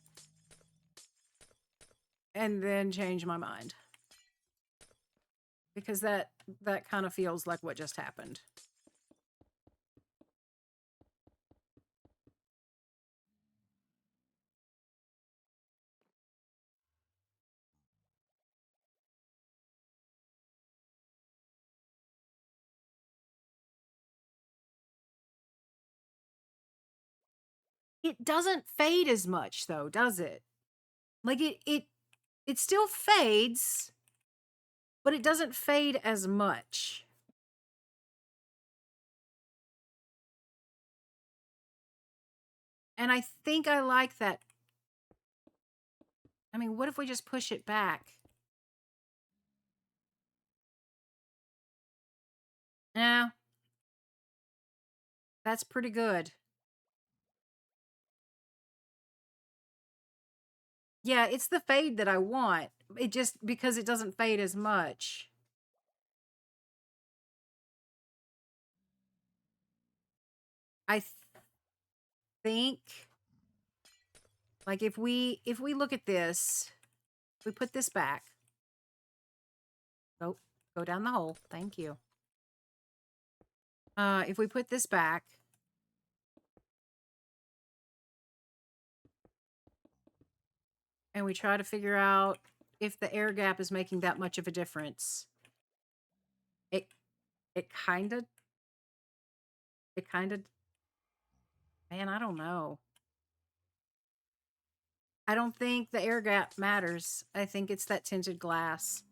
and then change my mind? Because that kind of feels like what just happened. It doesn't fade as much though, does it? Like it still fades, but it doesn't fade as much. And I think I like that. I mean, what if we just push it back? Yeah. That's pretty good. Yeah, it's the fade that I want. It just because it doesn't fade as much. I think like if we look at this, we put this back. Go down the hole. Thank you. If we put this back, and we try to figure out if the air gap is making that much of a difference. It kind of, man, I don't know. I don't think the air gap matters. I think it's that tinted glass.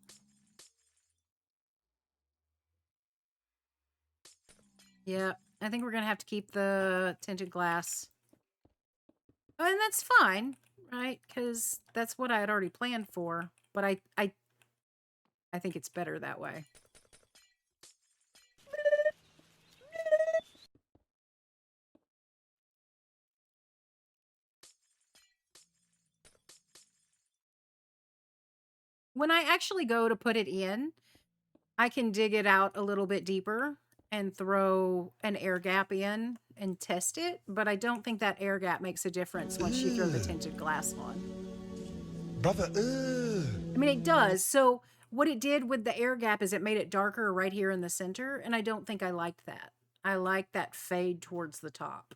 Yeah, I think we're going to have to keep the tinted glass. And that's fine, right? Because that's what I had already planned for. But I I think it's better that way. When I actually go to put it in, I can dig it out a little bit deeper and throw an air gap in and test it, but I don't think that air gap makes a difference once you throw the tinted glass on. Brother, I mean, it does. So what it did with the air gap is it made it darker right here in the center, and I don't think I liked that. I like that fade towards the top.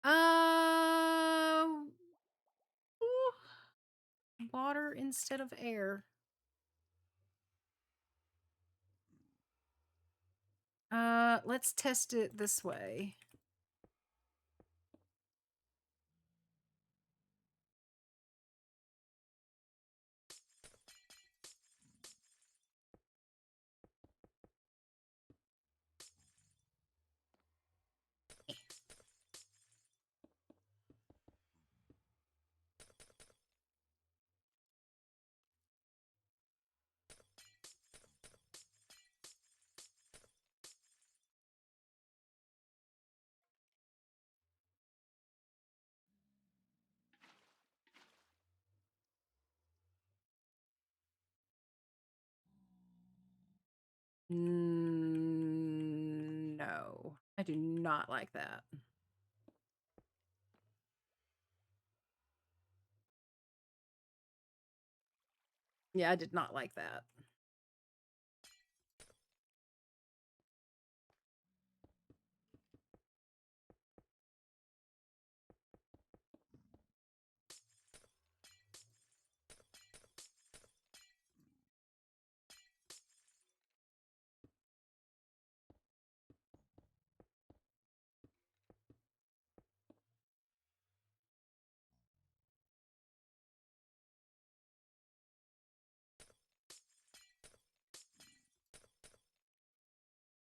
Ooh, water instead of air. Let's test it this way. No, I do not like that. Yeah, I did not like that.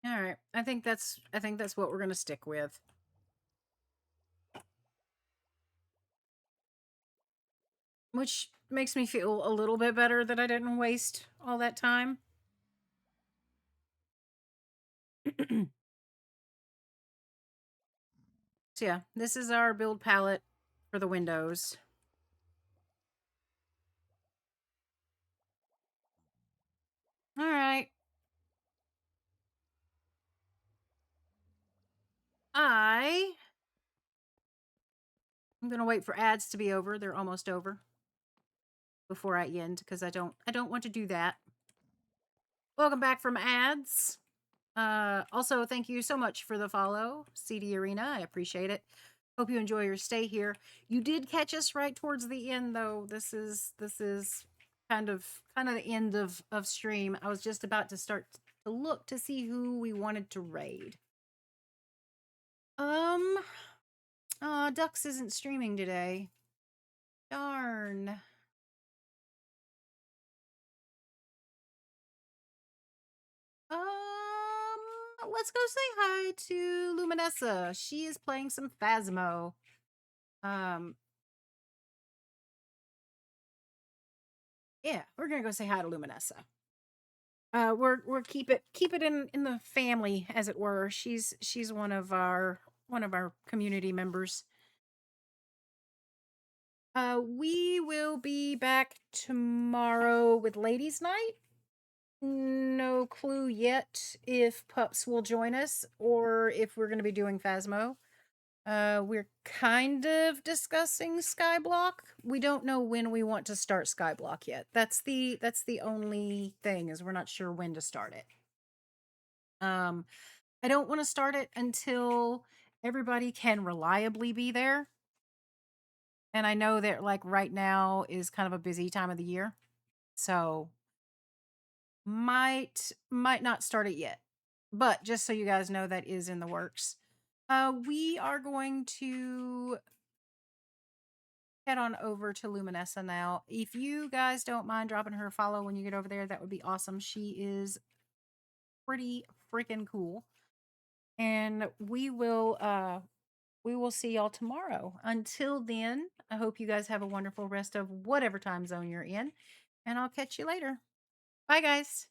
All right. I think that's what we're going to stick with. Which makes me feel a little bit better that I didn't waste all that time. So yeah, this is our build palette for the windows. All right. I'm going to wait for ads to be over. They're almost over before I end because I don't want to do that. Welcome back from ads. Also, thank you so much for the follow, CD Arena. I appreciate it. Hope you enjoy your stay here. You did catch us right towards the end, though. This is kind of the end of stream. I was just about to start to look to see who we wanted to raid. Dux isn't streaming today. Darn. Let's go say hi to Luminessa. She is playing some Phasmo. Yeah, we're gonna go say hi to Luminessa. We're keep it in the family, as it were. She's one of our community members. We will be back tomorrow with Ladies' Night. No clue yet if Pups will join us or if we're going to be doing Phasmo. We're kind of discussing Skyblock. We don't know when we want to start Skyblock yet. That's the only thing, is we're not sure when to start it. I don't want to start it until everybody can reliably be there. And I know that like right now is kind of a busy time of the year. So might not start it yet. But just so you guys know, that is in the works. We are going to head on over to Luminessa now. If you guys don't mind dropping her a follow when you get over there, that would be awesome. She is pretty freaking cool. And we will we will see y'all tomorrow. Until then, I hope you guys have a wonderful rest of whatever time zone you're in, and I'll catch you later. Bye, guys.